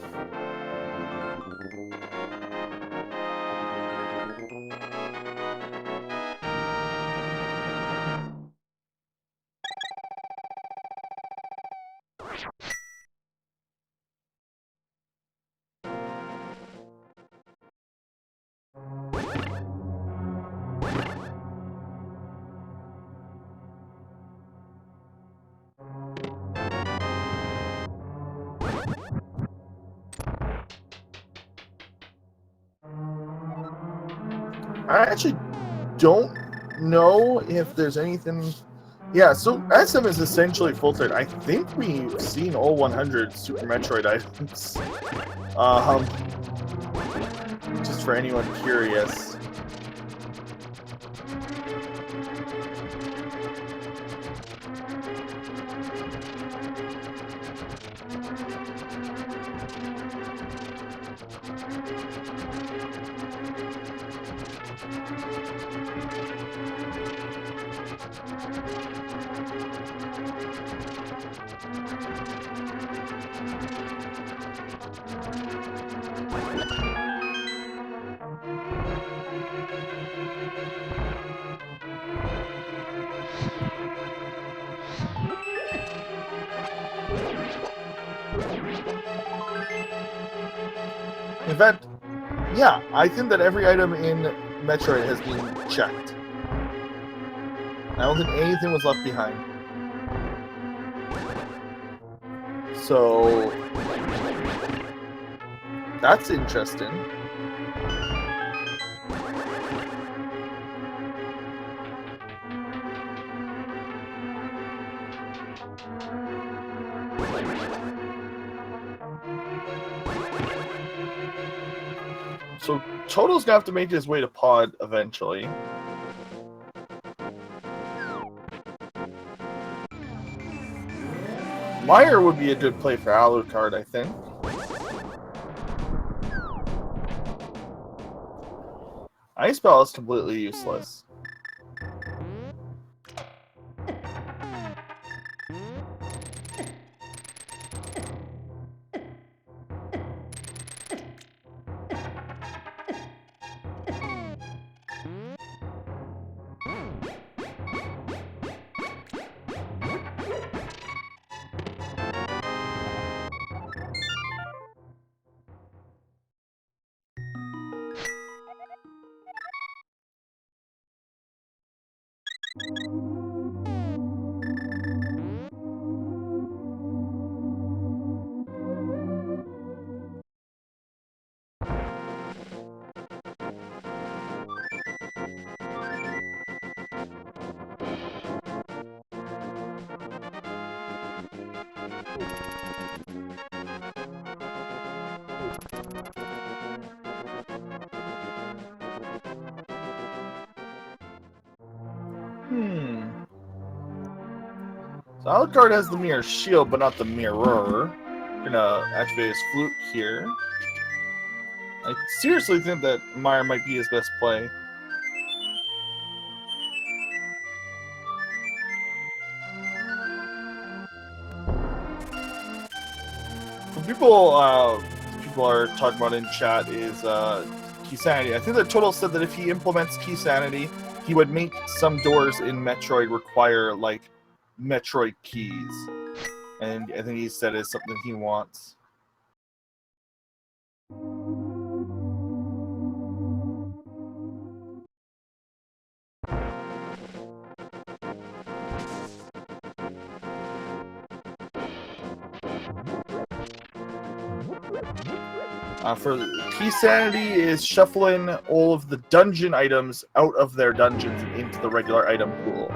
I actually don't know if there's anything. Yeah, so SM is essentially full trade. I think we've seen all 100 Super Metroid items. Just for anyone curious. In fact, yeah, I think that every item in Metroid has been checked. I don't think anything was left behind. So that's interesting. So Toto's gonna have to make his way to Pod eventually. Meyer would be a good play for Alucard, I think. Ice Ball is completely useless. So Alucard has the mirror shield, but not the mirror. Gonna activate his flute here. I seriously think that Meyer might be his best play. What people are talking about in chat is key sanity. I think that Total said that if he implements key sanity, he would make some doors in Metroid require like Metroid keys, and I think he said it's something he wants. For key sanity is shuffling all of the dungeon items out of their dungeons and into the regular item pool.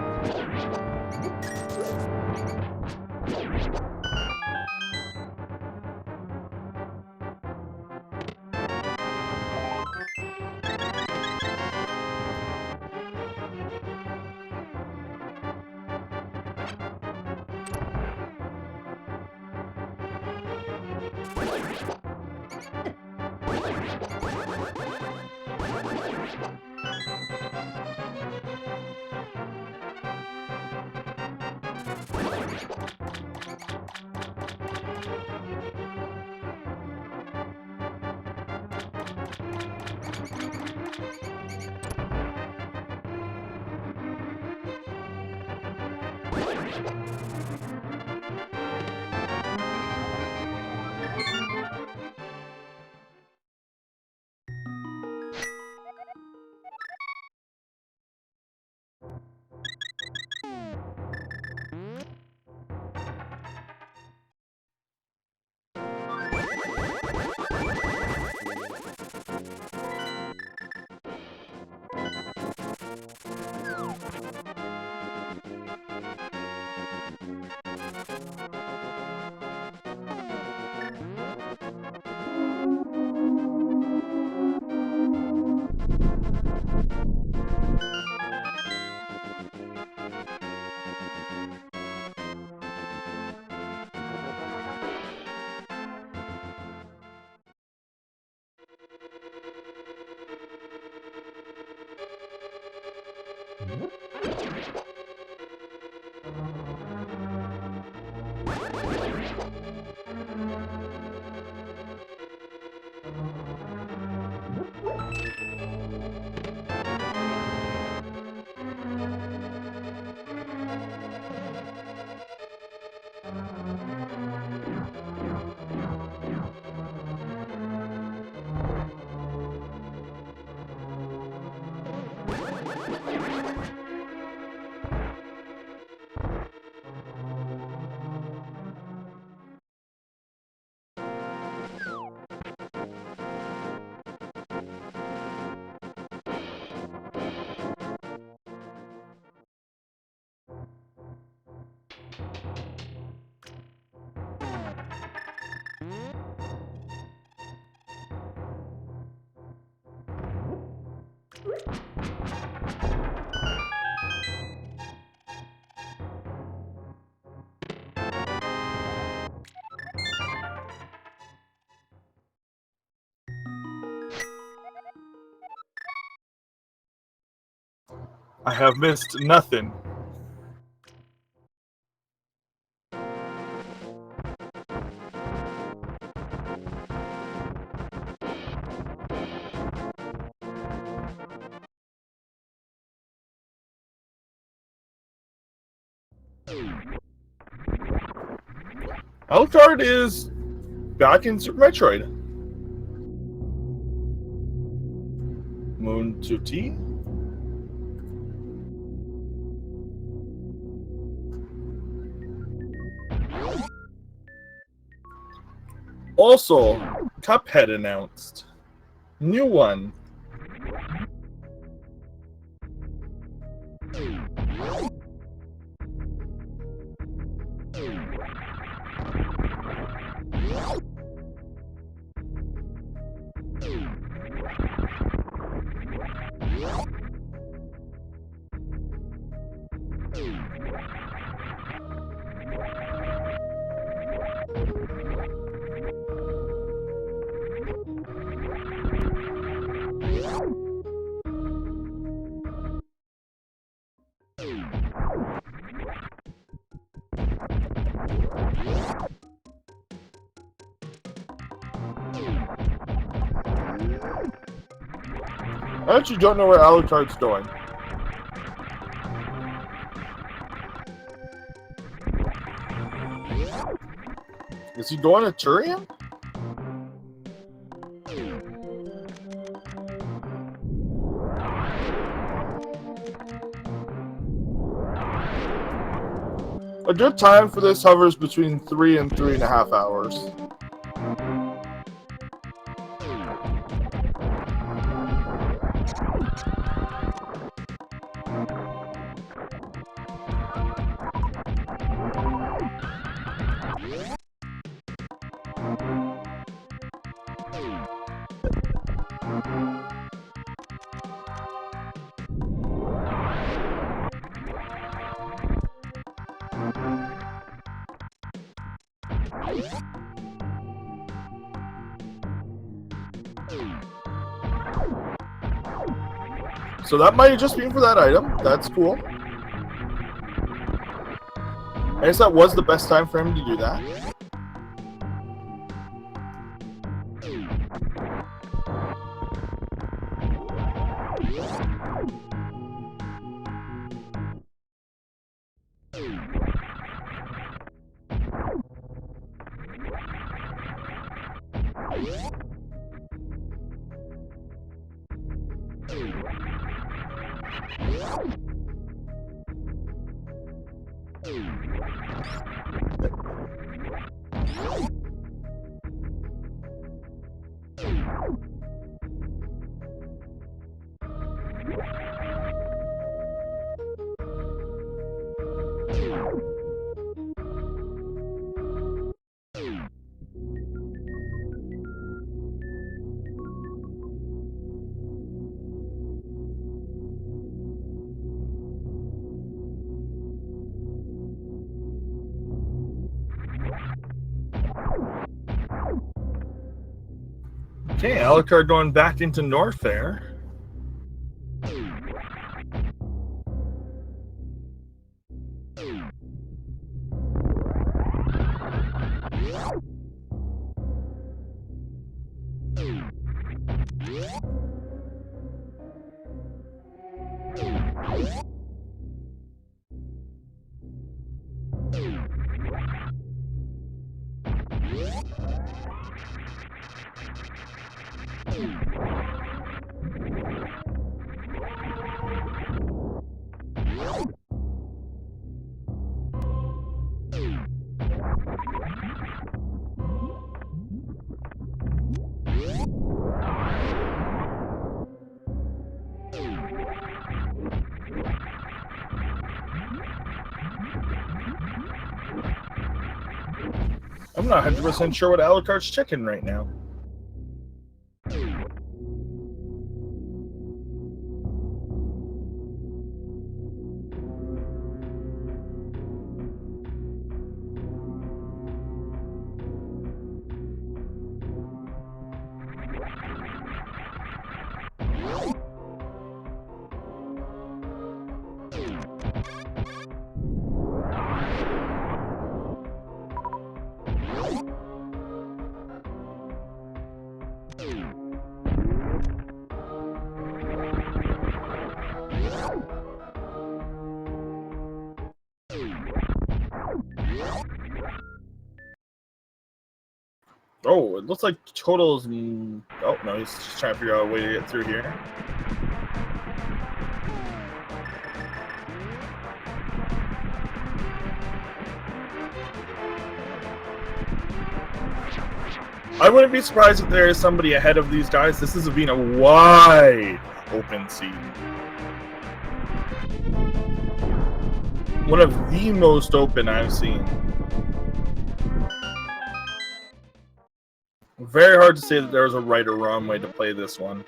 I have missed nothing. Alucard is back in Super Metroid. Moon to T. Also, Cuphead announced. New one. I actually don't know where Alucard's going. Is he going to Turian? A good time for this hovers between 3 and 3.5 hours. So that might have just been for that item. That's cool. I guess that was the best time for him to do that. Okay, Alucard going back into Norfair. I'm not 100% sure what Alucard's checking right now. Oh, it looks like Total's... Oh, no, he's just trying to figure out a way to get through here. I wouldn't be surprised if there is somebody ahead of these guys. This has been a wide open scene. One of the most open I've seen. Very hard to say that there's a right or wrong way to play this one.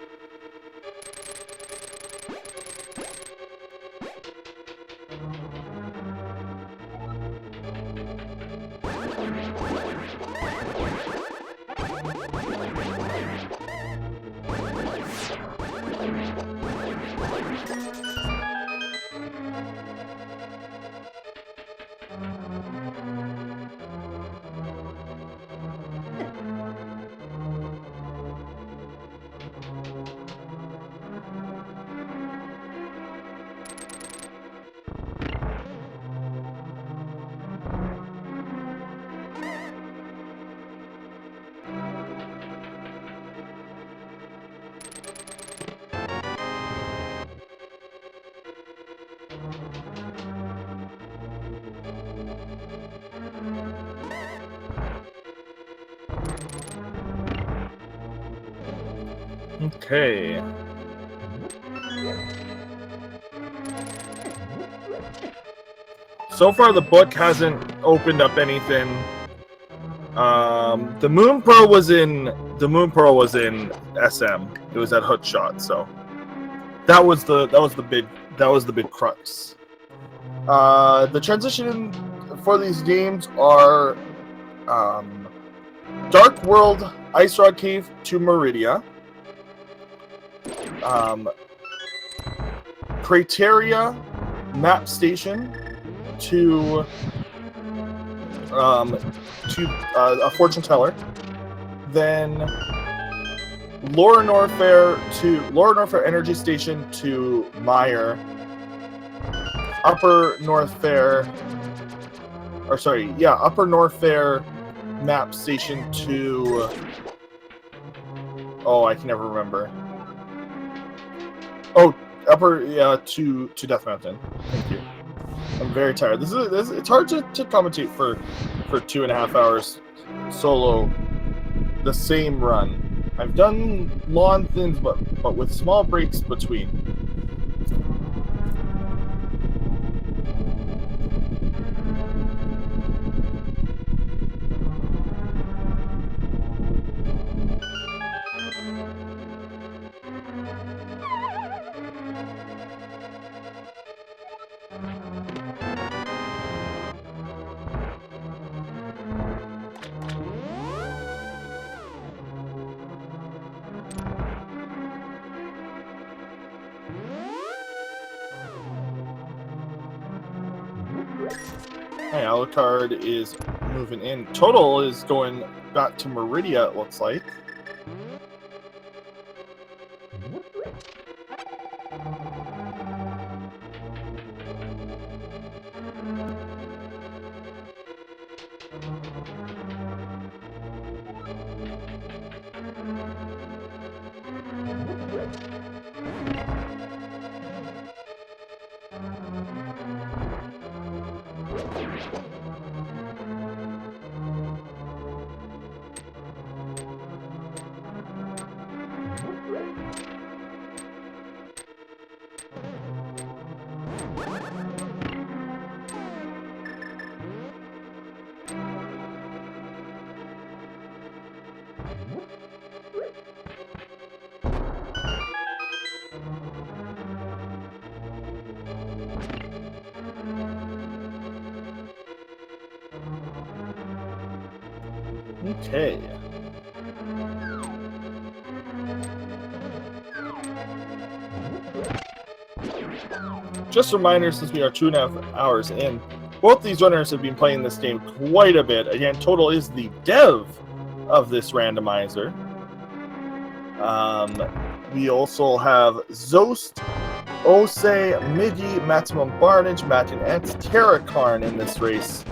Okay. So far, the book hasn't opened up anything. The Moon Pearl was in SM. It was at Hookshot, so that was the big crux. The transition for these games are Dark World Ice Rock Cave to Meridia. Criteria Map Station to a fortune teller. Then Norfair Energy Station to Mire. Upper Norfair Map Station to... Oh, I can never remember. Oh, to Death Mountain. Thank you. I'm very tired. It's hard to commentate for 2.5 hours solo the same run. I've done long things, but with small breaks between. Hey, Alucard is moving in. Total is going back to Meridia, it looks like. Okay. Just a reminder, since we are 2.5 hours in, both these runners have been playing this game quite a bit. Again, Total is the dev of this randomizer. We also have Zost, Ose, Miggy, Maximum Barnage, Matt and Ant, Terracarn in this race.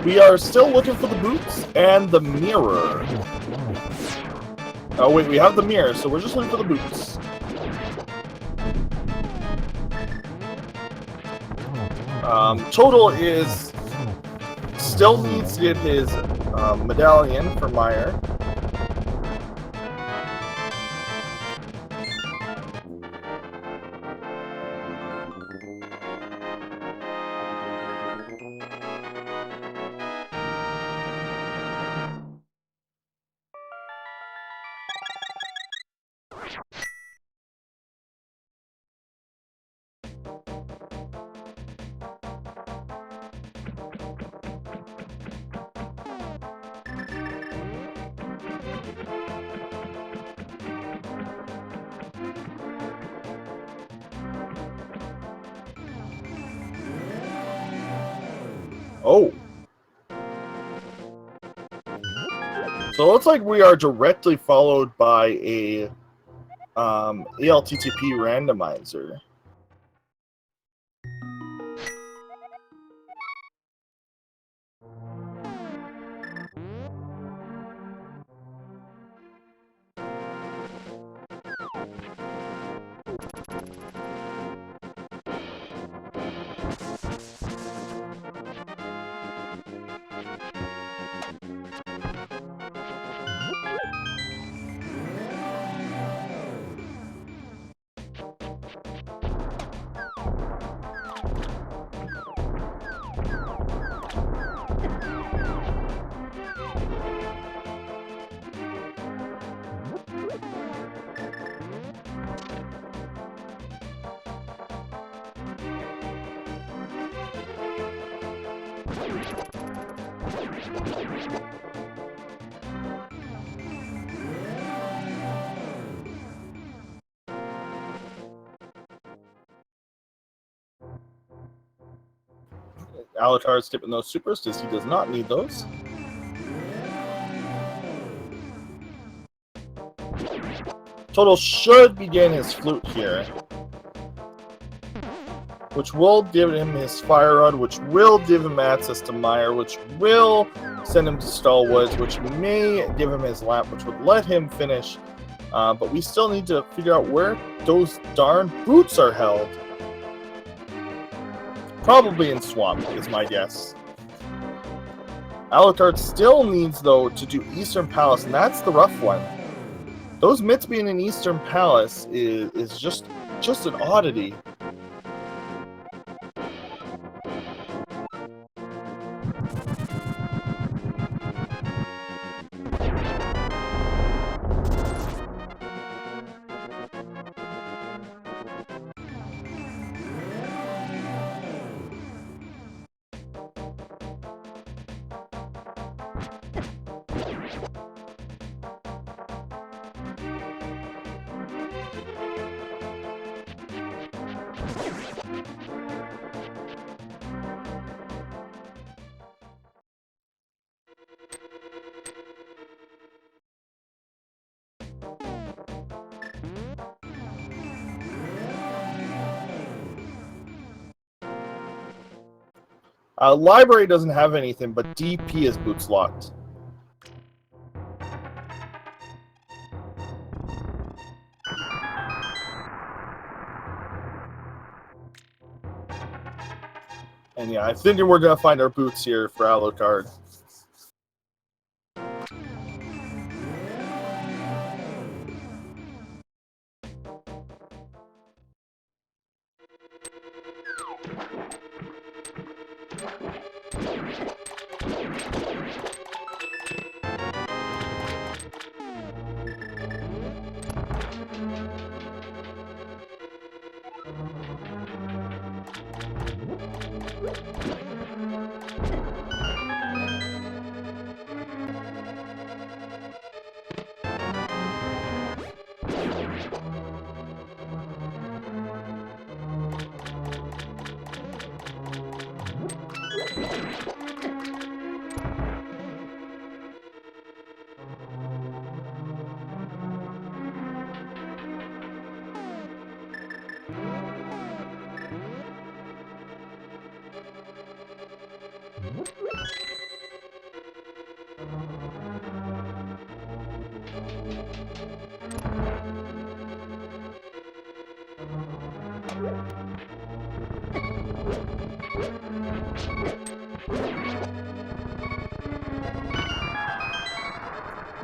We are still looking for the boots and the mirror. Oh wait, we have the mirror, so we're just looking for the boots. Total is still needs to get his medallion for Meyer. Oh. So it looks like we are directly followed by a ALTTP randomizer. Alatar is skipping those supers because he does not need those. Total should begin his flute here, which will give him his fire rod, which will give him access to Meyer, which will send him to Stallwoods, which may give him his lamp, which would let him finish. But we still need to figure out where those darn boots are held. Probably in Swamp, is my guess. Alucard still needs, though, to do Eastern Palace, and that's the rough one. Those mitts being in Eastern Palace is just an oddity. Library doesn't have anything, but DP is boots locked. And yeah, I think we're gonna find our boots here for Alucard.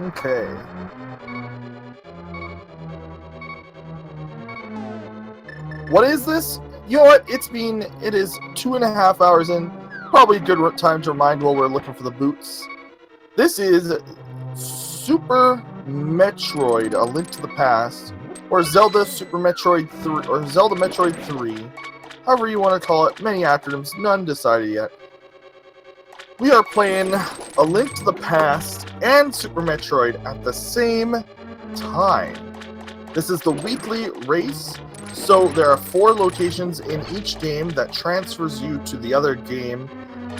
Okay. What is this? You know what? It is 2.5 hours in. Probably a good time to remind while we're looking for the boots. This is Super Metroid, A Link to the Past, or Zelda Super Metroid 3, or Zelda Metroid 3. However you want to call it, many acronyms, none decided yet. We are playing A Link to the Past and Super Metroid at the same time. This is the weekly race, so there are 4 locations in each game that transfers you to the other game.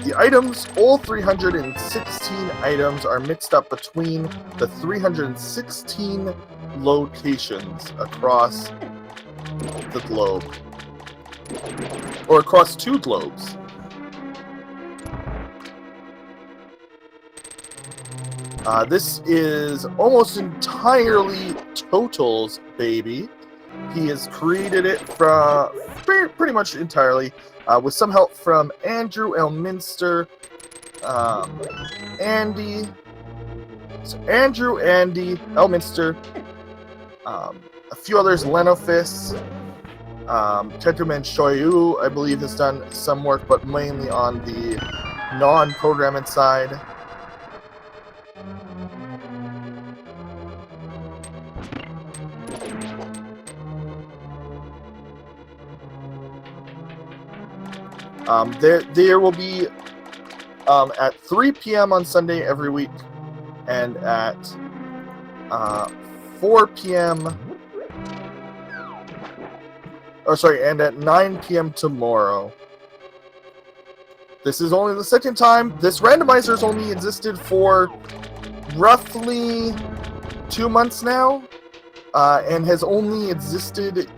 The items, all 316 items, are mixed up between the 316 locations across the globe. Or across 2 globes. This is almost entirely Total's baby. He has created it from pretty much entirely, with some help from Andrew Elminster, Andy, Elminster, a few others, Lenofis, Tentuman Shoyu, I believe, has done some work, but mainly on the non-programming side. There will be at 3 p.m. on Sunday every week, and at 4 p.m. and at 9 p.m. tomorrow. This is only the second time. This randomizer has only existed for roughly 2 months now, and has only existed.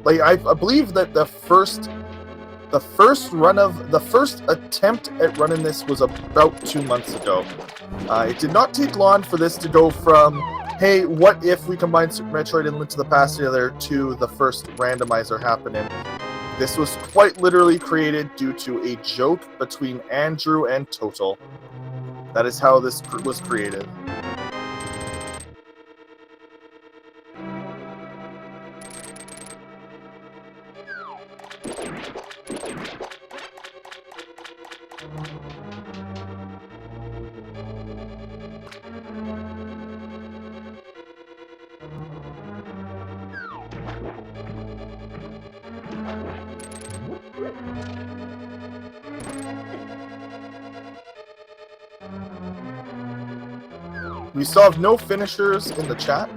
Like I believe that the first attempt at running this was about 2 months ago. It did not take long for this to go from, hey, what if we combine Super Metroid and Link to the Past together, to the first randomizer happening. This was quite literally created due to a joke between Andrew and Total. That is how this was created. We still have no finishers in the chat.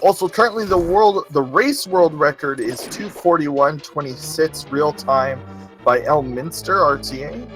Also, currently the race world record is 2:41.26 real time by Elminster RTA.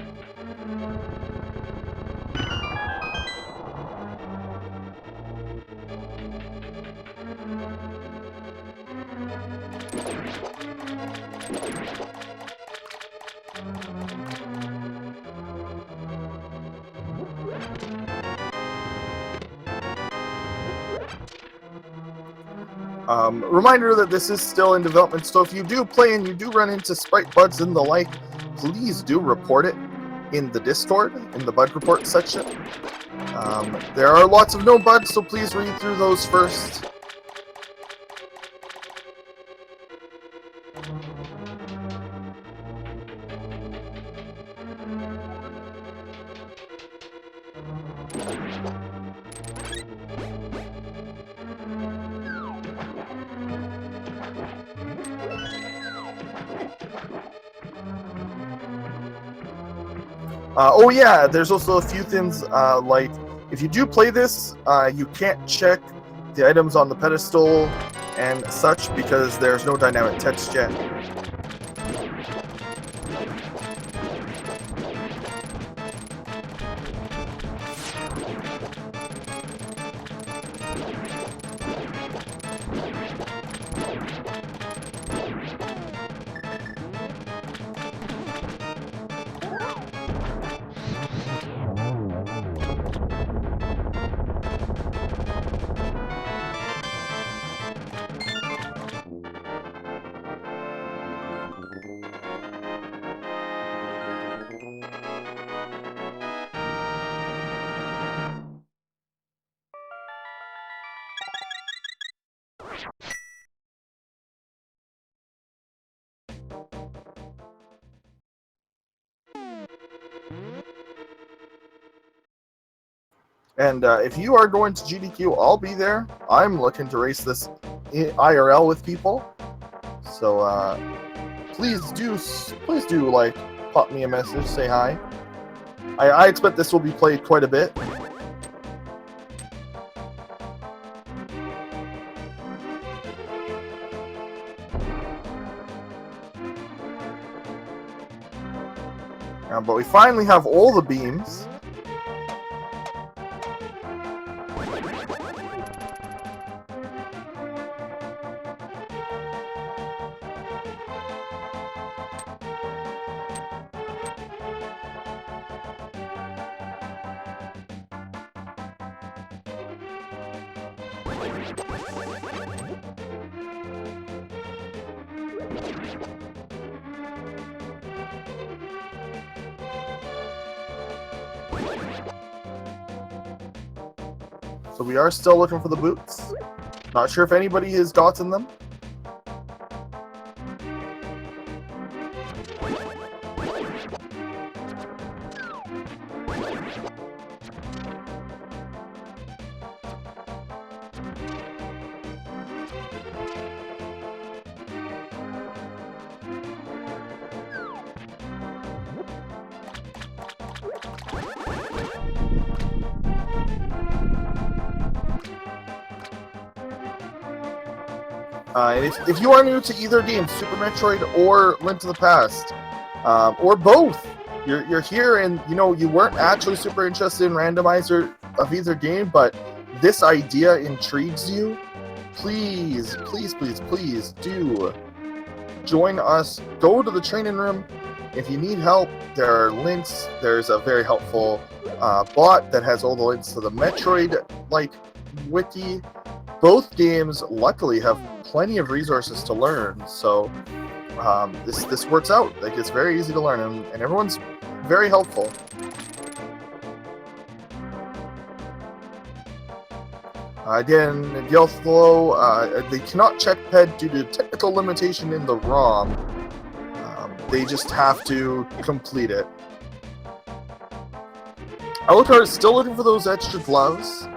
Reminder that this is still in development, so if you do play and you do run into sprite bugs and the like, please do report it in the Discord, in the bug report section. There are lots of known bugs, so please read through those first. Oh yeah, there's also a few things, like, if you do play this, you can't check the items on the pedestal and such because there's no dynamic text yet. And if you are going to GDQ, I'll be there. I'm looking to race this IRL with people. So please do like pop me a message, say hi. I expect this will be played quite a bit. But we finally have all the beams. So we are still looking for the boots. Not sure if anybody has gotten them. If you are new to either game, Super Metroid or Link to the Past, or both, you're here and you weren't actually super interested in Randomizer of either game, but this idea intrigues you, please do join us. Go to the training room. If you need help, there are links. There's a very helpful bot that has all the links to the Metroid wiki. Both games, luckily, have plenty of resources to learn, so this works out. It's very easy to learn, and everyone's very helpful. Again, Yelthlow, they cannot check PED due to technical limitation in the ROM. They just have to complete it. Alucard is still looking for those extra gloves.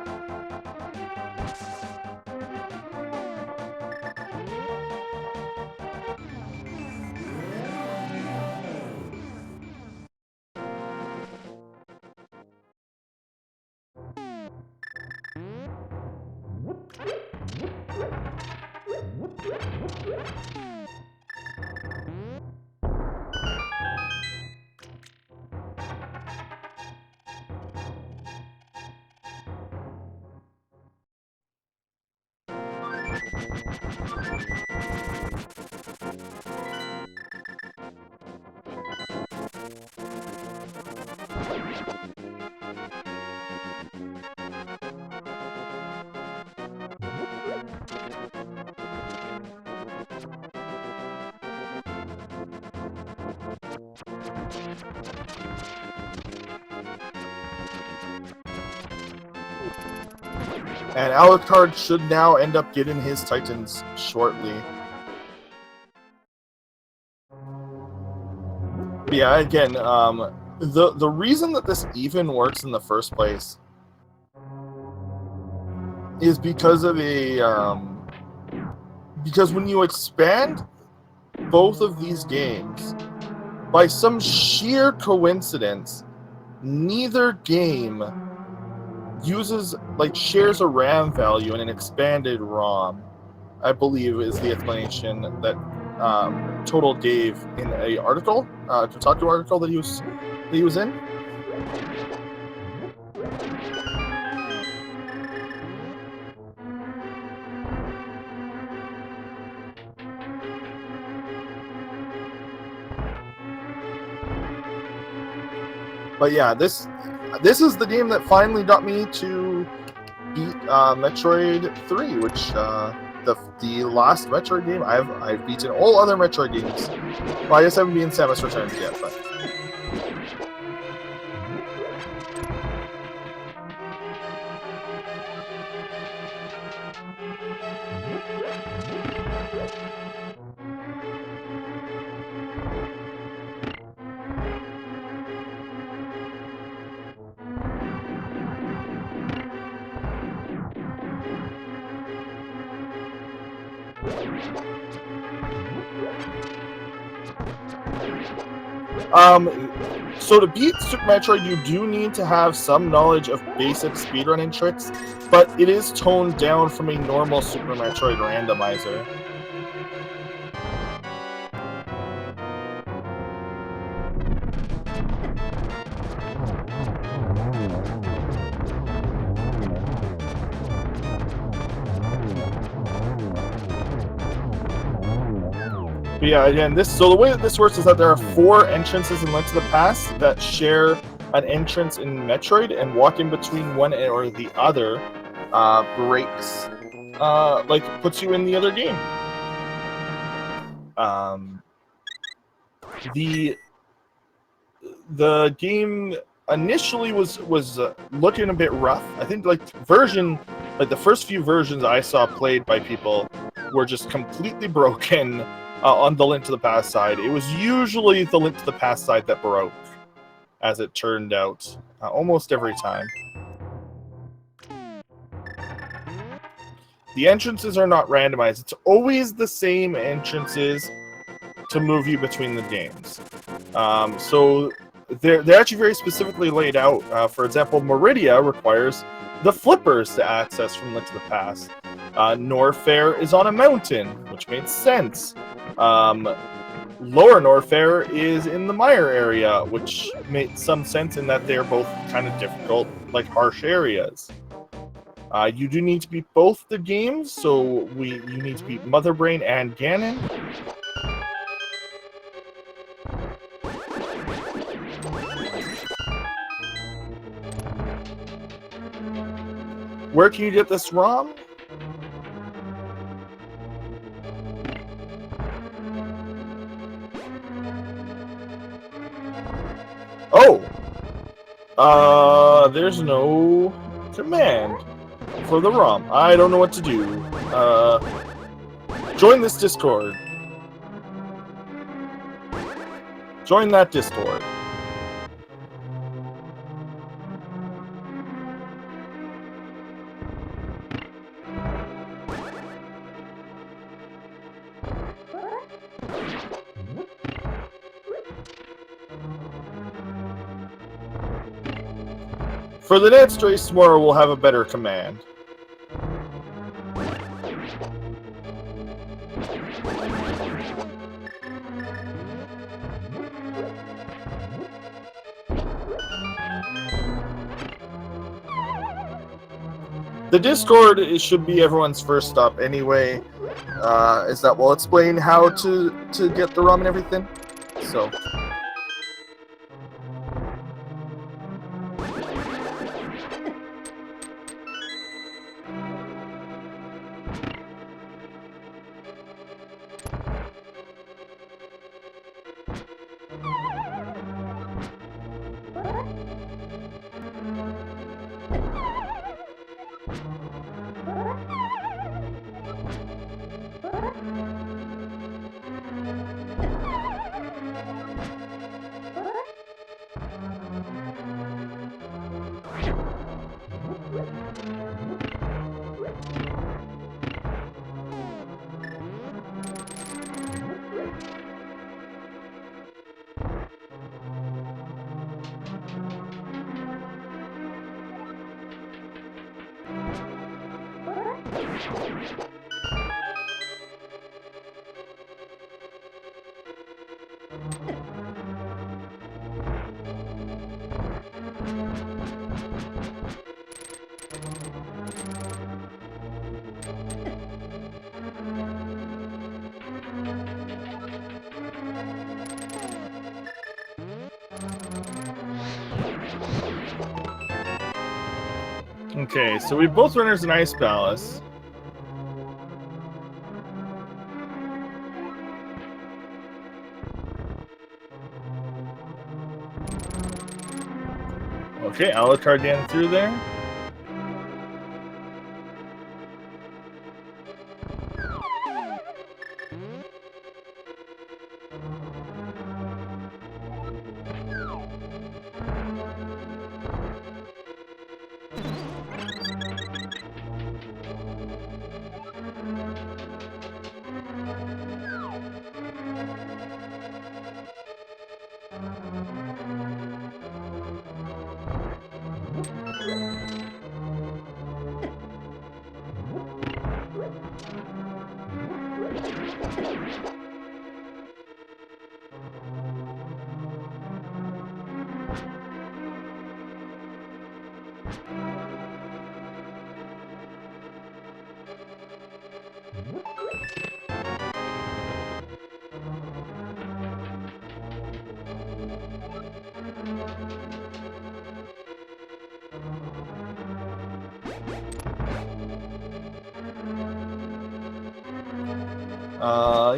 And Alucard should now end up getting his Titans shortly. But yeah, again, the reason that this even works in the first place is because of because when you expand both of these games, by some sheer coincidence, neither game shares a RAM value in an expanded ROM, I believe is the explanation that Total gave in a article, Kotaku article that he was in. But yeah, this is the game that finally got me to beat Metroid 3, which the last Metroid game I've beaten all other Metroid games. Well, I guess I haven't beaten Samus Returns yet, but. So to beat Super Metroid, you do need to have some knowledge of basic speedrunning tricks, but it is toned down from a normal Super Metroid randomizer. But yeah, again, so the way that this works is that there are 4 entrances in Link to the Past that share an entrance in Metroid, and walking between one or the other breaks, puts you in the other game. The game initially was looking a bit rough. I think the first few versions I saw played by people were just completely broken. On the Link to the Past side, it was usually the Link to the Past side that broke, as it turned out, almost every time. The entrances are not randomized. It's always the same entrances to move you between the games. So they're actually very specifically laid out. For example, Meridia requires the flippers to access from Link to the Past. Norfair is on a mountain, which made sense. Lower Norfair is in the Mire area, which made some sense in that they're both kind of difficult, harsh areas. You do need to beat both the games, so you need to beat Mother Brain and Ganon. Where can you get this ROM? Oh! There's no command for the ROM. I don't know what to do. Join this Discord. Join that Discord. For the next race tomorrow, we'll have a better command. The Discord should be everyone's first stop anyway. Is that we'll explain how to get the ROM and everything. So. Okay, so we both runners in Ice Palace. Okay, Alucard getting through there.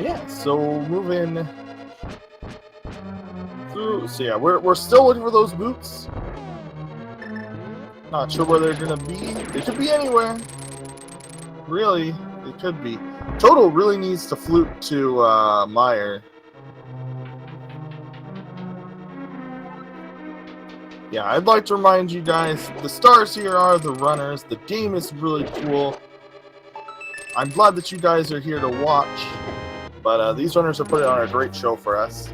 Yeah, so moving through. So yeah, we're still looking for those boots. Not sure where they're gonna be. They could be anywhere. Really, they could be. Toto really needs to flute to Meyer. Yeah, I'd like to remind you guys, the stars here are the runners. The game is really cool. I'm glad that you guys are here to watch. But these runners are putting on a great show for us.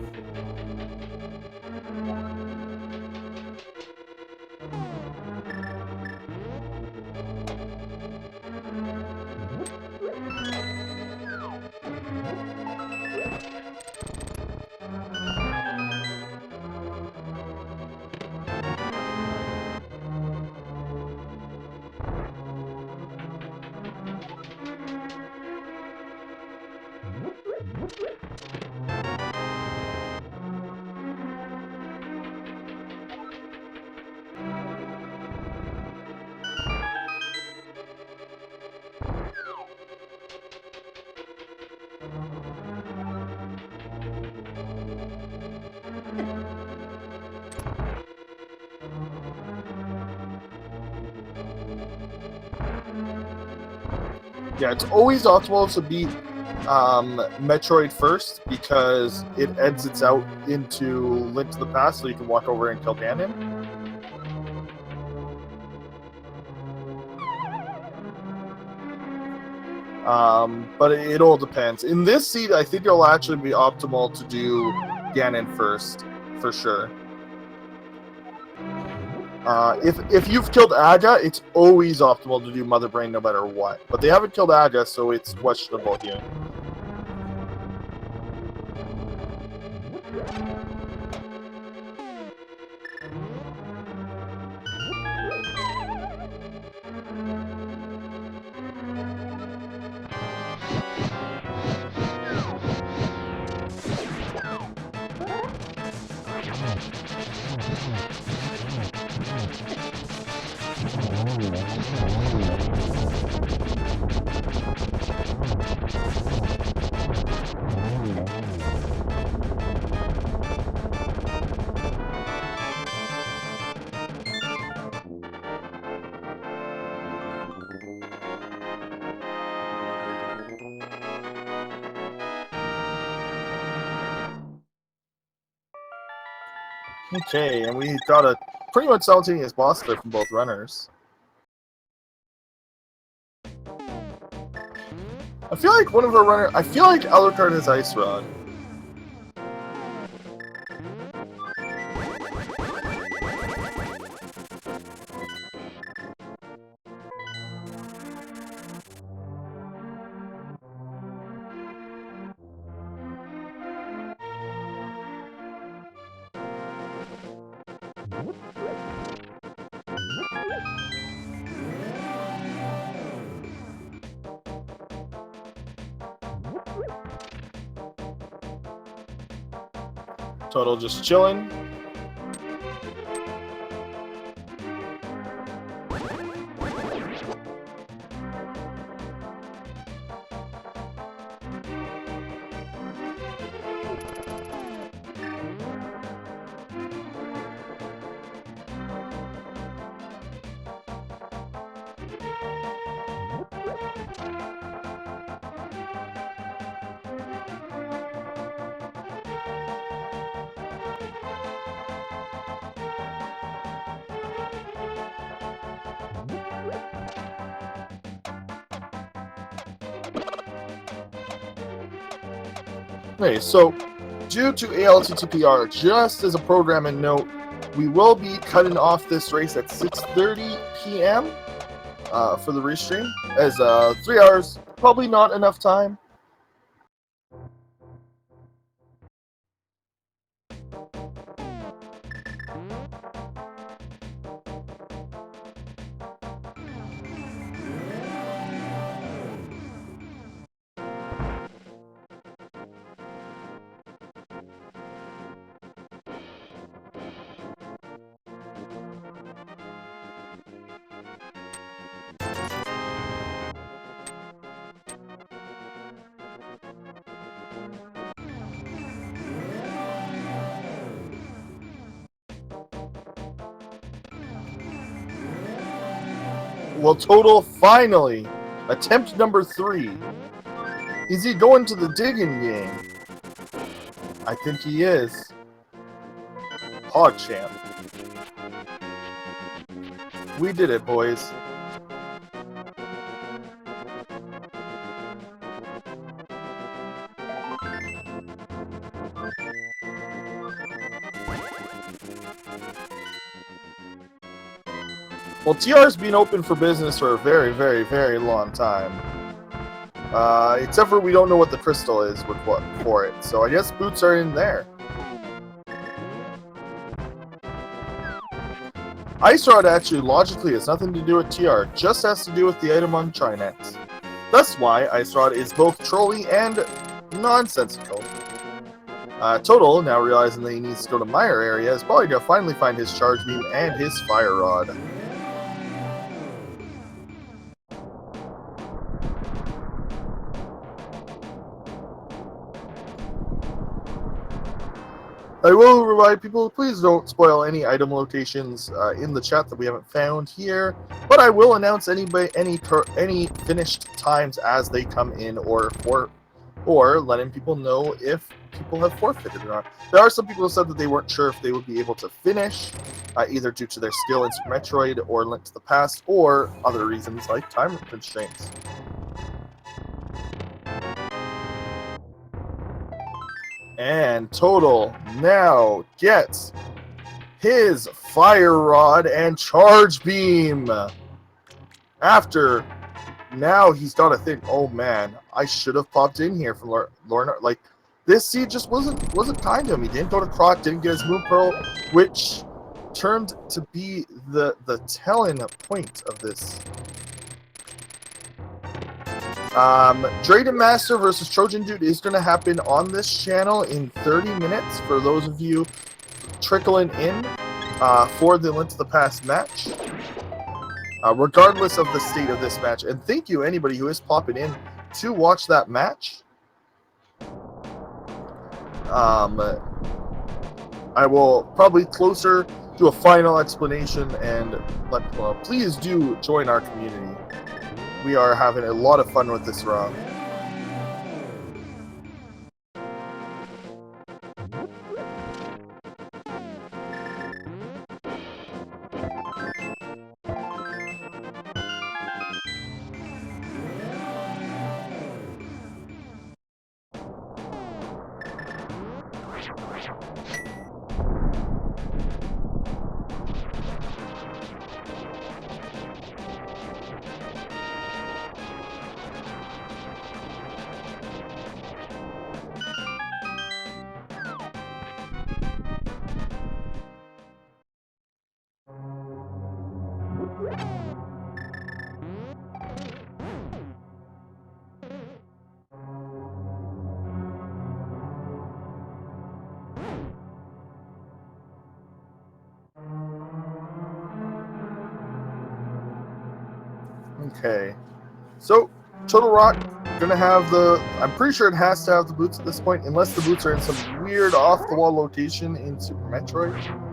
Yeah, it's always optimal to beat Metroid first because it exits out into Link to the Past, so you can walk over and kill Ganon. But it all depends. In this seed, I think it'll actually be optimal to do Ganon first, for sure. If you've killed Aga, it's always optimal to do Mother Brain no matter what. But they haven't killed Aga, so it's questionable here. Okay, and we got a pretty much simultaneous boss fight from both runners. I feel like one of our runners... I feel like Alucard has Ice Rod. Total just chilling. Okay, so due to ALTTPR, just as a programming note, we will be cutting off this race at 6:30 p.m. For the restream, as 3 hours probably not enough time. Well, Total finally attempt number 3. Is he going to the digging game? I think he is. PogChamp. We did it, boys. Well, TR's been open for business for a very, very, very long time. Except for we don't know what the crystal is with what for it. So I guess boots are in there. Ice Rod actually logically has nothing to do with TR, just has to do with the item on Trinet. That's why Ice Rod is both trolly and nonsensical. Total, now realizing that he needs to go to Meyer area, is probably going to finally find his Charge Beam and his Fire Rod. I will remind people, please don't spoil any item locations in the chat that we haven't found here, but I will announce any finished times as they come in, or letting people know if people have forfeited or not. There are some people who said that they weren't sure if they would be able to finish, either due to their skill in Super Metroid or Link to the Past, or other reasons like time constraints. And Total now gets his Fire Rod and Charge Beam. After, now he's got to think, oh man, I should have popped in here for Lorna. Like, this seed just wasn't kind to him. He didn't go to Croc, didn't get his Moon Pearl, which turned to be the telling point of this. Draygon Master versus Trojan Dude is going to happen on this channel in 30 minutes for those of you trickling in for the Link to the Past match. Regardless of the state of this match. And thank you anybody who is popping in to watch that match. I will probably closer to a final explanation and let people know. Please do join our community. We are having a lot of fun with this ROM. Okay. So, Turtle Rock gonna have the... I'm pretty sure it has to have the boots at this point, unless the boots are in some weird off-the-wall location in Super Metroid.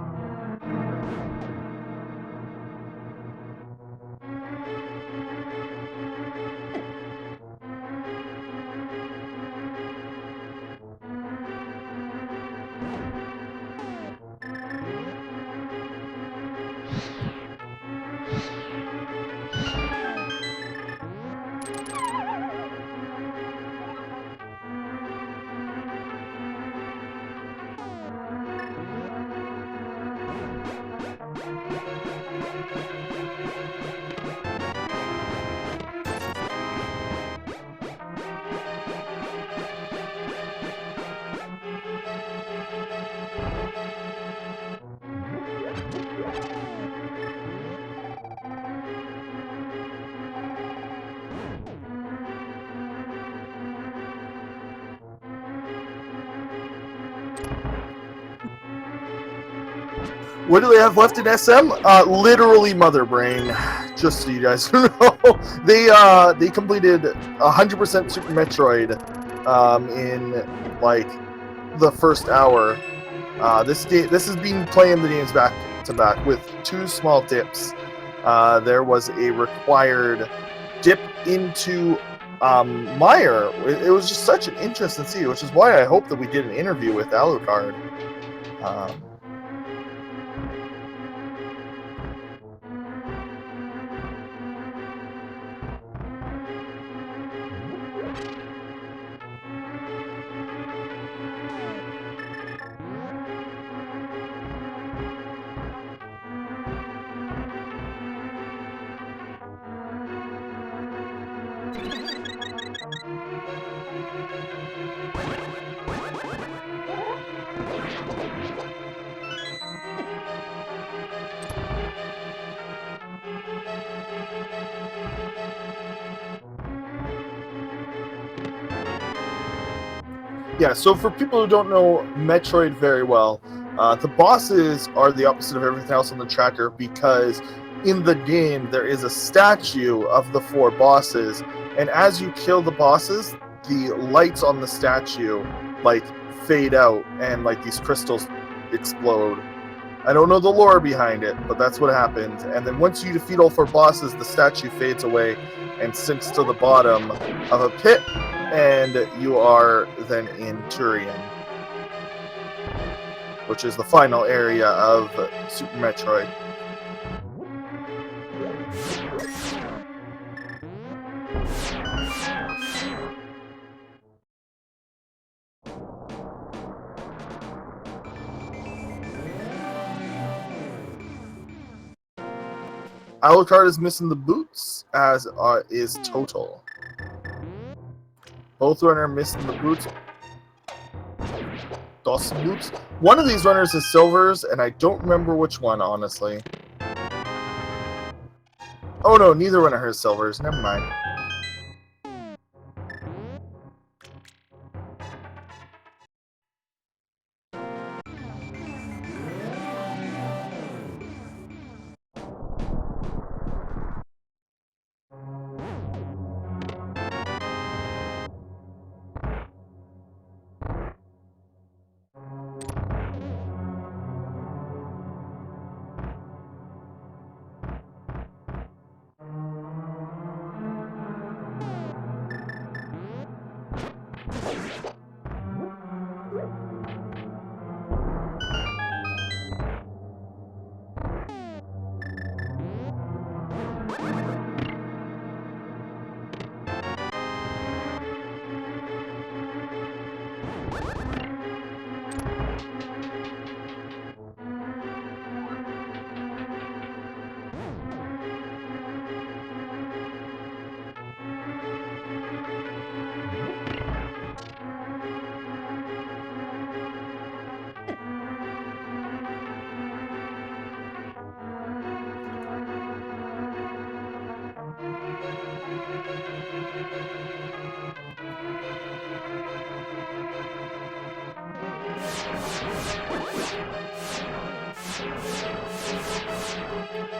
What do they have left in SM? Literally Mother Brain. Just so you guys know, they completed 100% Super Metroid in like the first hour. This has been playing the games back to back with 2 small dips. There was a required dip into Meyer. It was just such an interesting scene, which is why I hope that we did an interview with Alucard. Yeah, so for people who don't know Metroid very well, the bosses are the opposite of everything else on the tracker because in the game there is a statue of the 4 bosses, and as you kill the bosses, the lights on the statue like fade out and like these crystals explode. I don't know the lore behind it, but that's what happens. And then once you defeat all 4 bosses, the statue fades away and sinks to the bottom of a pit, and you are then in Turian, which is the final area of Super Metroid. Alucard is missing the boots, as is Total. Both runners are missing the boots. DOS boots. One of these runners is Silver's, and I don't remember which one, honestly. Oh no, neither runner has Silver's. Never mind.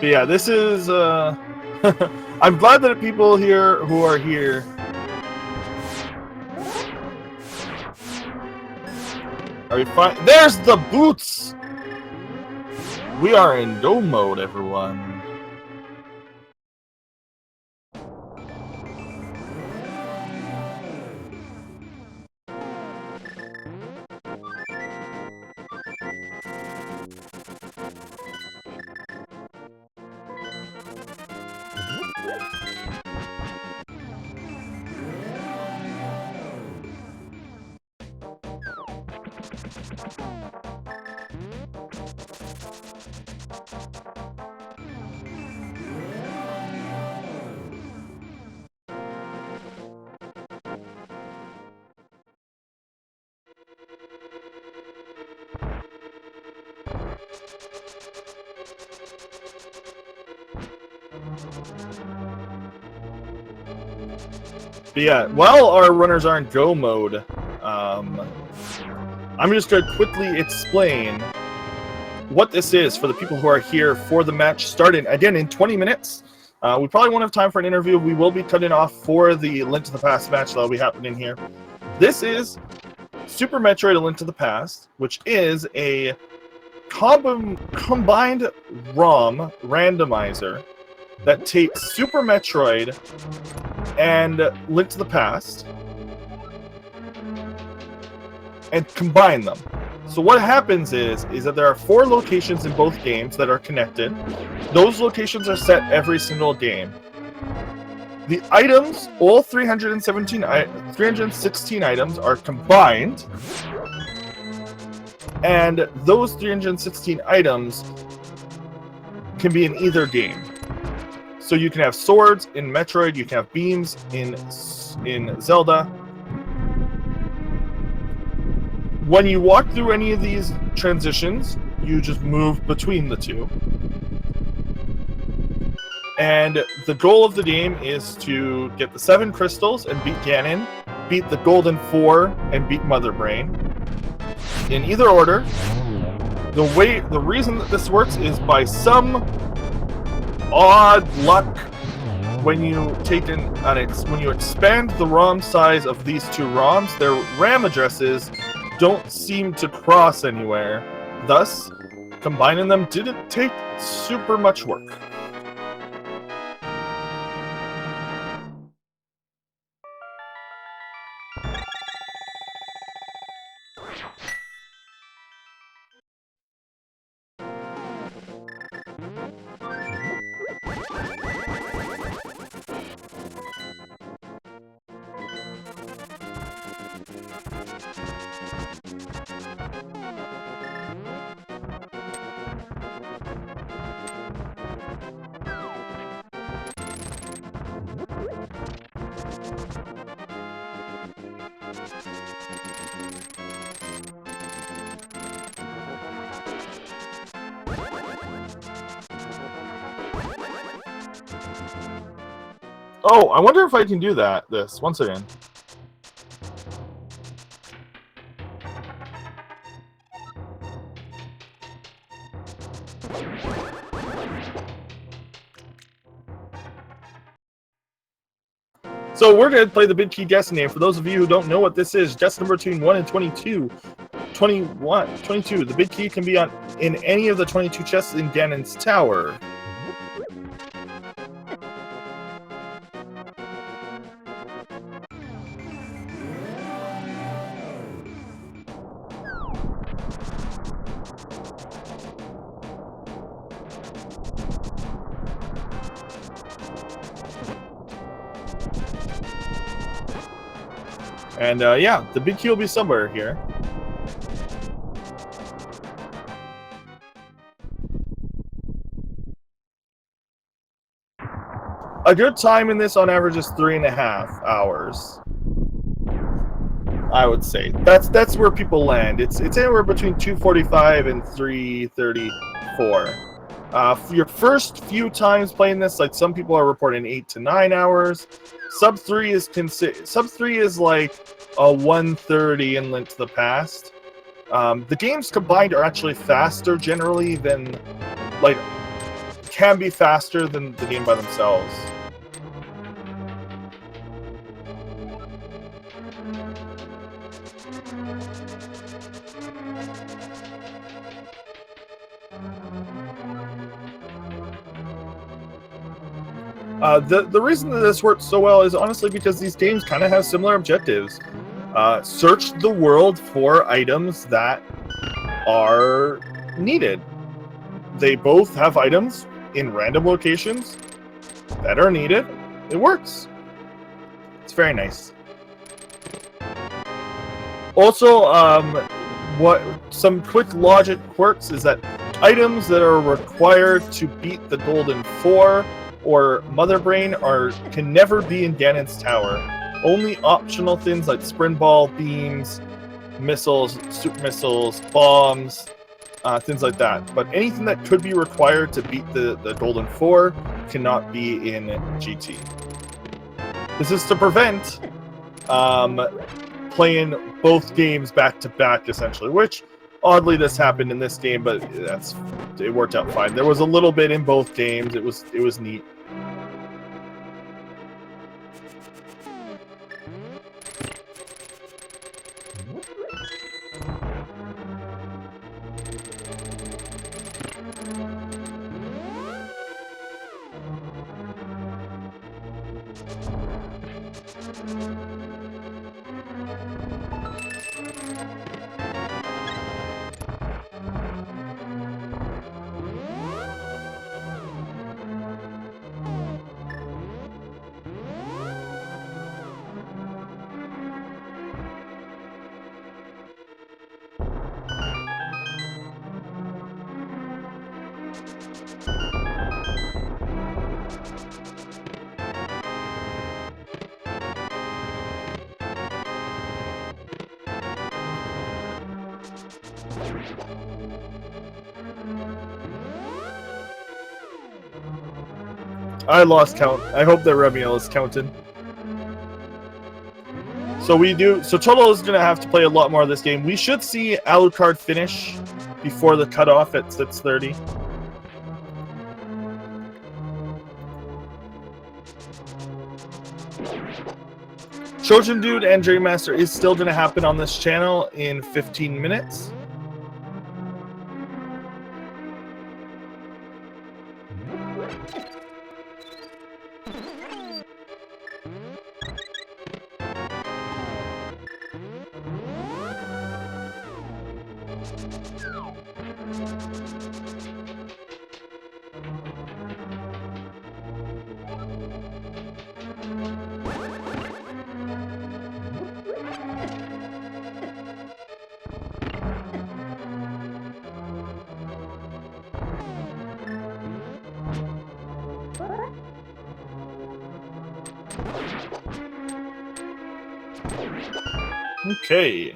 But yeah, this is I'm glad that people here who are here. Are we fine? There's the boots! We are in go mode, everyone. But yeah, while our runners are in go mode, I'm just going to quickly explain what this is for the people who are here for the match starting, again, in 20 minutes. We probably won't have time for an interview. We will be cutting off for the Link to the Past match that will be happening here. This is Super Metroid: A Link to the Past, which is a combined ROM randomizer that takes Super Metroid and Link to the Past and combine them. So what happens is that there are 4 locations in both games that are connected. Those locations are set every single game. The items, all 316 items are combined, and those 316 items can be in either game. So you can have swords in Metroid, you can have beams in Zelda. When you walk through any of these transitions, you just move between the two. And the goal of the game is to get the 7 crystals and beat Ganon, beat the Golden 4 and beat Mother Brain. In either order. The reason that this works is by some odd luck. When you when you expand the ROM size of these 2 ROMs, their RAM addresses don't seem to cross anywhere. Thus, combining them didn't take super much work. Oh, I wonder if I can do this. Once again. So we're going to play the Big Key guessing game. For those of you who don't know what this is, guess number between 1 and 22. 22. The Big Key can be in any of the 22 chests in Ganon's Tower. And yeah, the Big Key will be somewhere here. A good time in this on average is 3.5 hours. I would say that's where people land. It's anywhere between 2:45 and 3:34. For your first few times playing this, like some people are reporting 8 to 9 hours. Sub 3 is like a 1:30 in Link to the Past. The games combined are actually faster generally than, like, can be faster than the game by themselves. The reason that this works so well is honestly because these games kind of have similar objectives. Search the world for items that are needed. They both have items in random locations that are needed. It works. It's very nice. Also, what some quick logic quirks is that items that are required to beat the Golden 4 or Mother Brain can never be in Ganon's tower. Only optional things like sprint ball, beams, missiles, super missiles, bombs, things like that. But anything that could be required to beat the Golden 4 cannot be in GT. This is to prevent playing both games back to back, essentially, which oddly this happened in this game, but it worked out fine. There was a little bit in both games. It was neat. I lost count. I hope that Remiel is counted. So Total is gonna have to play a lot more of this game. We should see Alucard finish before the cutoff at 6:30. Trojan Dude and Dream Master is still gonna happen on this channel in 15 minutes. Okay.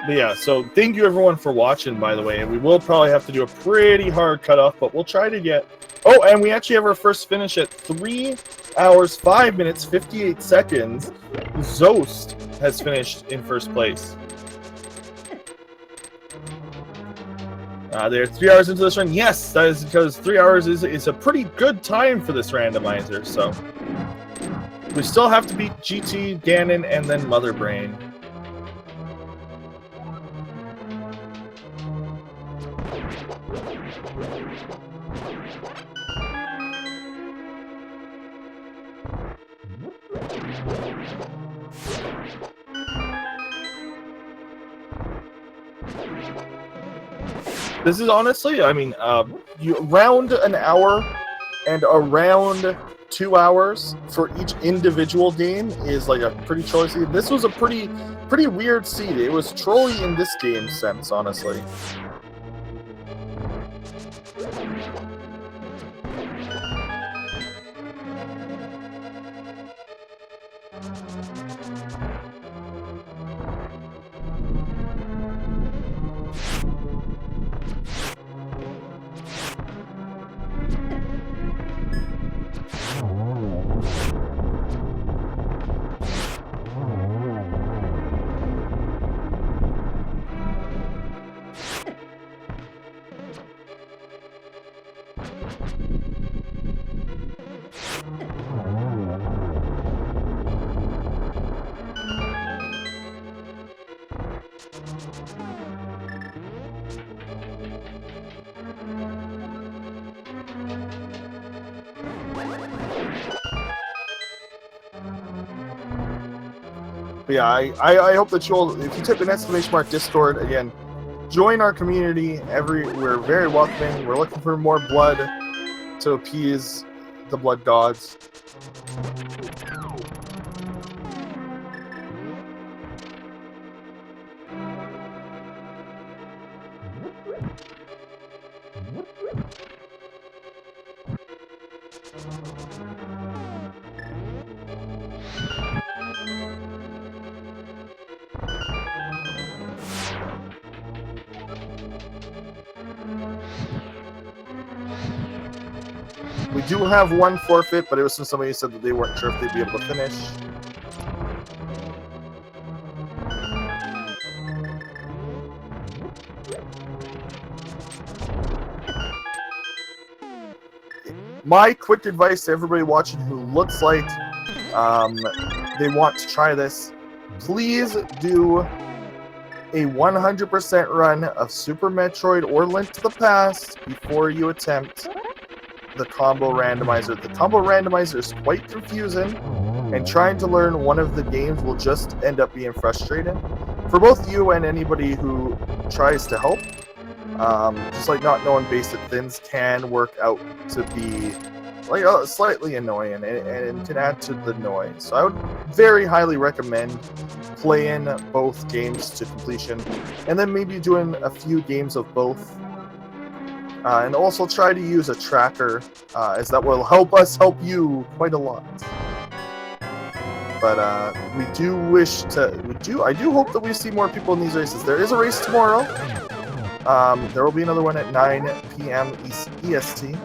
But yeah, so thank you everyone for watching, by the way. And we will probably have to do a pretty hard cutoff, but we'll try to get... Oh, and we actually have our first finish at 3 hours, 5 minutes, 58 seconds. Zost has finished in first place. They're 3 hours into this run. Yes, that is because 3 hours is a pretty good time for this randomizer, so... We still have to beat GT, Ganon, and then Mother Brain. This is honestly, I mean, around an hour and around 2 hours for each individual game is like a pretty choice seed. This was a pretty weird seed. It was trolly in this game sense, honestly. But yeah, I hope that you'll, if you type in !mark Discord again, join our community. We're very welcoming. We're looking for more blood to appease the blood gods. We do have one forfeit, but it was from somebody who said that they weren't sure if they'd be able to finish. My quick advice to everybody watching who looks like they want to try this, please do a 100% run of Super Metroid or Link to the Past before you attempt the combo randomizer. The combo randomizer is quite confusing, and trying to learn one of the games will just end up being frustrating for both you and anybody who tries to help. Just like not knowing basic things can work out to be like slightly annoying, and can add to the noise. So I would very highly recommend playing both games to completion, and then maybe doing a few games of both. And also try to use a tracker, as that will help us help you quite a lot. But we do wish to, I do hope that we see more people in these races. There is a race tomorrow. There will be another one at 9 p.m. EST.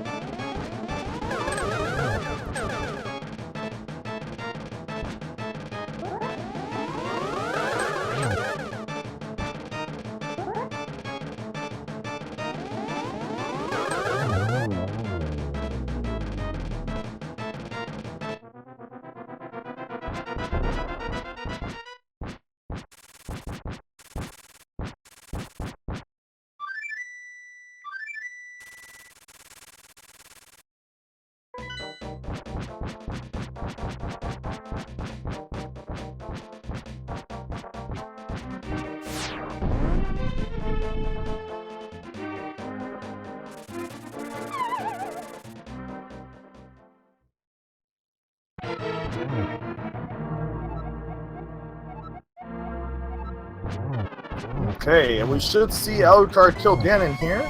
Okay, and we should see Alucard kill Ganon here.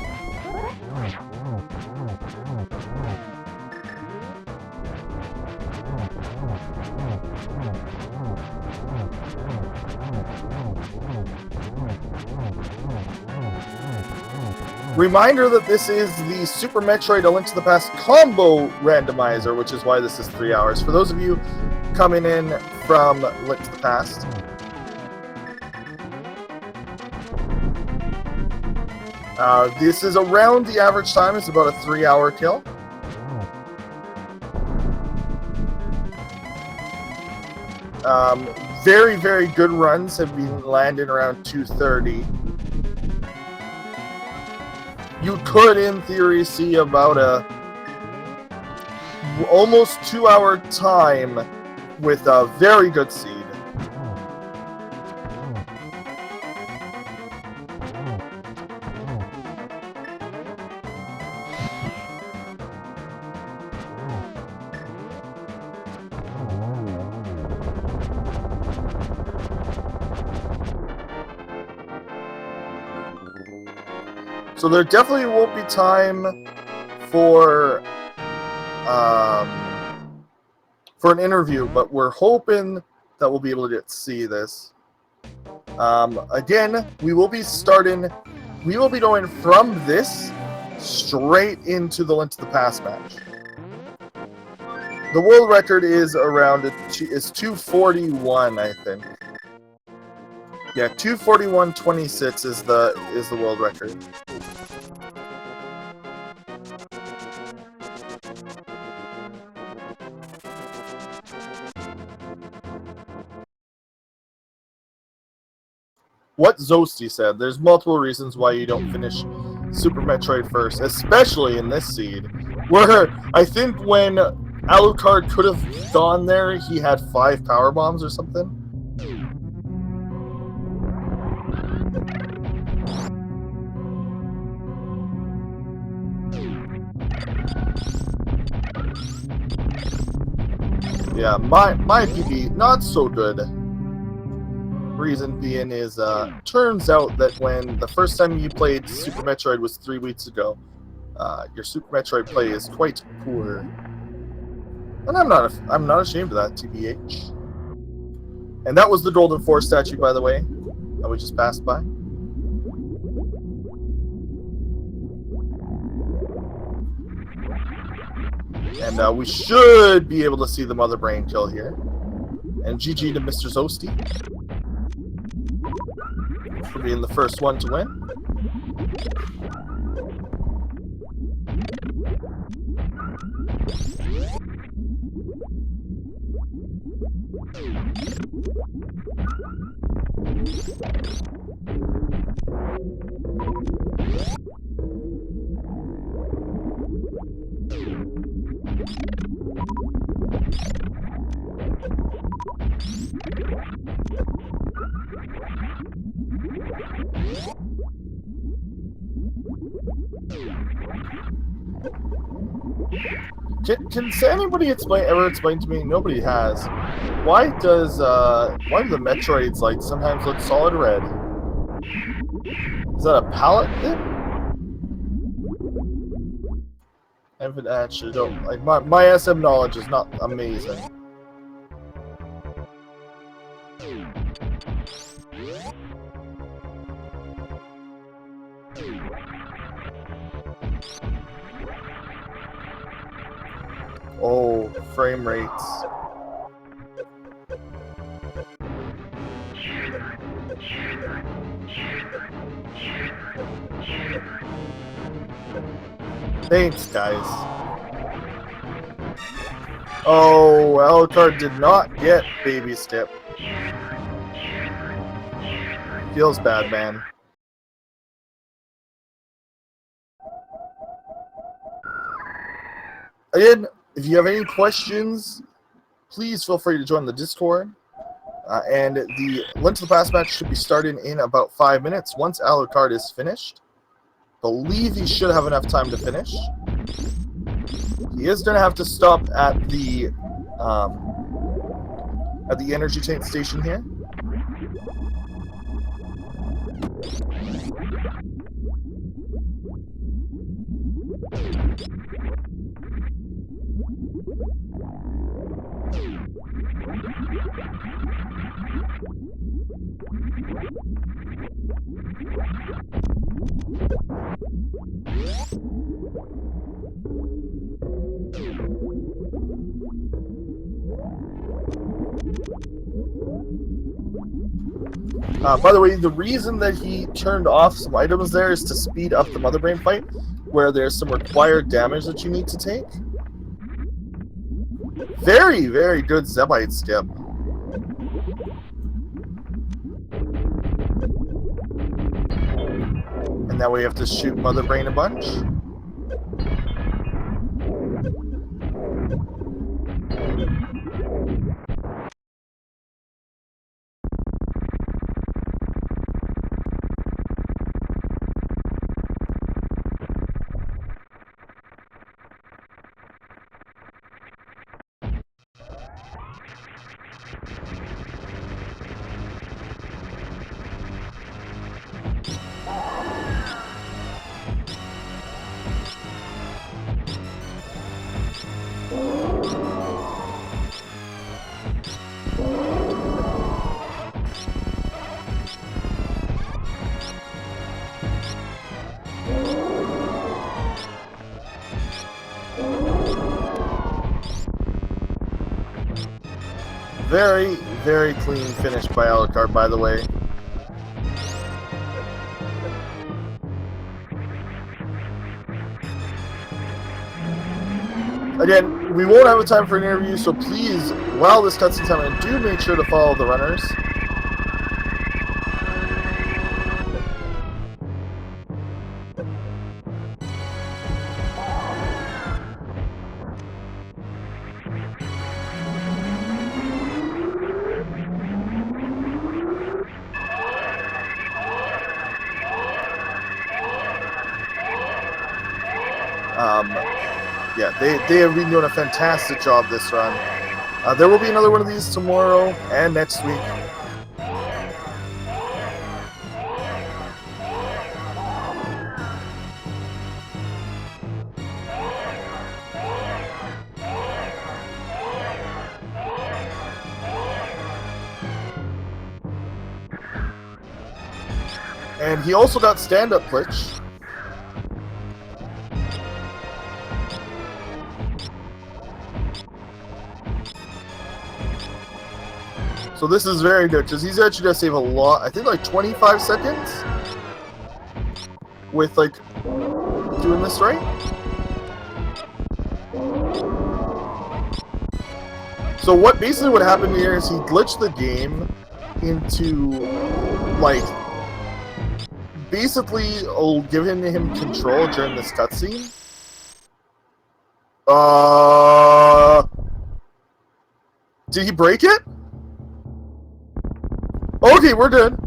Reminder that this is the Super Metroid A Link to the Past combo randomizer, which is why this is 3 hours. For those of you coming in from Link to the Past, this is around the average time. It's about a 3-hour kill. Very, very good runs have been landing around 2:30. You could, in theory, see about a almost 2-hour time with a very good seed. So there definitely won't be time for an interview, but we're hoping that we'll be able to see this. Again, we will be going from this straight into the Link to the Past match. The world record is around, is 241, I think. Yeah, 241.26 is the world record. what Zosty said. There's multiple reasons why you don't finish Super Metroid first, especially in this seed, where I think when Alucard could have gone there, he had 5 power bombs or something. Yeah, my PB, not so good. Reason being is, turns out that when the first time you played Super Metroid was 3 weeks ago, your Super Metroid play is quite poor. And I'm not ashamed of that, TBH. And that was the Golden Force statue, by the way, that we just passed by. And we should be able to see the Mother Brain kill here. And GG to Mr. Zosty for being the first one to win. Can anybody ever explain to me? Nobody has. Why do the Metroids like sometimes look solid red? Is that a palette thing? I actually don't like my SM knowledge is not amazing. Oh, frame rates. Thanks, guys. Oh, Alucard did not get baby step. Feels bad, man. Again, if you have any questions, please feel free to join the Discord. And the Link to the Past match should be starting in about 5 minutes once Alucard is finished. Believe he should have enough time to finish. He is going to have to stop at the energy tank station here. By the way, the reason that he turned off some items there is to speed up the Mother Brain fight, where there's some required damage that you need to take. Very, very good Zebite skip. And now we have to shoot Mother Brain a bunch. Very, very clean finish by Alucard, by the way. Again, we won't have a time for an interview, so please, while this cutscene's happening, do make sure to follow the runners. Yeah, they have been doing a fantastic job this run. There will be another one of these tomorrow and next week. And he also got stand-up glitch. So this is very good, because he's actually going to save a lot, I think like 25 seconds with like doing this right. So what basically what happened here is he glitched the game into like basically giving him control during this cutscene. Did he break it? Okay, we're good.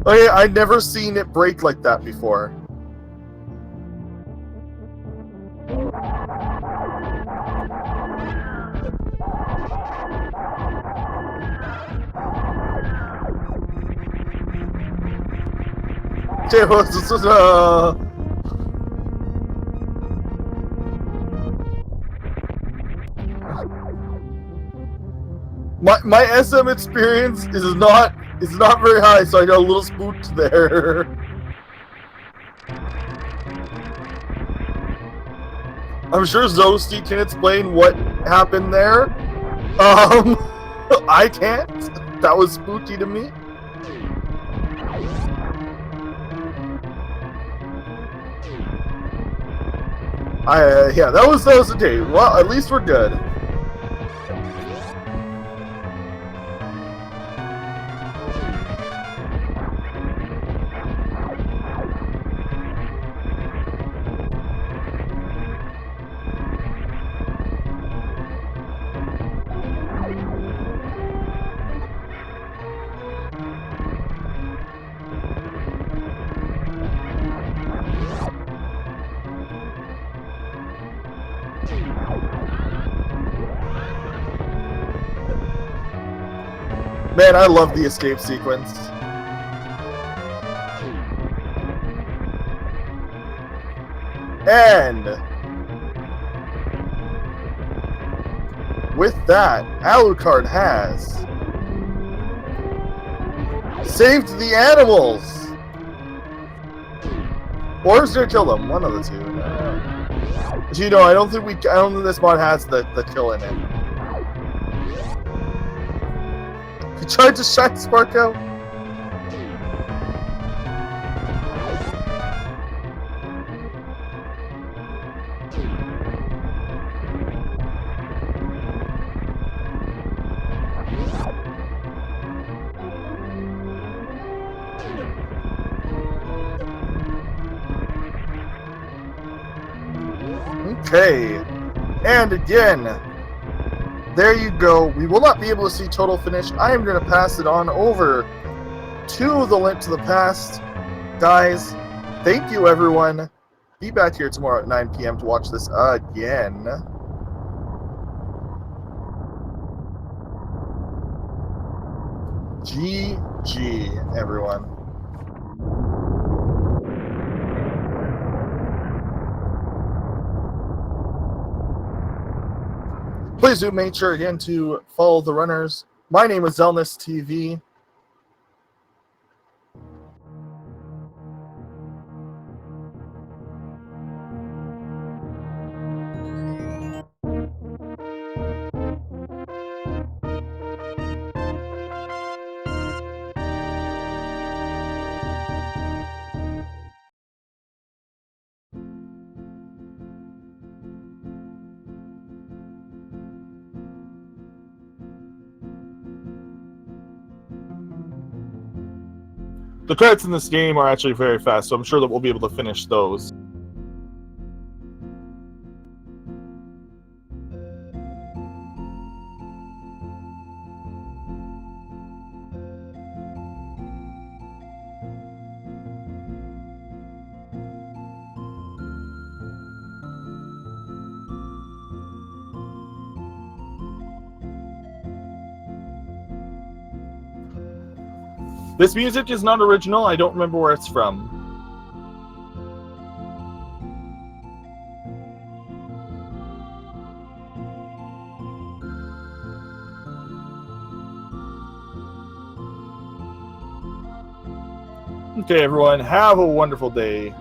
Okay, I'd never seen it break like that before. My SM experience is not very high, so I got a little spooked there. I'm sure Zosti can explain what happened there. I can't. That was spooky to me. Yeah, that was a day. Well, at least we're good. Man, I love the escape sequence. And with that, Alucard has saved the animals. Or is gonna kill them? One of the two. You know, I don't think this mod has the kill in it. He tried to shine Spark out. Okay, and again, there you go. We will not be able to see total finish. I am going to pass it on over to the Link to the Past. Guys, thank you, everyone. Be back here tomorrow at 9 p.m. to watch this again. GG, everyone. Please do make sure again to follow the runners. My name is Zelnus TV. The credits in this game are actually very fast, so I'm sure that we'll be able to finish those. This music is not original. I don't remember where it's from. Okay, everyone, have a wonderful day.